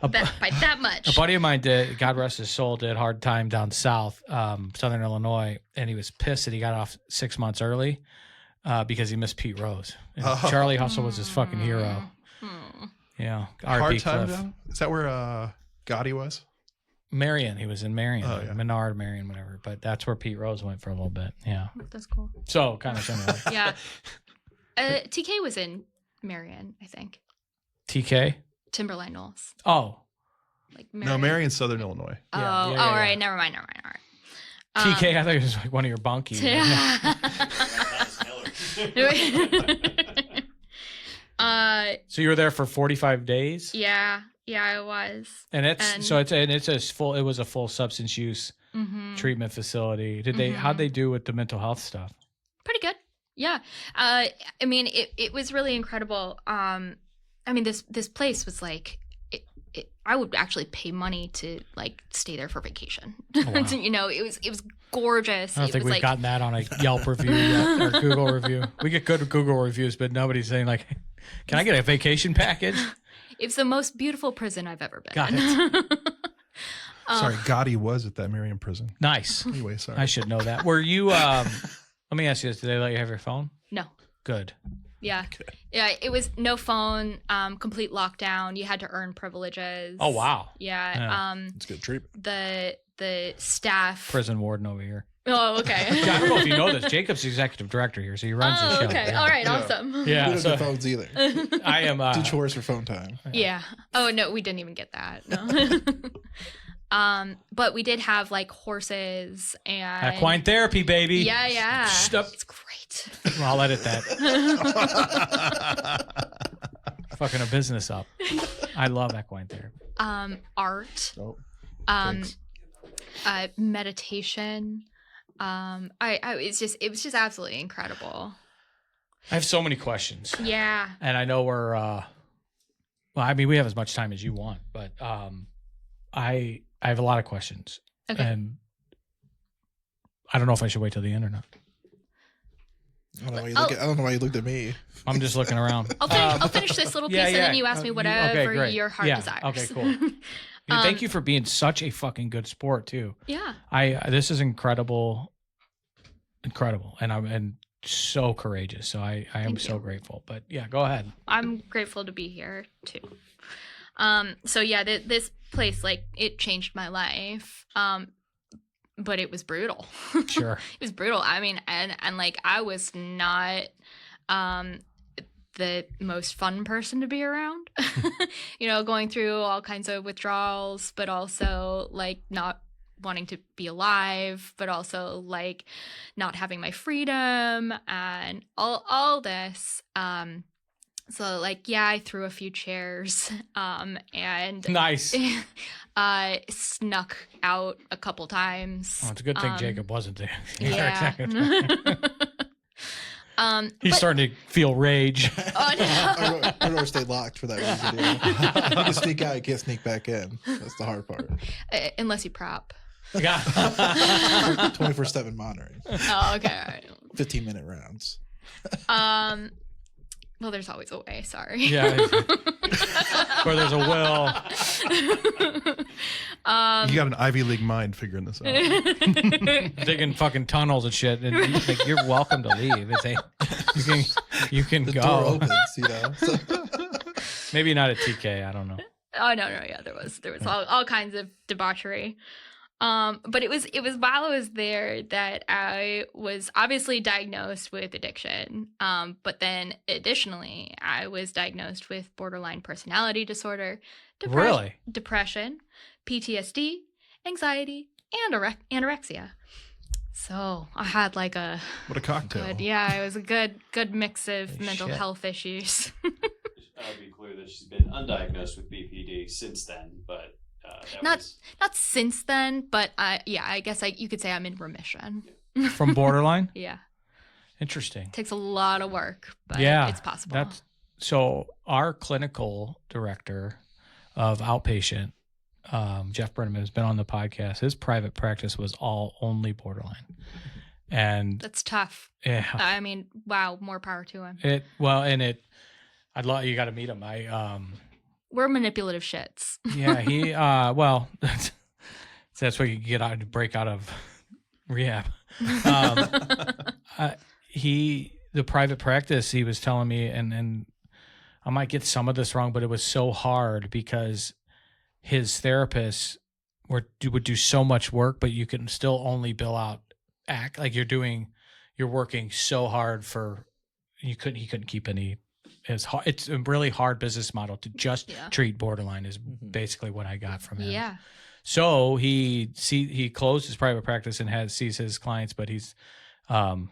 that much. A buddy of mine did. God rest his soul. Did hard time down south, Southern Illinois, and he was pissed that he got off 6 months early because he missed Pete Rose. And Charlie Hustle was his fucking hero. Yeah, Hard R.B. time Cliff. down? Is that where Gotti was? Marion. He was in Marion, Oh, yeah. Menard, Marion, whatever. But that's where Pete Rose went for a little bit. Yeah. That's cool. So kind of similar. Yeah. TK was in Marion, I think. TK. Timberline Knolls. Oh. Like No, Marion, Southern Illinois. Oh, Yeah, all right. Never mind. All right. TK, I thought it was like one of your bunkies. So you were there for 45 days? Yeah, I was. And it was a full substance use treatment facility. How'd they do with the mental health stuff? Pretty good. Yeah. I mean, it was really incredible. I mean, this place was like, I would actually pay money to like stay there for vacation. Oh, wow. You know, it was gorgeous. I don't think we've gotten that on a Yelp review yet, or Google review. We get good Google reviews, but nobody's saying like, can I get a vacation package? It's the most beautiful prison I've ever been Got in. it. Sorry, Gotti was at that Marion prison. Nice. Anyway, sorry. I should know that. Were you, let me ask you this. Did they let you have your phone? No. Good. Yeah. Yeah, it was no phone, complete lockdown. You had to earn privileges. Oh, wow. Yeah. It's good treatment. The staff. Prison warden over here. Oh, okay. I don't know if you know this. Jacob's the executive director here, so he runs the show. Okay. Yeah. All right. Awesome. Yeah. We don't So do phones either. I am. Do chores for phone time. Yeah. Oh no, we didn't even get that. No. But we did have like horses and equine therapy, baby. Yeah. Stop. It's great. Well, I'll edit that. Fucking a business up. I love equine therapy. Art. Oh, Meditation. It was just absolutely incredible. I have so many questions. Yeah. And I know we're well, I mean, we have as much time as you want, but I have a lot of questions. Okay. And I don't know if I should wait till the end or not. I don't know why you looked at me. I'm just looking around. I'll finish this little piece and then you ask me whatever your heart desires. Okay, cool. And thank you for being such a fucking good sport too. Yeah. This is incredible, and so courageous. So I am so grateful. But yeah, go ahead. I'm grateful to be here too. So yeah, this place, like, it changed my life. But it was brutal. Sure. It was brutal. I mean, and like, I was not the most fun person to be around. Going through all kinds of withdrawals, but also like not wanting to be alive, but also like not having my freedom and all this. So like, yeah, I threw a few chairs and nice. Snuck out a couple times. Oh, it's a good thing Jacob wasn't there. Yeah. He's starting to feel rage. Oh, no. Our doors stay locked for that reason. You can sneak out, you can't sneak back in. That's the hard part. Unless you prop. Yeah. 24/7 monitoring. Oh, okay. All right. 15-minute rounds. Well, there's always a way. Sorry. Yeah. Or there's a will. You got an Ivy League mind figuring this out. Digging fucking tunnels and shit. And like, you're welcome to leave. You can The go. door opens, So. Maybe not at TK. I don't know. Oh no, yeah, there was all kinds of debauchery. But it was while I was there that I was obviously diagnosed with addiction. But then additionally, I was diagnosed with borderline personality disorder, depression, PTSD, anxiety, and anorexia. So I had like what a cocktail. it was a good mix of Holy mental shit. health issues. I'll be clear that she's been undiagnosed with BPD since then, but Not since then, but I guess you could say I'm in remission. From borderline? Yeah. Interesting. Takes a lot of work, but it's possible. So our clinical director of outpatient, Jeff Brenneman, has been on the podcast. His private practice was only borderline. And That's tough. Yeah. I mean, wow, more power to him. I'd love you got to meet him. We're manipulative shits. Yeah, he that's where you get out to break out of rehab. The private practice, he was telling me, and I might get some of this wrong, but it was so hard because his therapists would do so much work, but you can still only bill out like you're working so hard he couldn't keep any. It's a really hard business model to just treat borderline is basically what I got from him. Yeah. So he closed his private practice and sees his clients, but he's and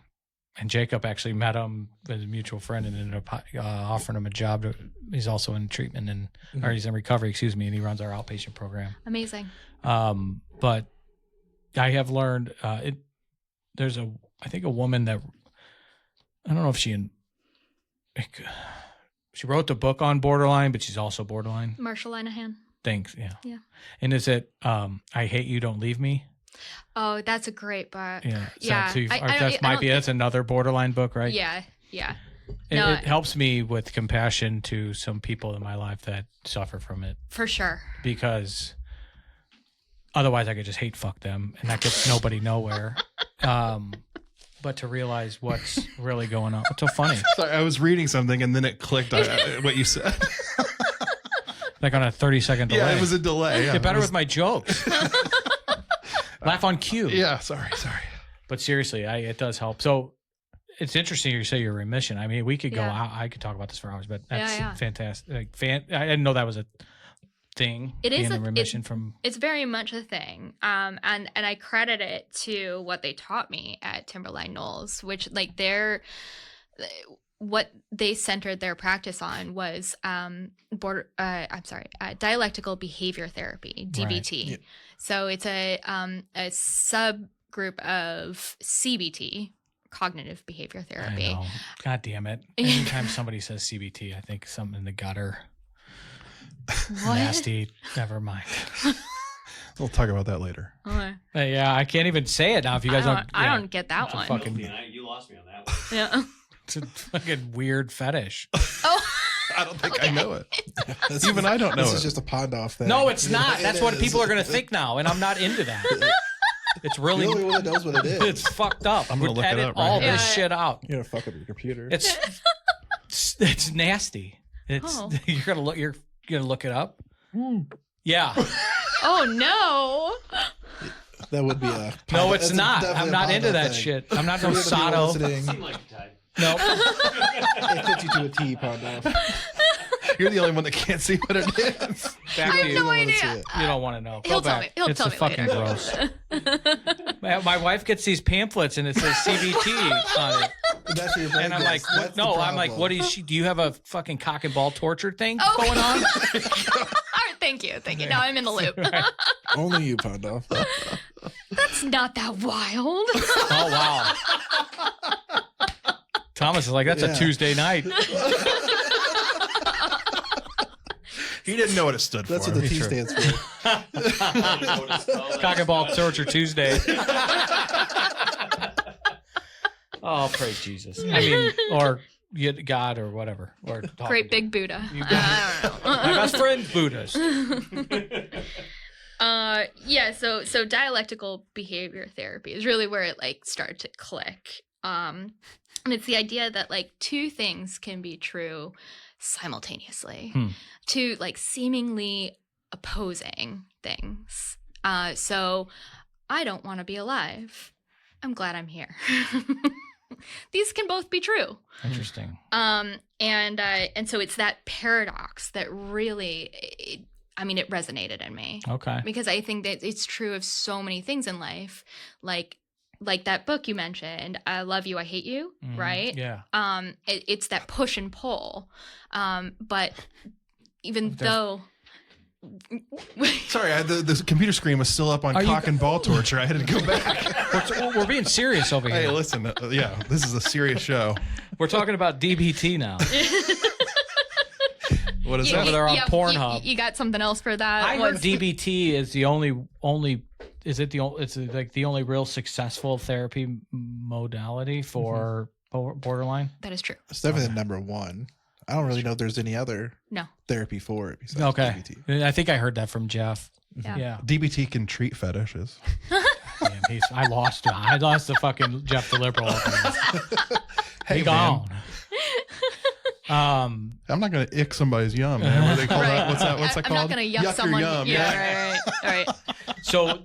Jacob actually met him as a mutual friend and ended up offering him a job. He's also in treatment or he's in recovery, and he runs our outpatient program. Amazing. But I have learned there's a woman that I don't know if she wrote the book on borderline, but she's also borderline. Marshall Linehan. Thanks. Yeah. Yeah. And is it I Hate You, Don't Leave Me? Oh, that's a great book. Yeah. Yeah. That's another borderline book, right? Yeah. Yeah. It helps me with compassion to some people in my life that suffer from it. For sure. Because otherwise I could just hate fuck them and that gets nobody nowhere. But to realize what's really going on. What's so funny? Sorry, I was reading something and then it clicked what you said. Like on a 30-second delay. Yeah, it was a delay. Get better with my jokes. Laugh on cue. Yeah, sorry. But seriously, it does help. So it's interesting you say you're in remission. I mean, we could go out. I could talk about this for hours, but that's fantastic. I didn't know that was a thing. It is in remission from. It's very much a thing. And I credit it to what they taught me at Timberline Knolls, which like what they centered their practice on was dialectical behavior therapy, DBT. Right. Yeah. So it's a subgroup of CBT, cognitive behavior therapy. I know. God damn it. Anytime somebody says CBT, I think something in the gutter. What? Nasty. Never mind. We'll talk about that later. Okay. Yeah, I can't even say it now if you guys don't. I don't get that one. You lost me on that one. Yeah. It's a fucking weird fetish. Oh. I don't think I know it. Even I don't know This it. is just a pond off thing. No, it's not. That's what people are going to think now, and I'm not into that. It's really You're the only one that knows what it is. it's fucked up. I'm gonna look it edit up right all now. this shit out. You're gonna fuck up your computer. It's nasty. It's you're gonna look it up. Yeah. Oh no. That would be a No, it's that's not. definitely I'm a not into Pondo that thing. shit. I'm not For no the people Sato. listening, Seemed like a type. No. it fits you to a T, Pondo. You're the only one that can't see what it is. Back I to have you. no wanna idea. see it. You don't want to know. He'll Go tell back. me. He'll It's tell me fucking later. gross. My wife gets these pamphlets and it says CBT on it. That's your brain And I'm goes, like, that's the no, I'm like, problem. what is she? Do you have a fucking cock and ball torture thing Oh. going on? All right, thank you. Now I'm in the loop. Only you, Pondo. That's not that wild. Oh, wow. Thomas is like, that's Yeah. a Tuesday night. He didn't know what it stood That's for. what the T True. stands for. Cock and ball torture Tuesday. Oh, praise Jesus. I mean, or God or whatever. Or Great big Buddha. You I don't know. My best friend, Buddhas. Yeah, so dialectical behavior therapy is really where it like started to click. And it's the idea that like two things can be true simultaneously. Two like seemingly opposing things. So I don't want to be alive. I'm glad I'm here. These can both be true. Interesting. And so it's that paradox that really it resonated in me. Okay. Because I think that it's true of so many things in life, like that book you mentioned, I Love You, I Hate You, right? Yeah. It's that push and pull. But even though Sorry, the computer screen was still up on Are you- cock and ball torture. I had to go back. We're being serious over here. Hey, listen. Yeah, this is a serious show. We're talking about DBT now. What is Yeah. that? They're on Pornhub. You got something else for that? I heard DBT is the only is it the only, it's like the only real successful therapy modality for borderline? That is true. It's definitely the number one. I don't really know if there's any other No. therapy for it besides Okay. DBT. I think I heard that from Jeff. Yeah. Yeah. DBT can treat fetishes. Damn, I lost the fucking Jeff the Liberal. Hey, He man. gone. I'm not gonna ick somebody's yum, man. What do they call Right. that? What's that I'm called? not going to yuck your someone. yum. Yeah, right. So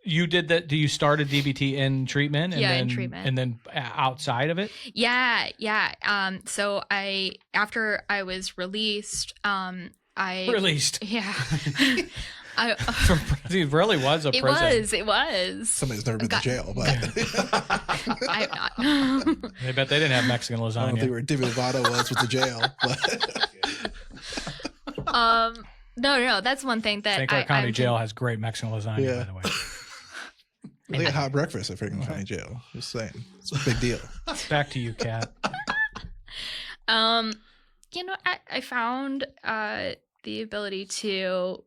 you did that. Do you started DBT in treatment? And Yeah, then, in treatment. And then outside of it? Yeah. So after I was released, Released. Yeah. It really was a prison. It was. Somebody's never been to jail, but I have not. I bet they didn't have Mexican I don't think lasagna. where David Lovato was with the jail. But No. That's one thing that St. Clair County I'm- Jail has great Mexican lasagna, Yeah. by the way. they got hot breakfast at Franklin County Jail. Just saying, it's a big deal. Back to you, Kat. I found the ability to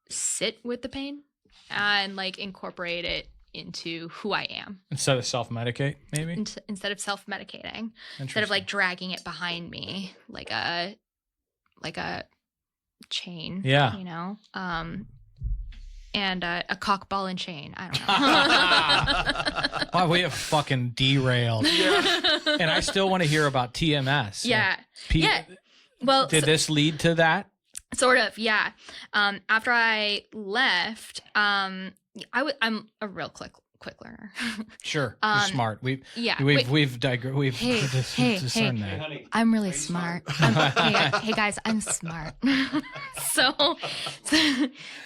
sit with the pain and like incorporate it into who I am Instead of self-medicate, maybe? instead of self-medicating, instead of Interesting. like dragging it behind me like a chain. Yeah. And a cock ball and chain. I don't know. Wow, we have fucking derailed. And I still want to hear about TMS. Yeah. P- Yeah. Well, Did this lead to that? sort of, yeah. After I left, I'm a real quick learner. Sure. You're smart. Yeah. We've Hey, discerned Hey, that. honey. I'm really Are you smart. Hey guys, I'm smart. so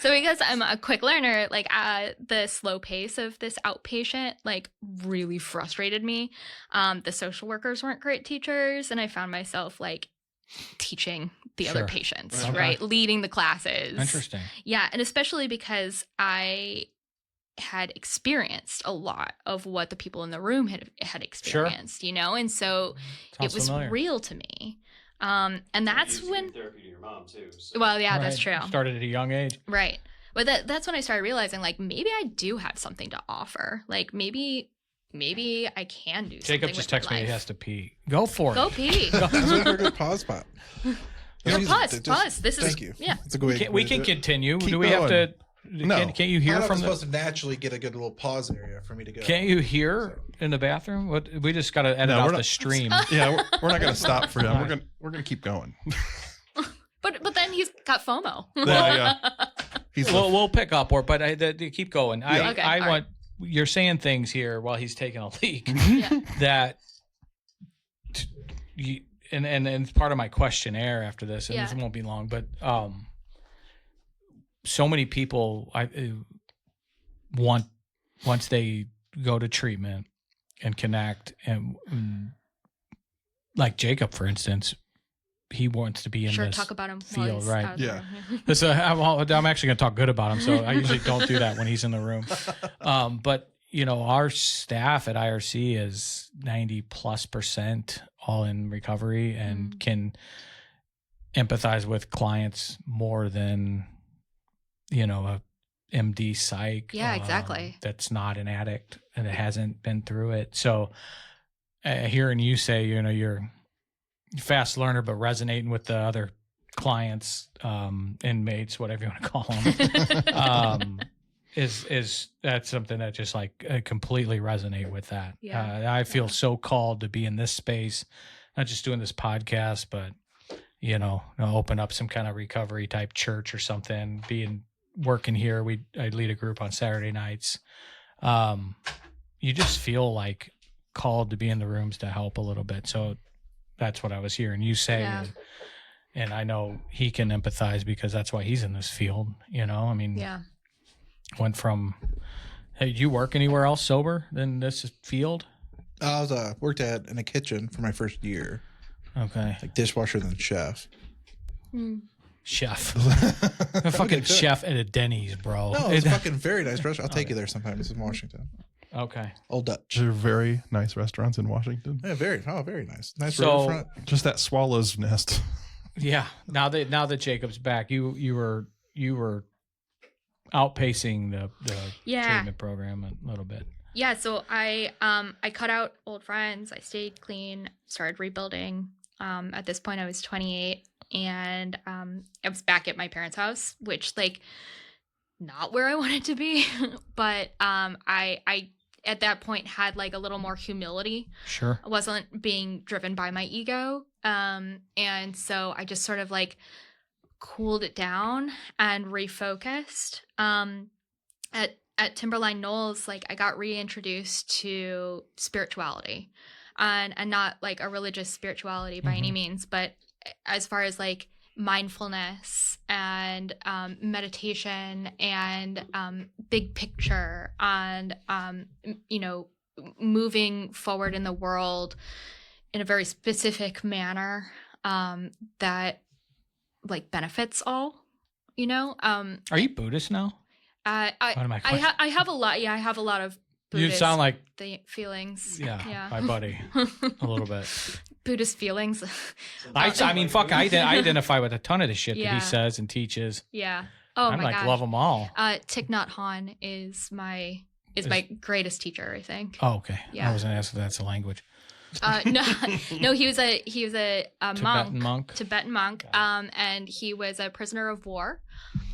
because I'm a quick learner, like the slow pace of this outpatient like really frustrated me. The social workers weren't great teachers, and I found myself like teaching the other Sure. patients, Okay. right? Leading the classes. Interesting. Yeah, and especially because I had experienced a lot of what the people in the room had experienced, and so Sounds it was familiar. real to me. And that's You when, therapy to your mom too. So. well, yeah, that's Right. true. Started at a young age. Right. But that's when I started realizing, like, maybe I do have something to offer. Like, maybe I can do something Jacob just with my texted me he life. has to pee. Go for it. Go pee. That's a good pause spot. No, Just- pause. This is, Thank you. yeah. It's a good way We can to do it. continue. Keep Do we have going. to? No. Can't you hear I'm from supposed to naturally get a good little pause area for me to go. Can't you hear in the bathroom? What we just got to edit out the stream. Yeah, we're not going to stop for him. We're going to keep going. But then he's got FOMO. Yeah. We'll pick up, keep going. Yeah. Okay, I all want you're saying things here while he's taking a leak Yeah. that you and it's part of my questionnaire after this, and this won't be long, but so many people want once they go to treatment and connect and like Jakob, for instance, he wants to be in this talk about him field, right? Yeah. So I'm actually going to talk good about him. So I usually don't do that when he's in the room. But our staff at IRC is 90+% all in recovery and can empathize with clients more than, a MD psych. Yeah, exactly. That's not an addict and it hasn't been through it. So hearing you say, you're fast learner, but resonating with the other clients, inmates, whatever you want to call them, is that's something that just completely resonate with that. Yeah. I feel so called to be in this space, not just doing this podcast, but open up some kind of recovery type church or something. Working here, I lead a group on Saturday nights. You just feel called to be in the rooms to help a little bit. So that's what I was hearing you say. Yeah. And I know he can empathize because that's why he's in this field. Went from, hey, did you work anywhere else sober than this field? I was worked in a kitchen for my first year. Okay. Dishwasher then chef. Chef. A fucking chef at a Denny's, bro. No, it's a fucking very nice restaurant. I'll take you there sometime. It's in Washington. Okay. Old Dutch. There are very nice restaurants in Washington. Yeah, very nice. Nice So- riverfront. Just that swallow's nest. Yeah. Now that Jacob's back, you were outpacing the treatment program a little bit. Yeah, so I cut out old friends. I stayed clean, started rebuilding. At this point, I was 28, and I was back at my parents' house, which not where I wanted to be, but I at that point had a little more humility. Sure. I wasn't being driven by my ego, and so I just sort of cooled it down and refocused. At Timberline Knolls, I got reintroduced to spirituality, and not a religious spirituality by any means, but as far as mindfulness and meditation and big picture and moving forward in the world in a very specific manner that benefits all. Are you Buddhist now? I have a lot. Yeah, I have a lot of Buddhist You sound like feelings. yeah, my buddy a little bit. Buddhist feelings. I mean, fuck, I identify with a ton of the shit that Yeah. he says and teaches. Yeah. Oh I'm my gosh. love them all. Thich Nhat Hanh is my greatest teacher, I think. Oh, okay. Yeah. I wasn't asked if that's a language. No, he was a monk. Tibetan monk. And he was a prisoner of war.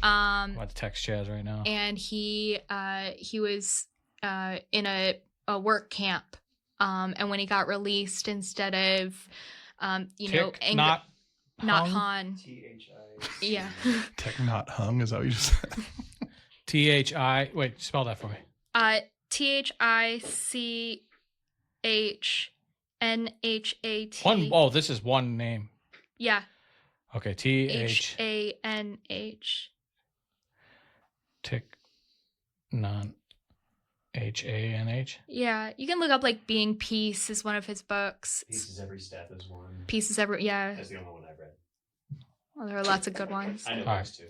I'm about to text Chaz right now. And he was in a work camp. And when he got released, instead of Not Han. Thi. Yeah. Tech not hung. Is that what you just said? THI. Wait, spell that for me. THICHNHAT. Oh, this is one name. Yeah. Okay, HANH. Tick non HANH. Yeah, you can look up Being Peace is one of his books. Pieces Every Step is one. Pieces Every, yeah. That's the only one I've read. Well, there are lots of good ones. I know All those two.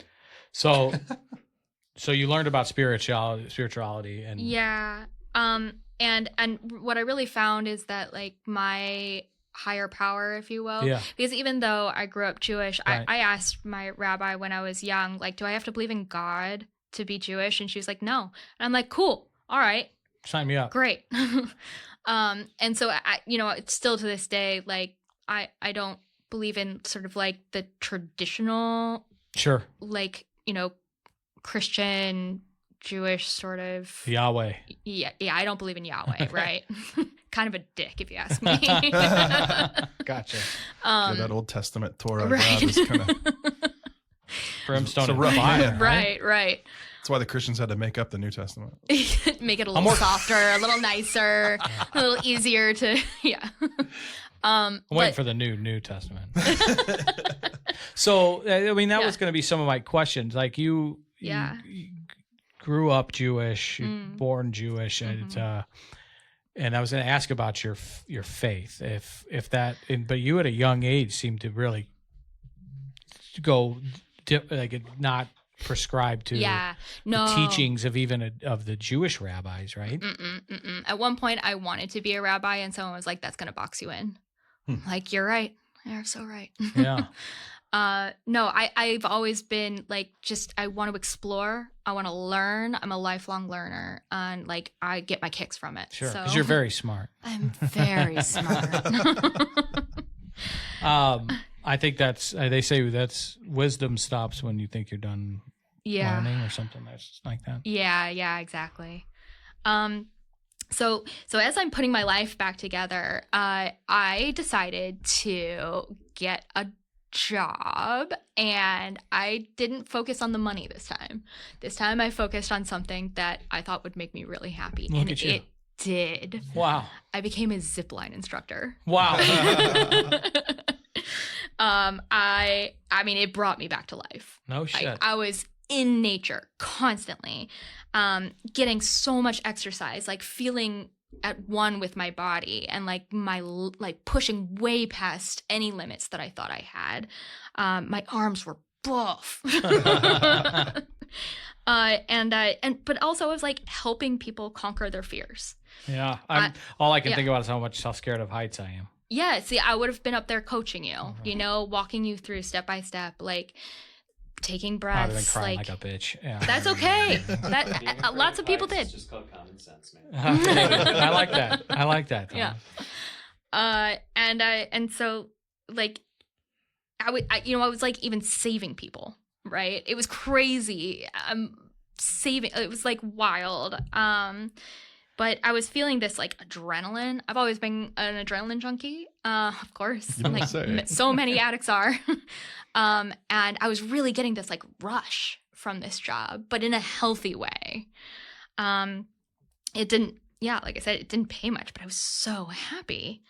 So you learned about spirituality and Yeah. And what I really found is that my higher power, if you will, Yeah. because even though I grew up Jewish, Right. I asked my rabbi when I was young, do I have to believe in God to be Jewish? And she was like, no. And I'm like, cool. All right. sign me up. Great. And so it's still to this day, I don't believe in sort of the traditional, Sure. Christian, Jewish sort of Yahweh. Yeah, I don't believe in Yahweh, right? Kind of a dick, if you ask me. Gotcha. That Old Testament Torah right. God is kind of Brimstone it's a and rough fire. man, right. That's why the Christians had to make up the New Testament. Make it a little softer, a little nicer, a little easier to, yeah. I'm waiting for the New Testament. So, I mean, that was going to be some of my questions. Like you grew up Jewish, born Jewish, and and I was going to ask about your faith, if that. But you at a young age seemed to really go not prescribed to the teachings of even of the Jewish rabbis, right? At one point, I wanted to be a rabbi, and someone was like, "That's going to box you in." Like, you're right. You're so right. Yeah. No, I've always been like, I want to explore. I want to learn. I'm a lifelong learner, and like, I get my kicks from it. Sure, so. because you're very smart. I'm very smart. I think they say that's wisdom stops when you think you're done learning or something like that. Yeah, exactly. So as I'm putting my life back together, I decided to get a job, and I didn't focus on the money this time. This time I focused on something that I thought would make me really happy. Look at you. It did. Wow. I became a zipline instructor. Wow. I mean, it brought me back to life. No shit. I was in nature constantly, getting so much exercise, like feeling at one with my body, and like pushing way past any limits that I thought I had. My arms were buff. But also I was like helping people conquer their fears. Yeah. All I can think about is how scared of heights I am. Yeah. See, I would have been up there coaching you, walking you through step by step, like taking breaths. I'd have been crying like a bitch. Yeah. That's okay. Lots of people did. It's just called common sense, man. I like that. Tom. Yeah. And so like I was like even saving people, right? It was crazy. It was like wild. But I was feeling this like adrenaline. I've always been an adrenaline junkie, of course. Like so many addicts are. And I was really getting this like rush from this job, but in a healthy way. It didn't, like I said, it didn't pay much, but I was so happy.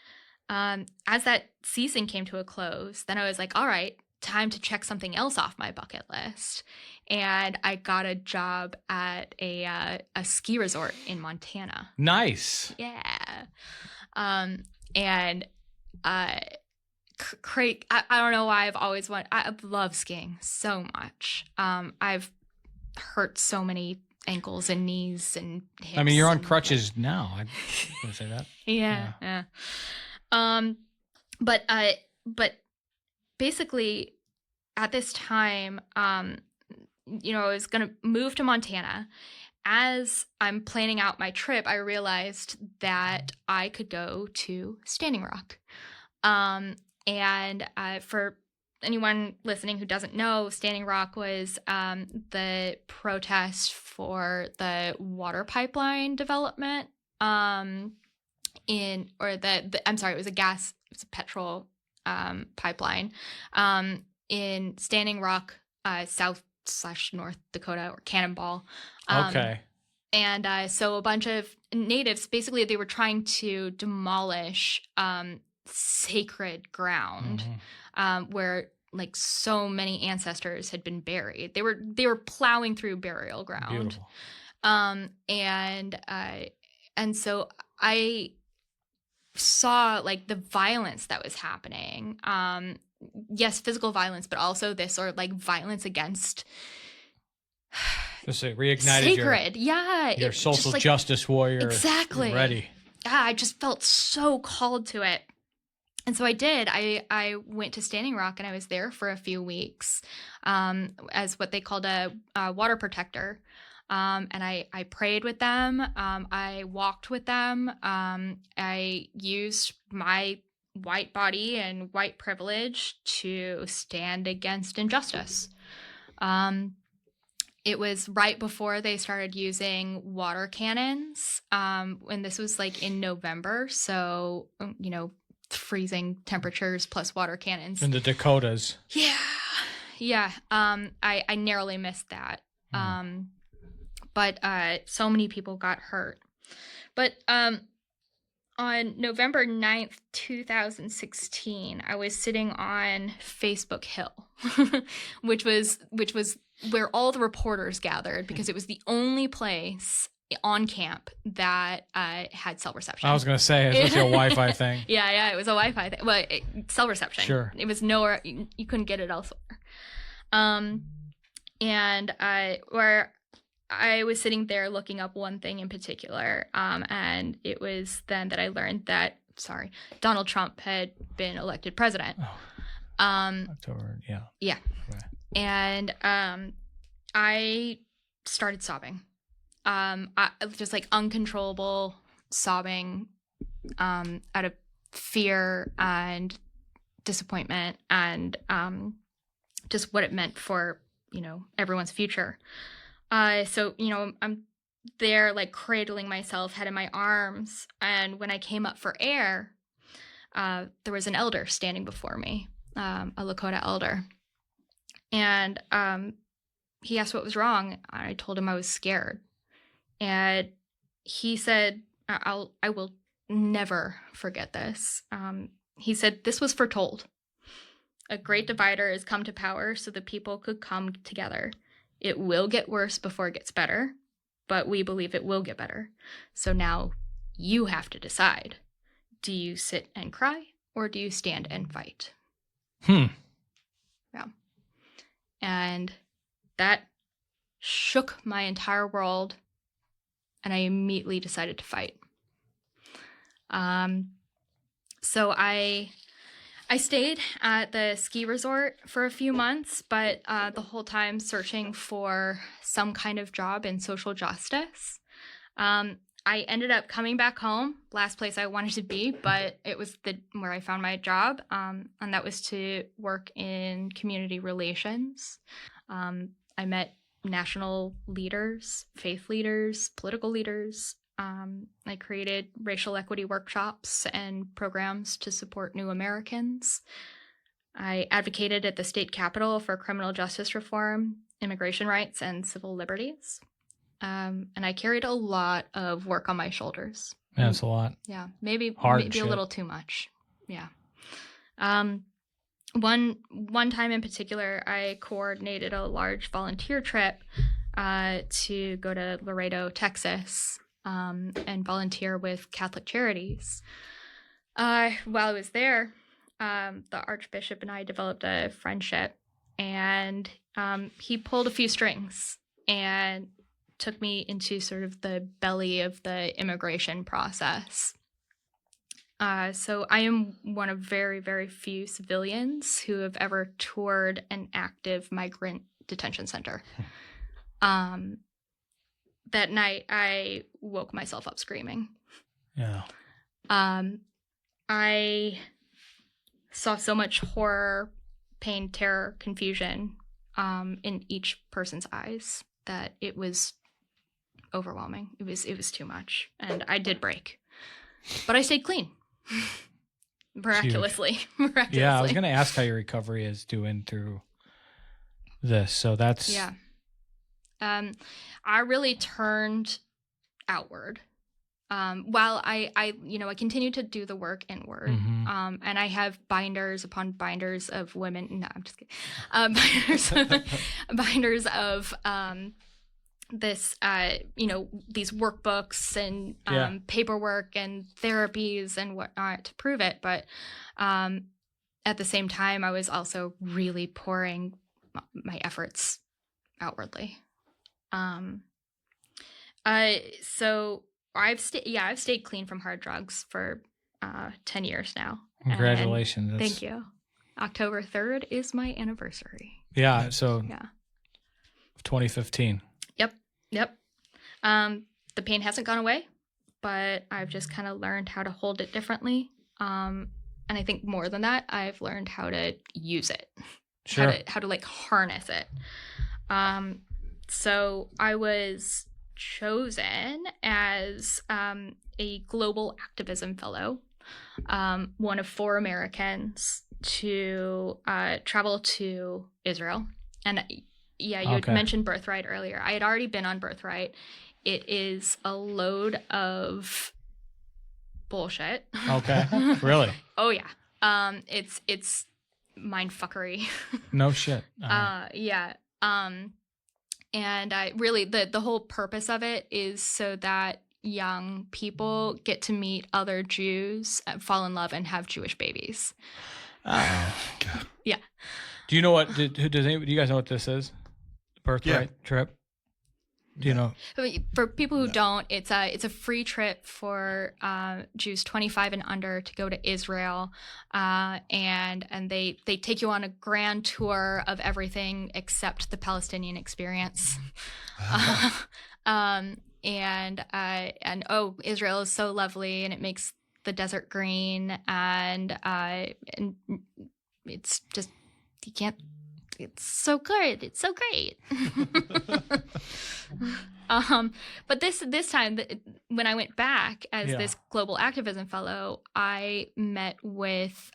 As that season came to a close, then I was like, all right, time to check something else off my bucket list. And I got a job at a ski resort in Montana. Nice. Yeah. Craig, I don't know why I've always wanted. I love skiing so much. I've hurt so many ankles and knees and hips. I mean, you're on crutches now. I'm gonna say that. Yeah. But basically, at this time, I was gonna move to Montana. As I'm planning out my trip, I realized that I could go to Standing Rock. And for anyone listening who doesn't know, Standing Rock was the protest for the water pipeline development it was a petrol pipeline in Standing Rock, South/North Dakota, or Cannonball. Okay. And so a bunch of natives, basically they were trying to demolish sacred ground, where like so many ancestors had been buried. They were plowing through burial ground. Beautiful. And so I saw like the violence that was happening. Yes, physical violence, but also this sort of like violence against just reignited sacred. Your social justice warrior. Exactly. Ready. Yeah, I just felt so called to it. And so I did. I went to Standing Rock, and I was there for a few weeks as what they called a water protector. And I prayed with them. I walked with them. I used my white body and white privilege to stand against injustice. it was right before they started using water cannons. And this was like in November. So, freezing temperatures plus water cannons. In the Dakotas. Yeah. Yeah. I narrowly missed that. But so many people got hurt. But on November 9th, 2016, I was sitting on Facebook Hill, which was where all the reporters gathered because it was the only place on camp that had cell reception. I was going to say, is this your Wi-Fi thing? Yeah, it was a Wi-Fi thing. Well, cell reception. Sure. It was nowhere, you couldn't get it elsewhere. And where I was sitting there looking up one thing in particular, and it was then that I learned that, Donald Trump had been elected president. October, yeah. Yeah. Okay. And I started sobbing. Just like uncontrollable sobbing out of fear and disappointment and just what it meant for, everyone's future. So, I'm there like cradling myself, head in my arms. And when I came up for air, there was an elder standing before me, a Lakota elder. And he asked what was wrong. I told him I was scared. And he said, I will never forget this. He said, this was foretold. A great divider has come to power so the people could come together. It will get worse before it gets better, but we believe it will get better. So now you have to decide. Do you sit and cry or do you stand and fight? Yeah. And that shook my entire world, and I immediately decided to fight. So I stayed at the ski resort for a few months, but the whole time searching for some kind of job in social justice. I ended up coming back home, last place I wanted to be, but it was where I found my job, and that was to work in community relations. I met national leaders, faith leaders, political leaders. I created racial equity workshops and programs to support new Americans. I advocated at the state capitol for criminal justice reform, immigration rights, and civil liberties. And I carried a lot of work on my shoulders. Yeah, that's a lot. Yeah, maybe Hardship. A little too much. Yeah. One time in particular, I coordinated a large volunteer trip to go to Laredo, Texas, and volunteer with Catholic Charities. While I was there, the Archbishop and I developed a friendship, and he pulled a few strings and took me into sort of the belly of the immigration process. So I am one of very, very few civilians who have ever toured an active migrant detention center. That night, I woke myself up screaming. Yeah. I saw so much horror, pain, terror, confusion in each person's eyes that it was overwhelming. It was too much, and I did break, but I stayed clean. Miraculously. Yeah, I was going to ask how your recovery is doing through this. So that's I really turned outward. While I continue to do the work inward. Mm-hmm. And I have binders upon binders of women. No, I'm just kidding. Binders of this, these workbooks and paperwork and therapies and whatnot to prove it. But at the same time, I was also really pouring my efforts outwardly. So I've stayed clean from hard drugs for 10 years now. Congratulations. Thank you. October 3rd is my anniversary. Yeah. So 2015. Yep. The pain hasn't gone away, but I've just kind of learned how to hold it differently. And I think more than that, I've learned how to use it. Sure. How to like harness it. So I was chosen as a global activism fellow, one of 4 Americans to travel to Israel. And yeah, you had mentioned Birthright earlier. I had already been on Birthright. It is a load of bullshit. Okay. Really? Oh yeah. It's mindfuckery. No shit. Yeah. And I really the whole purpose of it is so that young people get to meet other Jews, fall in love, and have Jewish babies. God. Yeah. Do you know what? Do you guys know what this is? Birthright trip. Do you know? For people who don't, it's a free trip for Jews 25 and under to go to Israel, and they take you on a grand tour of everything except the Palestinian experience. And Israel is so lovely, and it makes the desert green, and it's just you can't. It's so good. It's so great. But this time, when I went back as this global activism fellow, I met with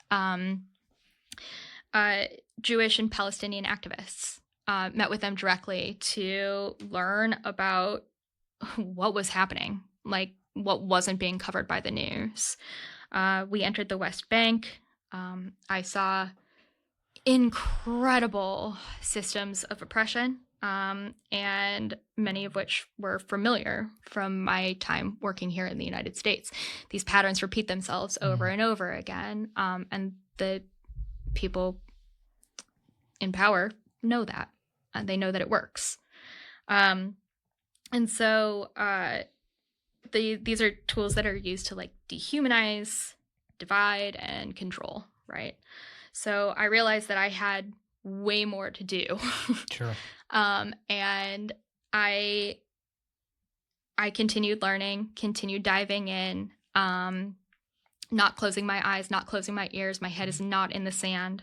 Jewish and Palestinian activists. Met with them directly to learn about what was happening, like what wasn't being covered by the news. We entered the West Bank. I saw incredible systems of oppression, and many of which were familiar from my time working here in the United States. These patterns repeat themselves over and over again, and the people in power know that. They know that it works. And so these are tools that are used to like dehumanize, divide, and control, right? So I realized that I had way more to do. Sure. And I continued learning, continued diving in, not closing my eyes, not closing my ears. My head is not in the sand.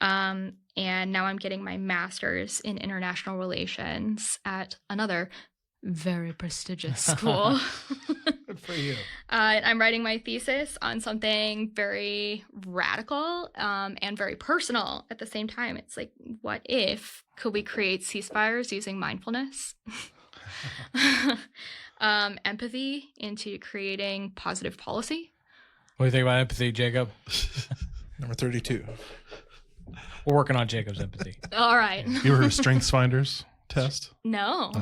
And now I'm getting my master's in international relations at another very prestigious school. Good for you. I'm writing my thesis on something very radical and very personal at the same time. It's like, what if could we create ceasefires using mindfulness? Empathy into creating positive policy. What do you think about empathy, Jacob? Number 32. We're working on Jacob's empathy. All right. You were a Strengths Finders test? No.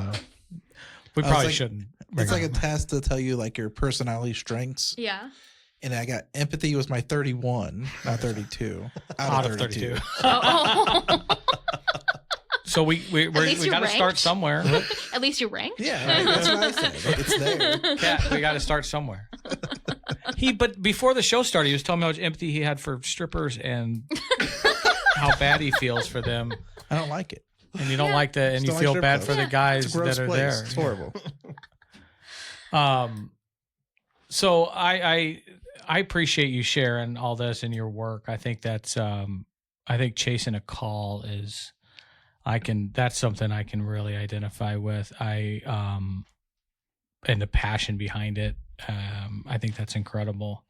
We probably shouldn't. It's like a test to tell you like your personality strengths. Yeah. And I got empathy was my 31, not 32. Out of 32. Oh. So we got to start somewhere. At least you ranked. Yeah, right, that's what I said. It's there. Yeah, we got to start somewhere. But before the show started, he was telling me how much empathy he had for strippers and how bad he feels for them. I don't like it. And you don't like that, and you feel bad for the guys that are there. It's horrible. So I appreciate you sharing all this in your work. I think that's I think chasing a call is that's something I can really identify with. And the passion behind it. I think that's incredible.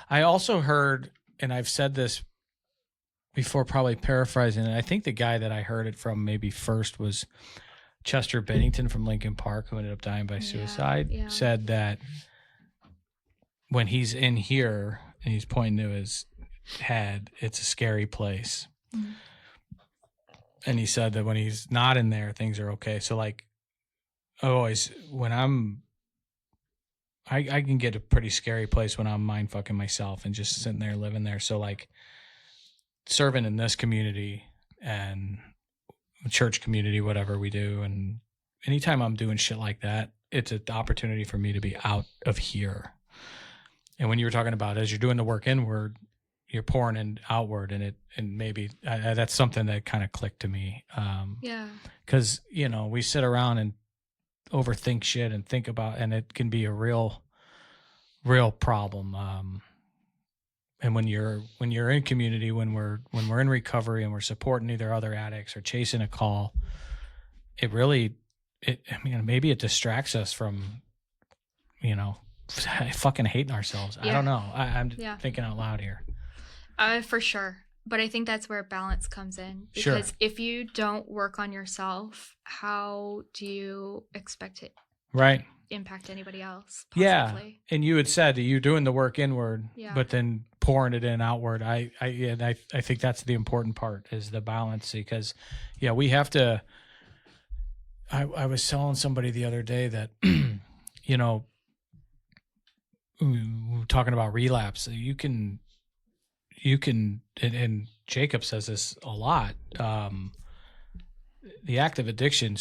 I also heard, and I've said this before, probably paraphrasing it, I think the guy that I heard it from maybe first was Chester Bennington from Lincoln Park, who ended up dying by suicide, said that when he's in here and he's pointing to his head, it's a scary place. Mm-hmm. And he said that when he's not in there, things are okay. So like always when I can get a pretty scary place when I'm mind fucking myself and just sitting there living there. So like serving in this community and church community, whatever we do, and anytime I'm doing shit like that, it's an opportunity for me to be out of here. And when you were talking about as you're doing the work inward, you're pouring in outward, and maybe that's something that kind of clicked to me. Because we sit around and overthink shit and think about, and it can be a real problem. And when you're in community, when we're in recovery and we're supporting either other addicts or chasing a call, it really maybe it distracts us from, fucking hating ourselves. I don't know. I'm thinking out loud here. For sure. But I think that's where balance comes in. Because if you don't work on yourself, how do you expect it to impact anybody else? Possibly? Yeah. And you had said that you're doing the work inward, but then pouring it in outward. I think that's the important part, is the balance. Because, we have to. I was telling somebody the other day that, talking about relapse, you can, and Jakob says this a lot. The active addiction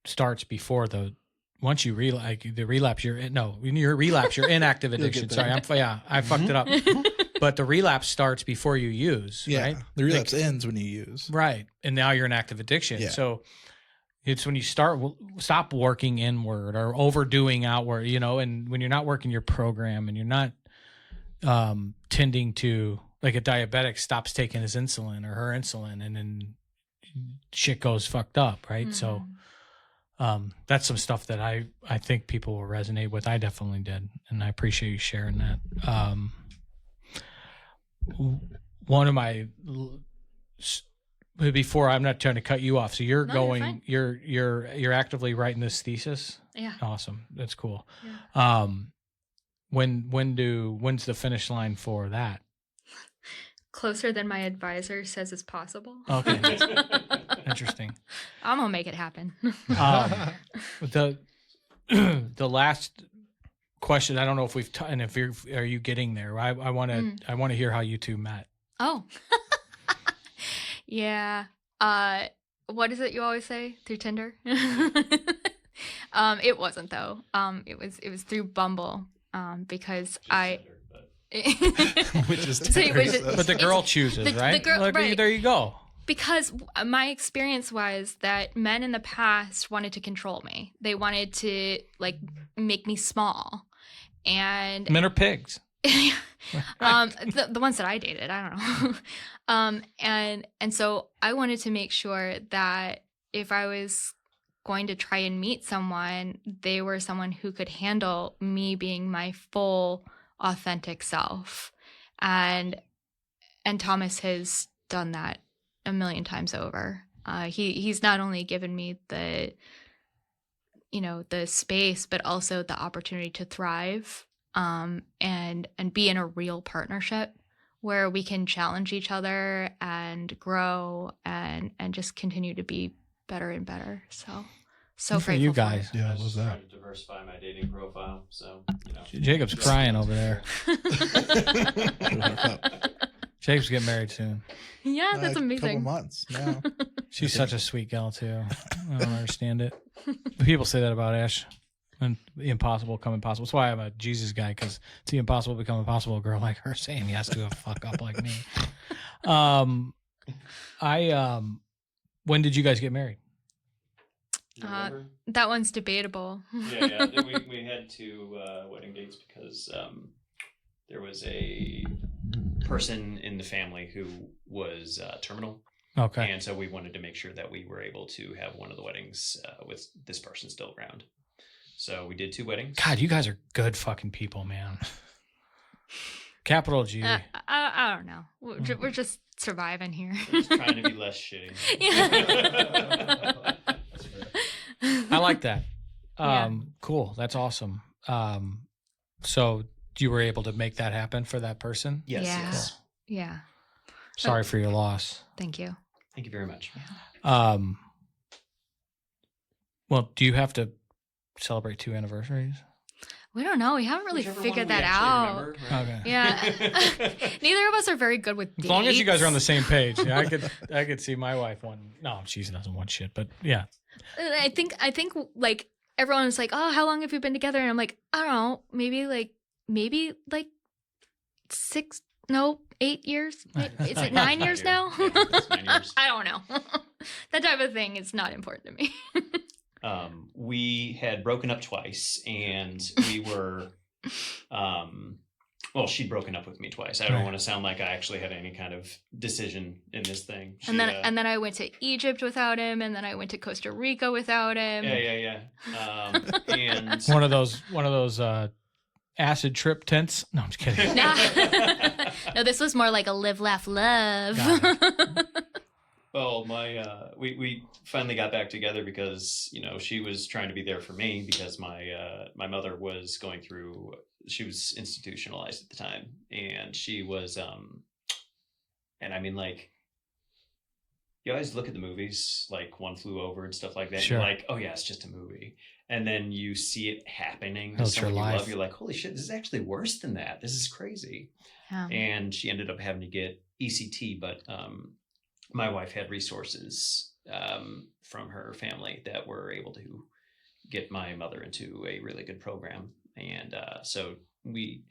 starts before once you relapse, you're in active addiction. Sorry, I fucked it up. But the relapse starts before you use, right? The relapse ends when you use. Right. And now you're in active addiction. Yeah. So it's when you stop working inward or overdoing outward, and when you're not working your program and you're not tending to, like a diabetic stops taking his insulin or her insulin, and then shit goes fucked up, right? So that's some stuff that I think people will resonate with. I definitely did, and I appreciate you sharing that. One of my before, I'm not trying to cut you off. So you're actively writing this thesis. Yeah. Awesome. That's cool. Yeah. When's the finish line for that? Closer than my advisor says it's possible. Okay. Interesting. I'm gonna make it happen. The last question, I don't know if we've and if are you getting there? I want to hear how you two met. Oh. Yeah. What is it you always say? Through Tinder? It wasn't though. It was through Bumble. Because which is but the girl chooses, right? Right. There you go. Because my experience was that men in the past wanted to control me. They wanted to make me small, and men are pigs. The ones that I dated, I don't know. And so I wanted to make sure that if I was going to try and meet someone, they were someone who could handle me being my full authentic self. And Thomas has done that a million times over. He's not only given me the space, but also the opportunity to thrive, and be in a real partnership where we can challenge each other and grow and just continue to be better and better. So for you guys. Yeah, I love that. Trying to diversify my dating profile. So Jacob's crying over there. Jacob's getting married soon. Yeah, that's amazing. A couple months now. She's such a sweet gal too. I don't understand it. People say that about Ash. And the impossible become impossible. That's why I'm a Jesus guy, because it's the impossible become impossible. A girl like her saying yes to a fuck up like me. When did you guys get married? That one's debatable. Yeah. We had two wedding dates because there was a person in the family who was terminal. Okay. And so we wanted to make sure that we were able to have one of the weddings with this person still around. So we did two weddings. God, you guys are good fucking people, man. Capital G. I don't know. We're just surviving here. We're just trying to be less shitty. Yeah. I like that. Cool. That's awesome. So you were able to make that happen for that person? Yes. Yeah. Yes. Yeah. Sorry for your loss. Thank you. Thank you very much. Well, do you have to celebrate 2 anniversaries? We don't know. We haven't really figured that out. Remember, right? Okay. Yeah. Neither of us are very good with dates. As long as you guys are on the same page. Yeah, I could see my wife one. No, she doesn't want shit, but yeah. I think like everyone's like, "Oh, how long have you been together?" And I'm like, "I don't know, maybe 8 years? Is it 9 years now?" Yeah, it's 9 years. I don't know. That type of thing is not important to me. We had broken up twice, and we were well, she'd broken up with me twice. I don't want to sound like I actually had any kind of decision in this thing. And then I went to Egypt without him, and then I went to Costa Rica without him. Yeah. And one of those acid trip tents. No, I'm just kidding. No, this was more like a live, laugh, love. Well, we finally got back together because, you know, she was trying to be there for me because my mother was going through, she was institutionalized at the time, and she was and I mean, like, you always look at the movies like One Flew Over and stuff like that. Sure. You're like, oh yeah, it's just a movie. And then you see it happening to That's your someone you life. love. You're like, holy shit, this is actually worse than that. This is crazy. Yeah. And she ended up having to get ECT, but my wife had resources from her family that were able to get my mother into a really good program. And so we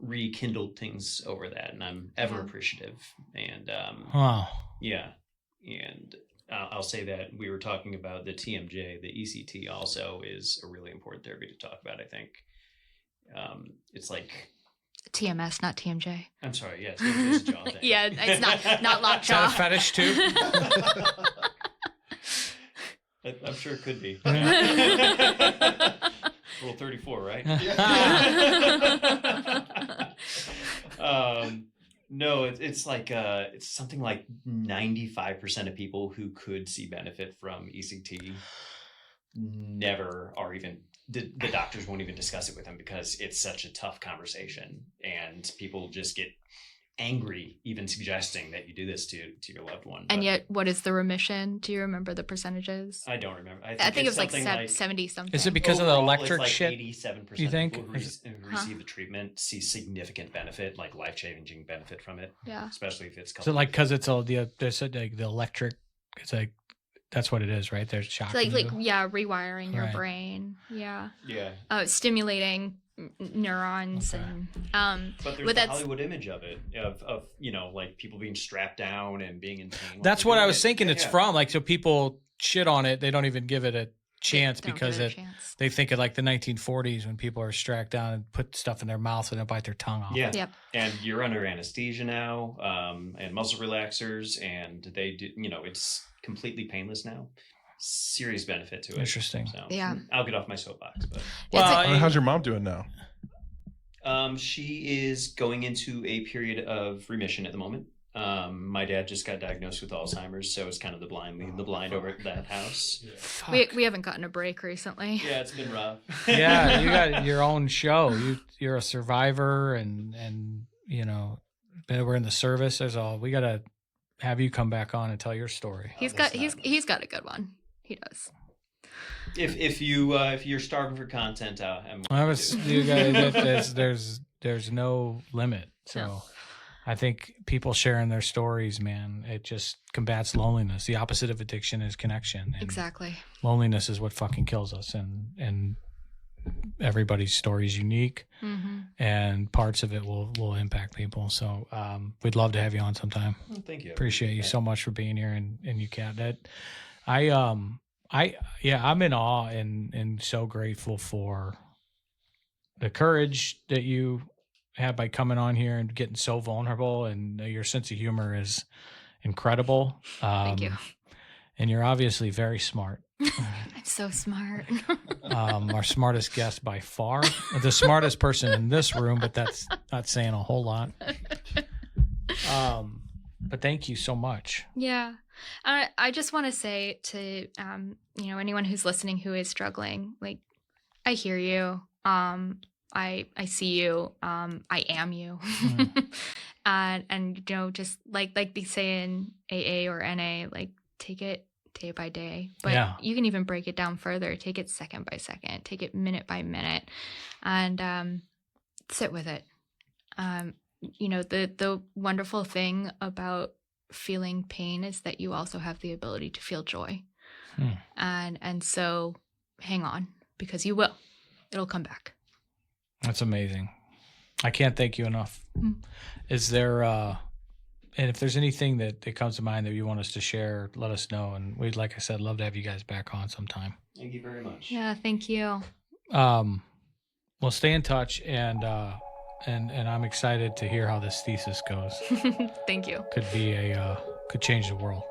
rekindled things over that, and I'm ever appreciative. And Wow. yeah. And I'll say that we were talking about the TMJ, the ECT also is a really important therapy to talk about, I think. It's like... TMS, not TMJ. I'm sorry, yes. It's a jaw thing. Yeah, it's not lockjaw. Is that a fetish too? I'm sure it could be. Rule 34, right? No, it's like it's something like 95% of people who could see benefit from ECT never are even the doctors won't even discuss it with them because it's such a tough conversation, and people just get angry even suggesting that you do this to your loved one. And yet, what is the remission? Do you remember the percentages? I don't remember. I think it was like 70 something. Is it because of the Overall, electric it's like shit? 87% you think? of people who receive the treatment see significant benefit, like life-changing benefit from it. Yeah. Especially if it's So like because it's all the electric. It's like that's what it is, right? There's shock. It's like rewiring your brain. Yeah. Yeah. Stimulating neurons and but there's the Hollywood image of it of you know, like people being strapped down and being in pain. That's what I was thinking. It's from like, so people shit on it. They don't even give it a chance because they think of like the 1940s when people are strapped down and put stuff in their mouth and they bite their tongue off. Yeah. Yep. And you're under anesthesia now, and muscle relaxers, and they do, you know, it's completely painless now. Serious benefit to it. Interesting. So, yeah. I'll get off my soapbox, but how's your mom doing now? She is going into a period of remission at the moment. My dad just got diagnosed with Alzheimer's, so it's kind of the blind leading the blind over at that house. Yeah. We haven't gotten a break recently. Yeah, it's been rough. Yeah, you got your own show. You're a survivor, and you know, we're in the service. We gotta have you come back on and tell your story. He's got a good one. He does. If you're starving for content, you guys, there's no limit. So. No. I think people sharing their stories, man, it just combats loneliness. The opposite of addiction is connection. And exactly. Loneliness is what fucking kills us. And everybody's story is unique, and parts of it will impact people. So we'd love to have you on sometime. Well, thank you. Appreciate you so much for being here, and you, Kat. I'm in awe and so grateful for the courage that you have by coming on here and getting so vulnerable, and your sense of humor is incredible. Thank you. And you're obviously very smart. I'm so smart. Our smartest guest by far, the smartest person in this room, but that's not saying a whole lot. But thank you so much. Yeah. I just want to say to, anyone who's listening who is struggling, like, I hear you. I see you. I am you. And just like they say in AA or NA, like, take it day by day. But you can even break it down further. Take it second by second. Take it minute by minute, and sit with it. The wonderful thing about feeling pain is that you also have the ability to feel joy. And so hang on, because you will. It'll come back. That's amazing. I can't thank you enough. Is there, and if there's anything that comes to mind that you want us to share, let us know. And we'd, like I said, love to have you guys back on sometime. Thank you very much. Yeah, thank you. We'll stay in touch, and and I'm excited to hear how this thesis goes. Thank you. Could change the world.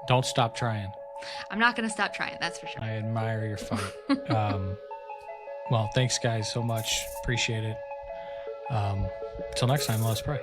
Don't stop trying. I'm not going to stop trying, that's for sure. I admire your fight. Well, thanks guys so much. Appreciate it. Till next time, let's pray.